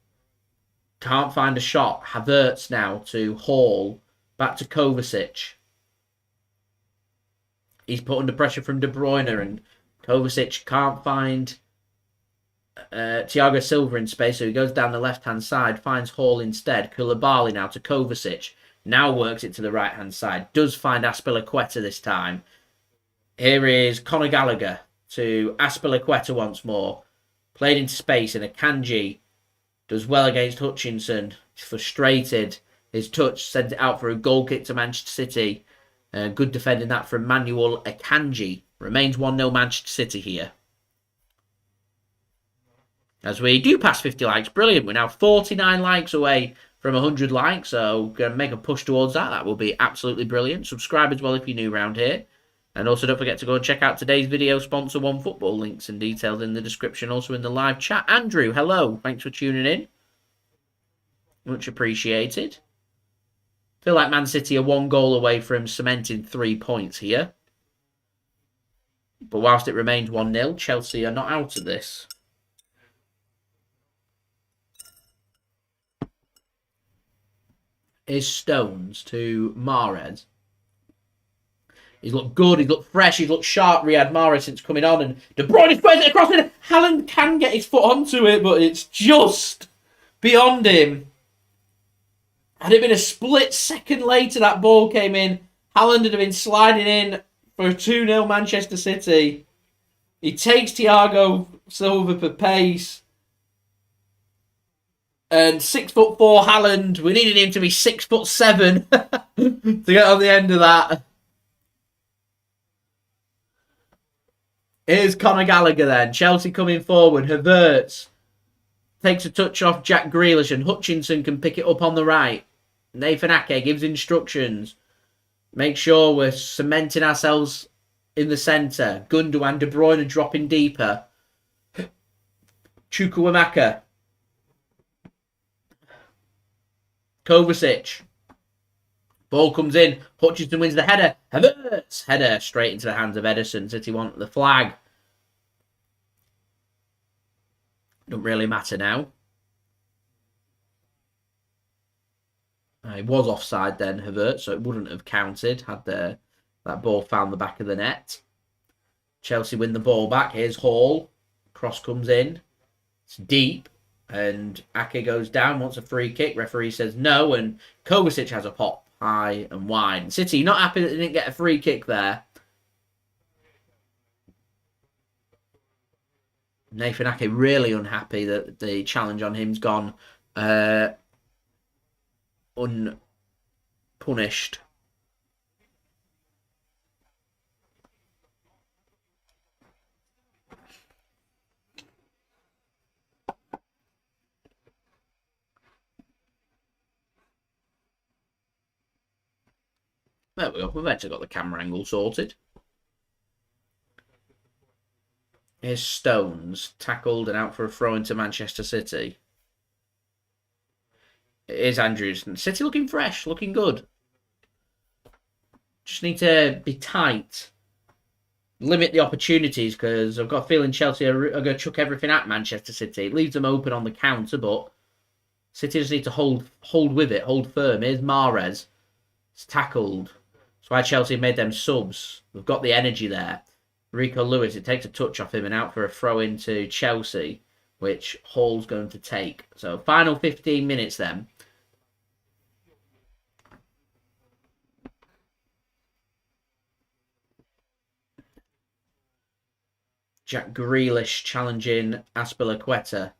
Can't find a shot. Havertz now to Hall. Back to Kovacic. He's put under pressure from De Bruyne, and Kovacic can't find Thiago Silva in space, so he goes down the left-hand side, finds Hall instead. Koulibaly now to Kovacic. Now works it to the right-hand side. Does find Azpilcueta this time. Here is Conor Gallagher to Azpilcueta once more. Played into space, and Akanji does well against Hutchinson. He's frustrated. His touch sends it out for a goal kick to Manchester City. Good defending that from Manuel Akanji. Remains 1-0 Manchester City here. As we do pass 50 likes, brilliant. We're now 49 likes away from 100 likes, so going to make a push towards that. That will be absolutely brilliant. Subscribe as well if you're new around here. And also don't forget to go and check out today's video sponsor, OneFootball. Links and details in the description, also in the live chat. Andrew, hello. Thanks for tuning in. Much appreciated. Feel like Man City are 1 goal away from cementing 3 points here. But whilst it remains 1-0, Chelsea are not out of this. Is Stones to Mahrez. He's looked good, he's looked fresh, he's looked sharp, Riyad Mahrez, since coming on. And De Bruyne spreads it across, and Haaland can get his foot onto it, but it's just beyond him. Had it been a split second later that ball came in, Haaland would have been sliding in for a 2-0 Manchester City. He takes Thiago Silva for pace. And 6'4" Haaland, we needed him to be 6'7" to get on the end of that. Here's Conor Gallagher then. Chelsea coming forward. Havertz takes a touch off Jack Grealish, and Hutchinson can pick it up on the right. Nathan Ake gives instructions. Make sure we're cementing ourselves in the centre. Gundogan, De Bruyne dropping deeper. Chukwuemeka. Kovacic. Ball comes in. Hutchinson wins the header. Havertz. Header straight into the hands of Ederson. City want the flag. Don't really matter now. It was offside then, Havertz, so it wouldn't have counted had that ball found the back of the net. Chelsea win the ball back. Here's Hall. Cross comes in. It's deep. And Ake goes down, wants a free kick. Referee says no, and Kovacic has a pop high and wide. City not happy that they didn't get a free kick there. Nathan Ake really unhappy that the challenge on him's gone unpunished. There we go. We've actually got the camera angle sorted. Here's Stones, tackled and out for a throw into Manchester City. It is Andrews. City looking fresh, looking good. Just need to be tight. Limit the opportunities, because I've got a feeling Chelsea are going to chuck everything at Manchester City. It leaves them open on the counter, but City just need to hold with it, hold firm. Here's Mahrez. It's tackled. That's why Chelsea made them subs. They've got the energy there. Rico Lewis, it takes a touch off him and out for a throw into Chelsea, which Hall's going to take. So final 15 minutes then. Jack Grealish challenging Azpilcueta.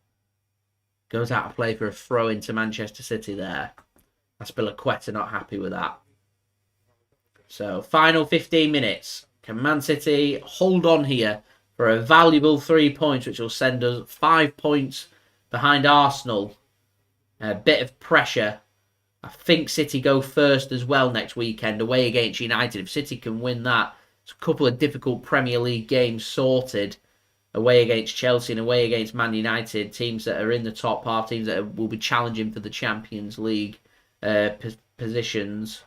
Goes out of play for a throw into Manchester City there. Azpilcueta not happy with that. So, final 15 minutes. Can Man City hold on here for a valuable 3 points, which will send us 5 points behind Arsenal? A bit of pressure. I think City go first as well next weekend, away against United. If City can win that, it's a couple of difficult Premier League games sorted. Away against Chelsea and away against Man United, teams that are in the top half, teams that will be challenging for the Champions League positions.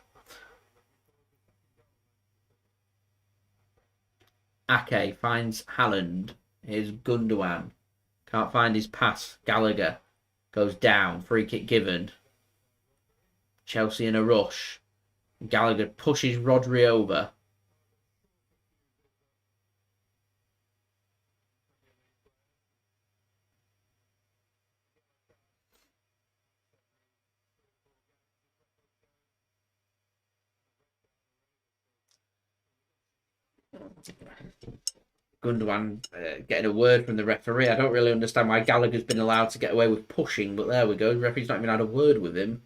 Ake finds Haaland. Here's Gundogan. Can't find his pass. Gallagher goes down. Free kick given. Chelsea in a rush. Gallagher pushes Rodri over. Gundogan getting a word from the referee. I don't really understand why Gallagher's been allowed to get away with pushing, but there we go. The referee's not even had a word with him.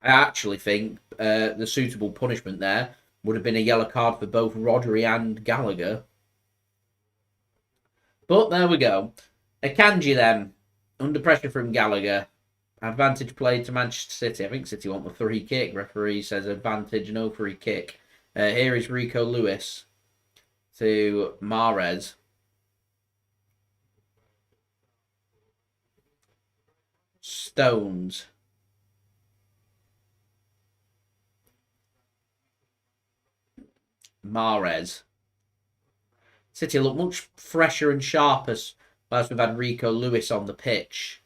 I actually think the suitable punishment there would have been a yellow card for both Rodri and Gallagher. But there we go. Akanji then, under pressure from Gallagher. Advantage played to Manchester City. I think City want the free kick. Referee says advantage, no free kick. Here is Rico Lewis to Mahrez. Stones. Mahrez. City look much fresher and sharper whilst we've had Rico Lewis on the pitch.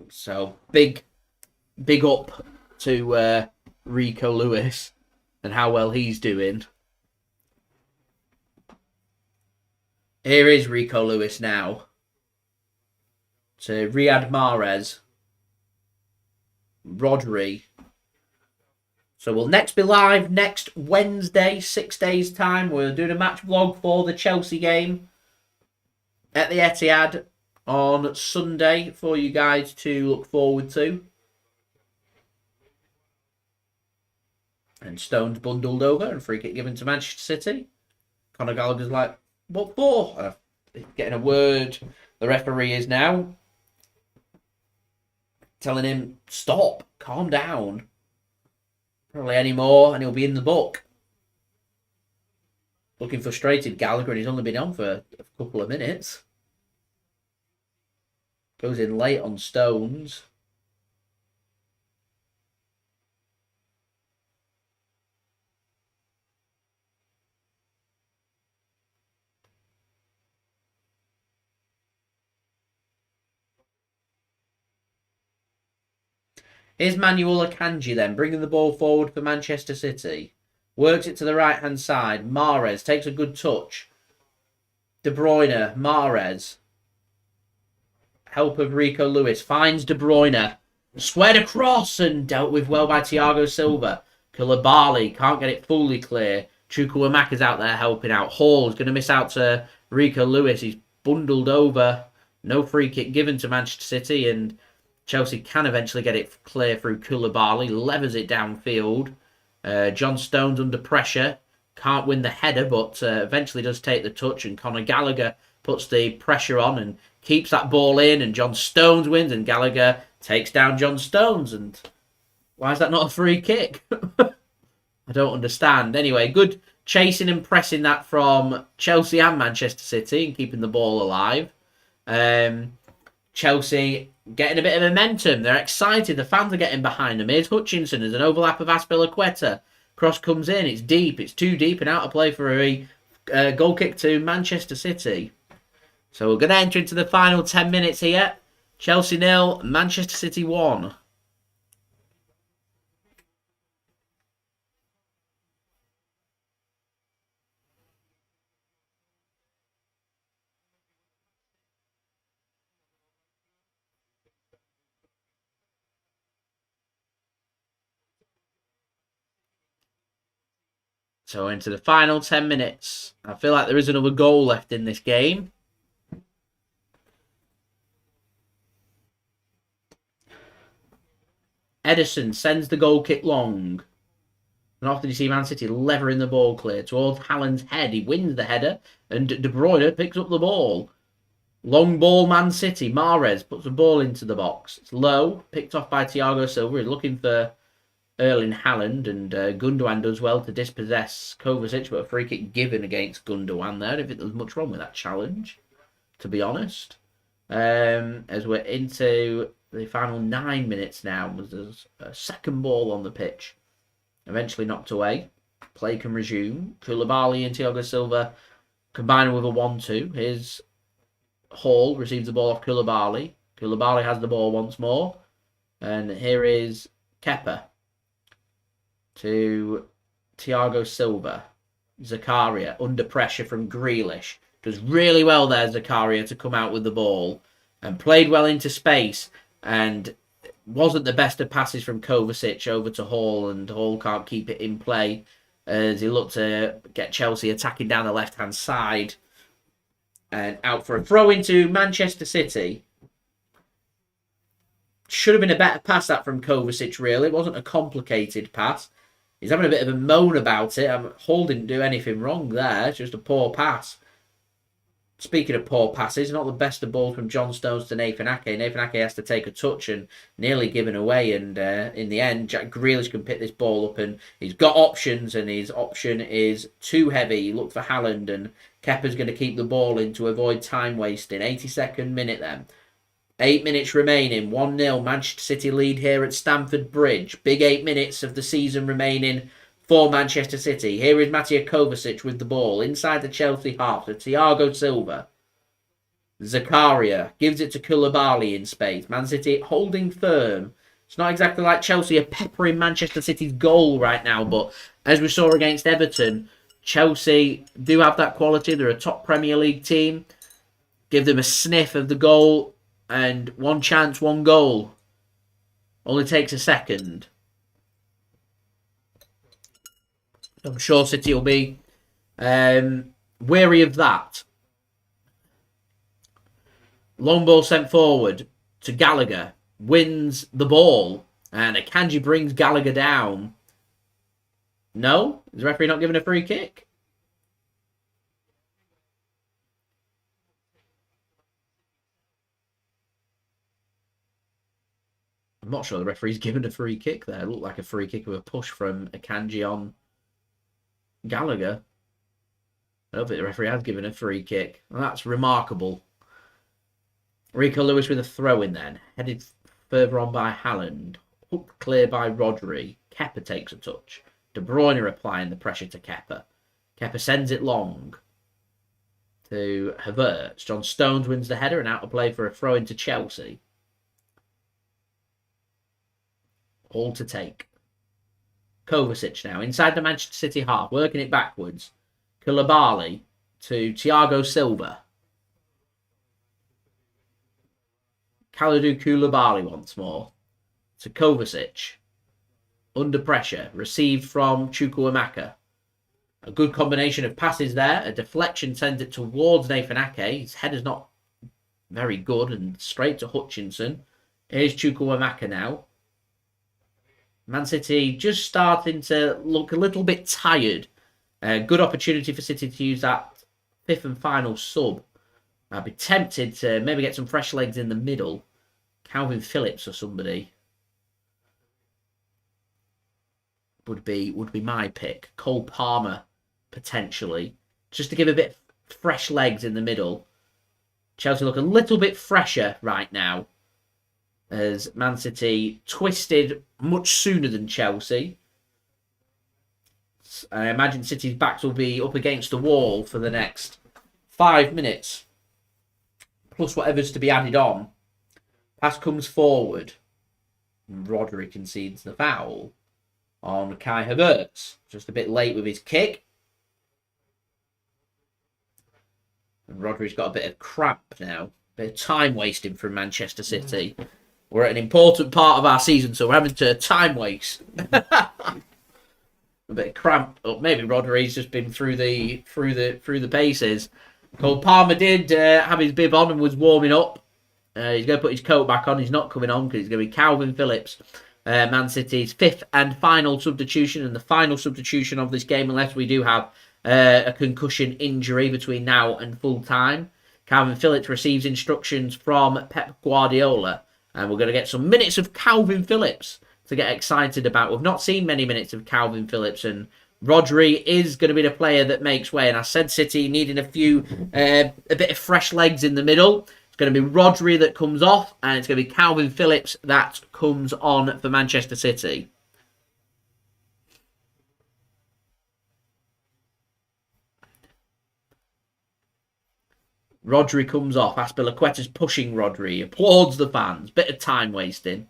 So, big up to Rico Lewis and how well he's doing. Here is Rico Lewis now to Riyad Mahrez. Rodri. So we'll next be live next Wednesday, 6 days' time. We're doing a match vlog for the Chelsea game at the Etihad on Sunday for you guys to look forward to. And Stones bundled over and free kick given to Manchester City. Conor Gallagher's like, what for? Getting a word. The referee is now telling him, stop, calm down. Probably any more and he'll be in the book. Looking frustrated, Gallagher, and he's only been on for a couple of minutes. Goes in late on Stones. Here's Manuel Akanji then, bringing the ball forward for Manchester City. Works it to the right-hand side. Mahrez takes a good touch. De Bruyne, Mahrez. Help of Rico Lewis. Finds De Bruyne. Squared across and dealt with well by Thiago Silva. Koulibaly can't get it fully clear. Chukwuemeka's out there helping out. Hall's going to miss out to Rico Lewis. He's bundled over. No free kick given to Manchester City, and Chelsea can eventually get it clear through Koulibaly. Levers it downfield. John Stones under pressure. Can't win the header, but eventually does take the touch. And Conor Gallagher puts the pressure on and keeps that ball in. And John Stones wins. And Gallagher takes down John Stones. And why is that not a free kick? I don't understand. Anyway, good chasing and pressing that from Chelsea and Manchester City and keeping the ball alive. Chelsea getting a bit of momentum. They're excited. The fans are getting behind them. Here's Hutchinson. There's an overlap of Azpilcueta. Cross comes in. It's deep. It's too deep and out of play for a goal kick to Manchester City. So we're going to enter into the final 10 minutes here. Chelsea 0, Manchester City 1. So into the final 10 minutes. I feel like there is another goal left in this game. Ederson sends the goal kick long. And often you see Man City levering the ball clear towards Haaland's head. He wins the header and De Bruyne picks up the ball. Long ball Man City. Mahrez puts the ball into the box. It's low. Picked off by Thiago Silva. He's looking for Erling Haaland, and Gundogan does well to dispossess Kovacic, but a free kick given against Gundogan there. I don't think there was much wrong with that challenge, to be honest. As we're into the final 9 minutes now, there's a second ball on the pitch. Eventually knocked away. Play can resume. Koulibaly and Thiago Silva combining with a 1-2. Here's Hall, receives the ball off Koulibaly. Koulibaly has the ball once more. And here is Kepa to Thiago Silva. Zakaria under pressure from Grealish. Does really well there, Zakaria, to come out with the ball. And played well into space. And Wasn't the best of passes from Kovacic over to Hall, and Hall can't keep it in play as he looked to get Chelsea attacking down the left-hand side. And out for a throw into Manchester City. Should have been a better pass that from Kovacic, really. It wasn't a complicated pass. He's having a bit of a moan about it. Hall didn't do anything wrong there. It's just a poor pass. Speaking of poor passes, not the best of balls from John Stones to Nathan Ake. Nathan Ake has to take a touch and nearly given away. And in the end, Jack Grealish can pick this ball up, and he's got options, and his option is too heavy. He looked for Haaland, and Kepa's going to keep the ball in to avoid time wasting. 82nd minute then. 8 minutes remaining. 1-0. Manchester City lead here at Stamford Bridge. Big 8 minutes of the season remaining for Manchester City. Here is Mateo Kovacic with the ball inside the Chelsea half to Thiago Silva. Zakaria gives it to Koulibaly in space. Man City holding firm. It's not exactly like Chelsea are peppering Manchester City's goal right now, but as we saw against Everton, Chelsea do have that quality. They're a top Premier League team. Give them a sniff of the goal, and one chance, one goal. Only takes a second. I'm sure City will be wary of that. Long ball sent forward to Gallagher. Wins the ball. And Akanji brings Gallagher down. No? Is the referee not giving a free kick? I'm not sure the referee's given a free kick there. It looked like a free kick with a push from Akanji on Gallagher. I don't think the referee has given a free kick. Well, that's remarkable. Rico Lewis with a throw in then. Headed further on by Haaland. Hooked clear by Rodri. Kepa takes a touch. De Bruyne applying the pressure to Kepa. Kepa sends it long to Havertz. John Stones wins the header and out of play for a throw into Chelsea. All to take. Kovacic now inside the Manchester City half, working it backwards. Koulibaly to Thiago Silva. Kalidou Koulibaly once more to Kovacic. Under pressure, received from Chukwuemeka. A good combination of passes there. A deflection sends it towards Nathan Ake. His header's not very good, and straight to Hutchinson. Here's Chukwuemeka now. Man City just starting to look a little bit tired. Good opportunity for City to use that fifth and final sub. I'd be tempted to maybe get some fresh legs in the middle. Kalvin Phillips or somebody would be my pick. Cole Palmer potentially, just to give a bit fresh legs in the middle. Chelsea look a little bit fresher right now, as Man City twisted much sooner than Chelsea. I imagine City's backs will be up against the wall for the next 5 minutes, plus whatever's to be added on. Pass comes forward. Rodri concedes the foul on Kai Havertz. Just a bit late with his kick. And Rodri's got a bit of cramp now. A bit of time wasting from Manchester City. We're at an important part of our season, so we're having to time waste. A bit of cramp. Or maybe Rodri's just been through the paces. Cole Palmer did have his bib on and was warming up. He's going to put his coat back on. He's not coming on because he's going to be Kalvin Phillips. Man City's fifth and final substitution, and the final substitution of this game, unless we do have a concussion injury between now and full time. Kalvin Phillips receives instructions from Pep Guardiola, and we're going to get some minutes of Kalvin Phillips to get excited about. We've not seen many minutes of Kalvin Phillips, and Rodri is going to be the player that makes way. And I said City needing a bit of fresh legs in the middle. It's going to be Rodri that comes off, and it's going to be Kalvin Phillips that comes on for Manchester City. Rodri comes off. Azpilcueta's pushing Rodri. Applauds the fans. Bit of time wasting.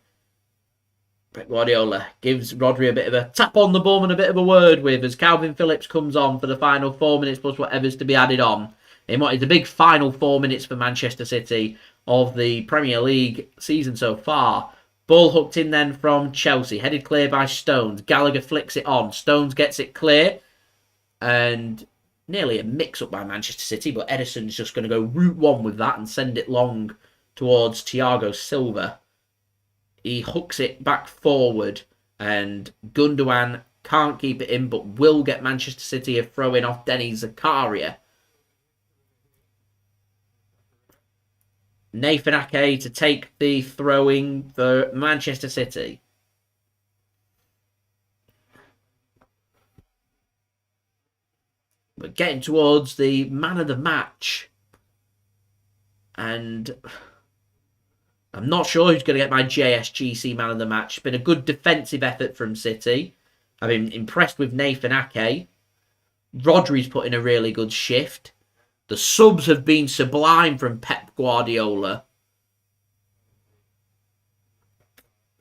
Pep Guardiola gives Rodri a bit of a tap on the bum and a bit of a word with as Kalvin Phillips comes on for the final 4 minutes plus whatever's to be added on. In what is the big final 4 minutes for Manchester City of the Premier League season so far. Ball hooked in then from Chelsea. Headed clear by Stones. Gallagher flicks it on. Stones gets it clear. And nearly a mix-up by Manchester City. But Ederson's just going to go route one with that and send it long towards Thiago Silva. He hooks it back forward. And Gundogan can't keep it in, but will get Manchester City a throw-in off Denny Zakaria. Nathan Ake to take the throw-in for Manchester City. We're getting towards the man of the match. And I'm not sure who's going to get my JSGC man of the match. It's been a good defensive effort from City. I've been impressed with Nathan Ake. Rodri's put in a really good shift. The subs have been sublime from Pep Guardiola.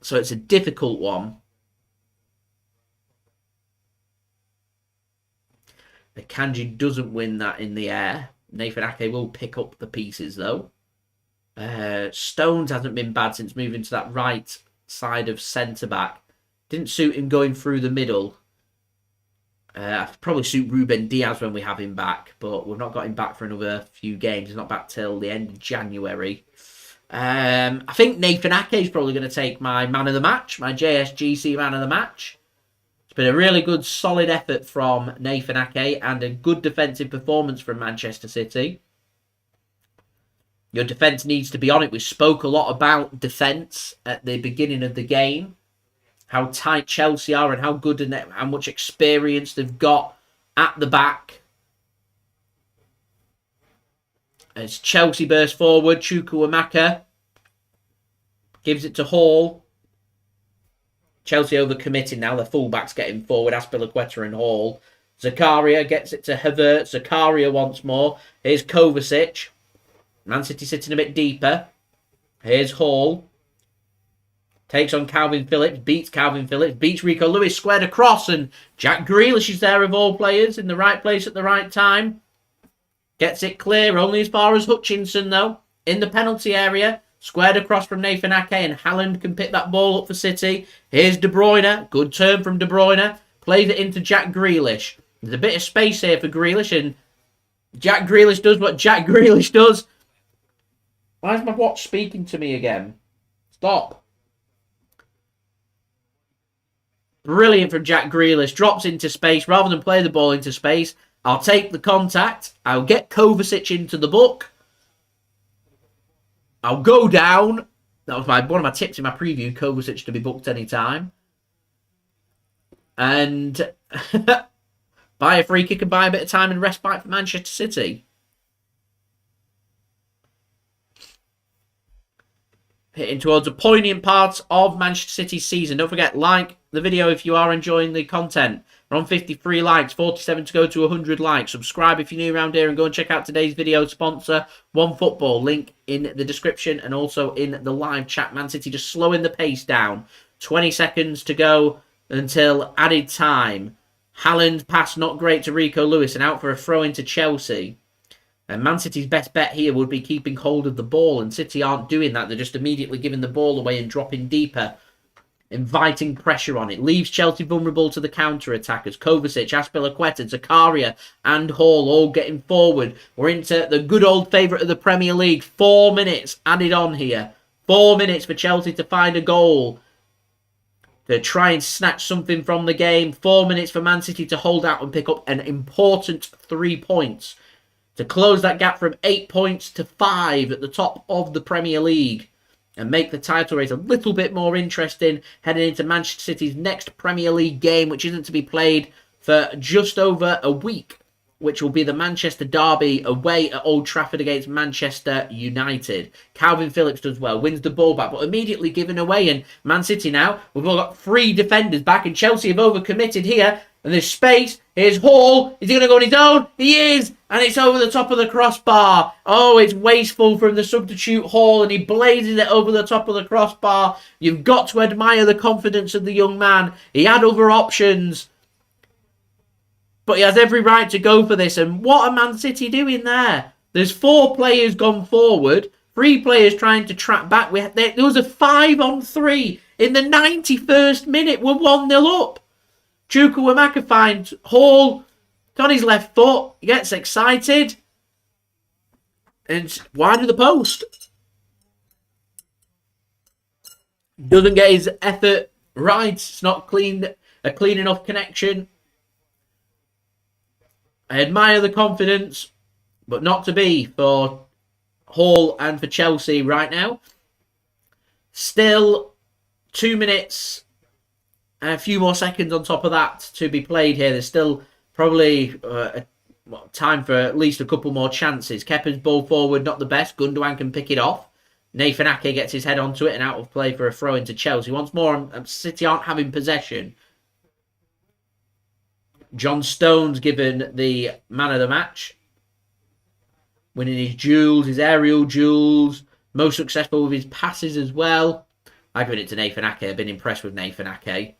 So it's a difficult one. Akanji doesn't win that in the air. Nathan Ake will pick up the pieces though. Stones hasn't been bad since moving to that right side of centre-back. Didn't suit him going through the middle. I'd probably suit Ruben Dias when we have him back, but we've not got him back for another few games. He's not back till the end of January. I think Nathan Ake is probably going to take my man of the match, my JSGC man of the match. It's been a really good, solid effort from Nathan Ake and a good defensive performance from Manchester City. Your defence needs to be on it. We spoke a lot about defence at the beginning of the game. How tight Chelsea are and how good and how much experience they've got at the back. As Chelsea burst forward, Chukwuemeka gives it to Hall. Chelsea overcommitting now. The fullbacks getting forward. Azpilcueta and Hall. Zakaria gets it to Havertz. Zakaria once more. Here's Kovacic. Man City sitting a bit deeper. Here's Hall. Takes on Kalvin Phillips. Beats Kalvin Phillips. Beats Rico Lewis. Squared across. And Jack Grealish is there of all players. In the right place at the right time. Gets it clear. Only as far as Hutchinson though. In the penalty area. Squared across from Nathan Ake. And Haaland can pick that ball up for City. Here's De Bruyne. Good turn from De Bruyne. Plays it into Jack Grealish. There's a bit of space here for Grealish. And Jack Grealish does what Jack Grealish does. Why is my watch speaking to me again? Stop. Brilliant from Jack Grealish. Drops into space. Rather than play the ball into space, I'll take the contact. I'll get Kovacic into the book. I'll go down. That was one of my tips in my preview. Kovacic to be booked anytime. And buy a free kick and buy a bit of time and respite for Manchester City. Hitting towards a poignant part of Manchester City's season. Don't forget, like the video if you are enjoying the content. We're on 53 likes, 47 to go to 100 likes. Subscribe if you're new around here and go and check out today's video sponsor, OneFootball. Link in the description and also in the live chat. Man City just slowing the pace down. 20 seconds to go until added time. Haaland pass not great to Rico Lewis and out for a throw into Chelsea. And Man City's best bet here would be keeping hold of the ball, and City aren't doing that. They're just immediately giving the ball away and dropping deeper, inviting pressure on it. Leaves Chelsea vulnerable to the counter-attackers. Kovacic, Azpilcueta, Zakaria and Hall all getting forward. We're into the good old favourite of the Premier League. 4 minutes added on here. 4 minutes for Chelsea to find a goal, to try and snatch something from the game. 4 minutes for Man City to hold out and pick up an important 3 points, to close that gap from 8 points to 5 at the top of the Premier League and make the title race a little bit more interesting heading into Manchester City's next Premier League game, which isn't to be played for just over a week, which will be the Manchester derby away at Old Trafford against Manchester United. Kalvin Phillips does well, wins the ball back, but immediately given away. And Man City now, we've all got 3 defenders back, and Chelsea have overcommitted here. And there's space. Here's Hall. Is he going to go on his own? He is. And it's over the top of the crossbar. Oh, it's wasteful from the substitute Hall. And he blazes it over the top of the crossbar. You've got to admire the confidence of the young man. He had other options, but he has every right to go for this. And what are Man City doing there? There's 4 players gone forward. Three players trying to track back. There was a 5-on-3 in the 91st minute. We're 1-0 up. Chukwuemeka finds Hall. It's on his left foot. He gets excited. And wide of the post. Doesn't get his effort right. It's not a clean enough connection. I admire the confidence, but not to be for Hall and for Chelsea right now. Still 2 minutes and a few more seconds on top of that to be played here. There's still probably time for at least a couple more chances. Kepa's ball forward, not the best. Gundogan can pick it off. Nathan Ake gets his head onto it and out of play for a throw into Chelsea. Once more, City aren't having possession. John Stone's given the man of the match. Winning his duels, his aerial duels. Most successful with his passes as well. I've given it to Nathan Ake. I've been impressed with Nathan Ake.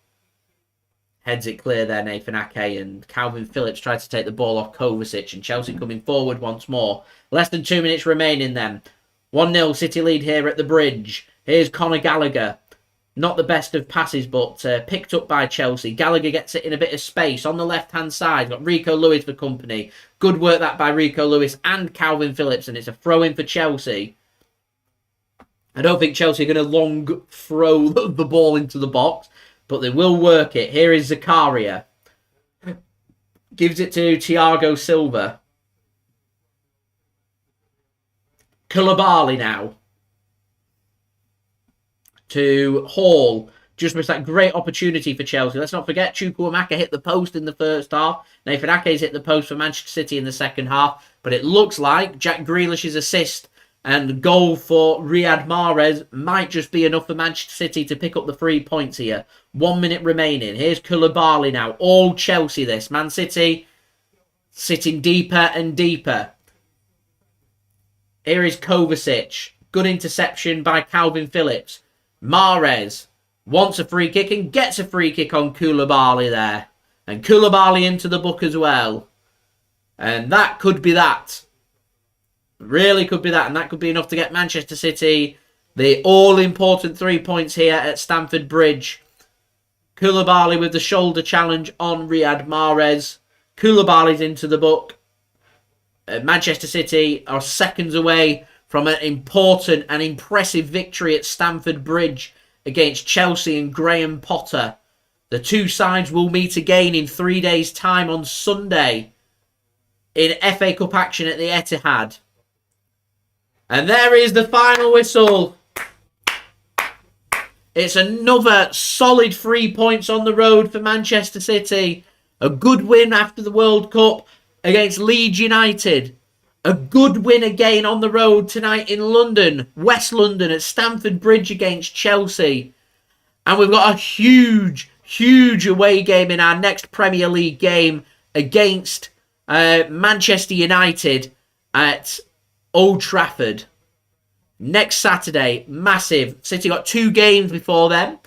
Heads it clear there, Nathan Ake. And Kalvin Phillips tried to take the ball off Kovacic. And Chelsea coming forward once more. Less than 2 minutes remaining then. 1-0 City lead here at the Bridge. Here's Conor Gallagher. Not the best of passes, but picked up by Chelsea. Gallagher gets it in a bit of space on the left-hand side. Got Rico Lewis for company. Good work that by Rico Lewis and Kalvin Phillips. And it's a throw-in for Chelsea. I don't think Chelsea are going to long throw the ball into the box, but they will work it. Here is Zakaria. Gives it to Thiago Silva. Koulibaly now. To Hall. Just missed that great opportunity for Chelsea. Let's not forget, Chukwuemeka hit the post in the first half. Nathan Ake's hit the post for Manchester City in the second half. But it looks like Jack Grealish's assist and goal for Riyad Mahrez might just be enough for Manchester City to pick up the 3 points here. 1 minute remaining. Here's Koulibaly now. All Chelsea this. Man City sitting deeper and deeper. Here is Kovacic. Good interception by Kalvin Phillips. Mahrez wants a free kick and gets a free kick on Koulibaly there. And Koulibaly into the book as well. And that could be that. Really could be that. And that could be enough to get Manchester City the all-important 3 points here at Stamford Bridge. Koulibaly with the shoulder challenge on Riyad Mahrez. Koulibaly's into the book. Manchester City are seconds away from an important and impressive victory at Stamford Bridge against Chelsea and Graham Potter. The two sides will meet again in 3 days' time on Sunday in FA Cup action at the Etihad. And there is the final whistle. It's another solid 3 points on the road for Manchester City. A good win after the World Cup against Leeds United. A good win again on the road tonight in London, West London at Stamford Bridge against Chelsea. And we've got a huge away game in our next Premier League game against Manchester United at Old Trafford. Next Saturday, massive. City got 2 games before then.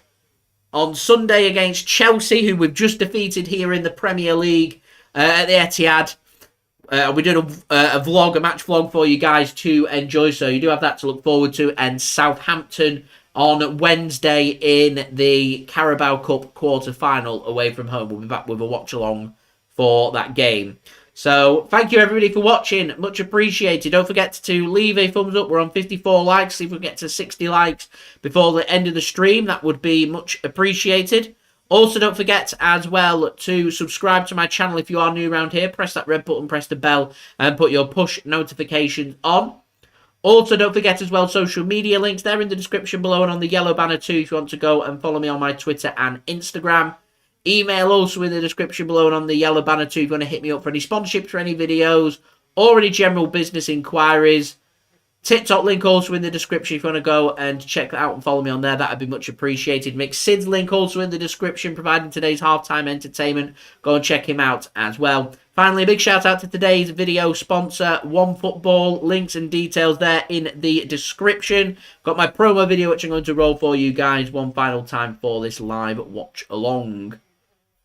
On Sunday against Chelsea, who we've just defeated here in the Premier League at the Etihad. We did a match vlog for you guys to enjoy, so you do have that to look forward to. And Southampton on Wednesday in the Carabao Cup quarter-final away from home. We'll be back with a watch-along for that game. So, thank you everybody for watching. Much appreciated. Don't forget to leave a thumbs up. We're on 54 likes. See if we can get to 60 likes before the end of the stream. That would be much appreciated. Also, don't forget as well to subscribe to my channel if you are new around here. Press that red button, press the bell, and put your push notifications on. Also, don't forget as well, social media links. They're in the description below and on the yellow banner too if you want to go and follow me on my Twitter and Instagram. Email also in the description below and on the yellow banner too if you want to hit me up for any sponsorships for any videos or any general business inquiries. TikTok link also in the description if you want to go and check that out and follow me on there. That would be much appreciated. Mick Sid's link also in the description, providing today's halftime entertainment. Go and check him out as well. Finally, a big shout out to today's video sponsor, OneFootball. Links and details there in the description. Got my promo video which I'm going to roll for you guys one final time for this live watch along.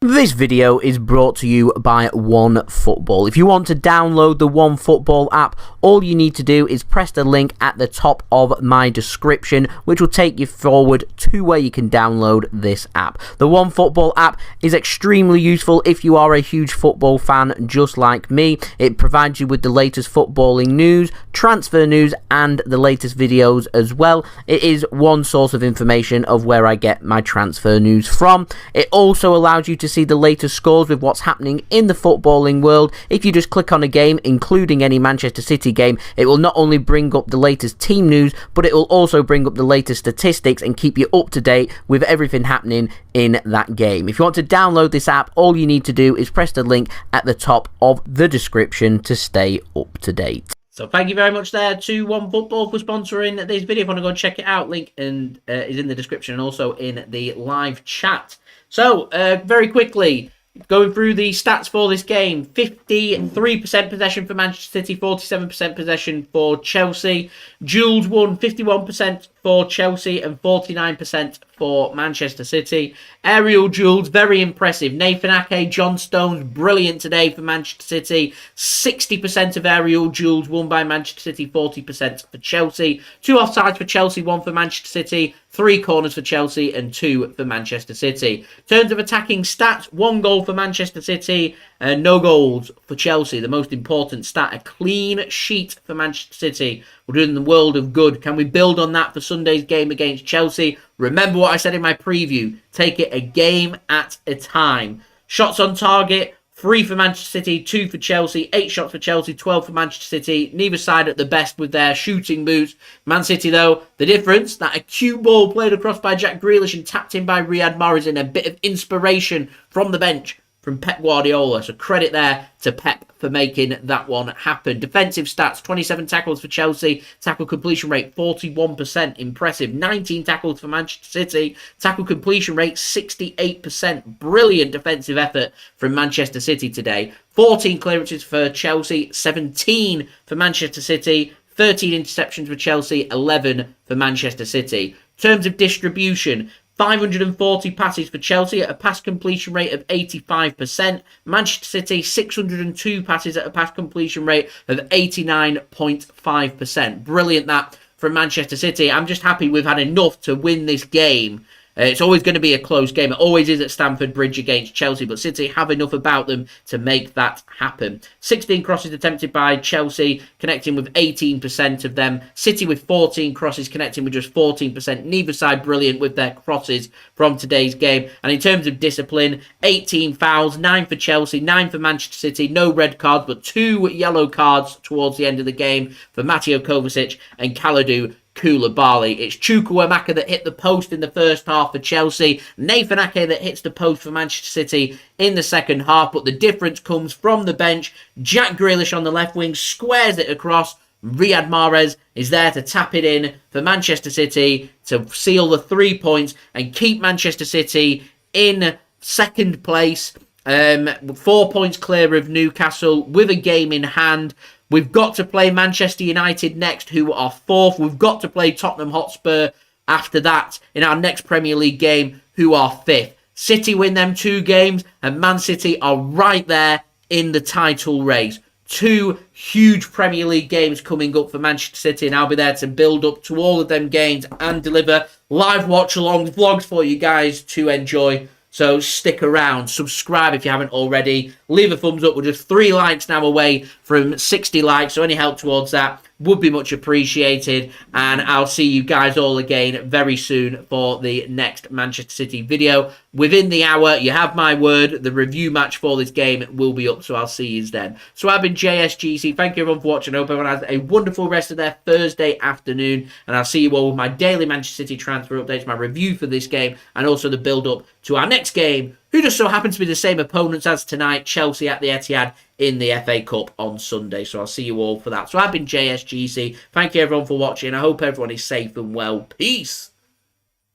This video is brought to you by OneFootball. If you want to download the OneFootball app, all you need to do is press the link at the top of my description, which will take you forward to where you can download this app. The OneFootball app is extremely useful if you are a huge football fan just like me. It provides you with the latest footballing news, transfer news, and the latest videos as well. It is one source of information of where I get my transfer news from. It also allows you to see the latest scores with what's happening in the footballing world. If you just click on a game, including any Manchester City game, it will not only bring up the latest team news, but it will also bring up the latest statistics and keep you up to date with everything happening in that game. If you want to download this app, all you need to do is press the link at the top of the description to stay up to date. So thank you very much there to OneFootball for sponsoring this video. If you want to go and check it out, link is in the description and also in the live chat. So, very quickly, going through the stats for this game. 53% possession for Manchester City, 47% possession for Chelsea. Duels won 51% for Chelsea and 49% for Manchester City. Aerial duels, very impressive. Nathan Ake, John Stones, brilliant today for Manchester City. 60% of aerial duels won by Manchester City, 40% for Chelsea. 2 offsides for Chelsea, 1 for Manchester City. 3 corners for Chelsea and 2 for Manchester City. In terms of attacking stats, 1 goal for Manchester City and no goals for Chelsea. The most important stat, a clean sheet for Manchester City. We're doing the world of good. Can we build on that for Sunday's game against Chelsea? Remember what I said in my preview. Take it a game at a time. Shots on target, 3 for Manchester City, 2 for Chelsea, 8 shots for Chelsea, 12 for Manchester City. Neither side at the best with their shooting boots. Man City, though, the difference, that a cue ball played across by Jack Grealish and tapped in by Riyad Mahrez in a bit of inspiration from the bench from Pep Guardiola. So credit there to Pep for making that one happen. Defensive stats, 27 tackles for Chelsea. Tackle completion rate, 41%. Impressive. 19 tackles for Manchester City. Tackle completion rate, 68%. Brilliant defensive effort from Manchester City today. 14 clearances for Chelsea. 17 for Manchester City. 13 interceptions for Chelsea. 11 for Manchester City. In terms of distribution, 540 passes for Chelsea at a pass completion rate of 85%. Manchester City, 602 passes at a pass completion rate of 89.5%. Brilliant that from Manchester City. I'm just happy we've had enough to win this game. It's always going to be a close game. It always is at Stamford Bridge against Chelsea, but City have enough about them to make that happen. 16 crosses attempted by Chelsea, connecting with 18% of them. City with 14 crosses, connecting with just 14%. Neither side brilliant with their crosses from today's game. And in terms of discipline, 18 fouls, 9 for Chelsea, 9 for Manchester City. No red cards, but 2 yellow cards towards the end of the game for Mateo Kovacic and Kalidou Koulibaly. It's Chukwuemeka that hit the post in the first half for Chelsea. Nathan Ake that hits the post for Manchester City in the second half. But the difference comes from the bench. Jack Grealish on the left wing squares it across. Riyad Mahrez is there to tap it in for Manchester City to seal the 3 points and keep Manchester City in second place. 4 points clear of Newcastle with a game in hand. We've got to play Manchester United next, who are 4th. We've got to play Tottenham Hotspur after that in our next Premier League game, who are 5th. City win them 2 games, and Man City are right there in the title race. 2 huge Premier League games coming up for Manchester City, and I'll be there to build up to all of them games and deliver live watch-alongs, vlogs for you guys to enjoy. So stick around, subscribe if you haven't already, leave a thumbs up. We're just 3 likes now away from 60 likes, so any help towards that would be much appreciated. And I'll see you guys all again very soon for the next Manchester City video. Within the hour, you have my word, the review match for this game will be up, so I'll see you then. So I've been JSGC, thank you everyone for watching. I hope everyone has a wonderful rest of their Thursday afternoon, and I'll see you all with my daily Manchester City transfer updates, my review for this game, and also the build-up to our next game, who just so happens to be the same opponents as tonight, Chelsea at the Etihad in the FA Cup on Sunday. So I'll see you all for that. So I've been JSGC. Thank you everyone for watching. I hope everyone is safe and well. Peace.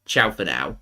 Ciao for now.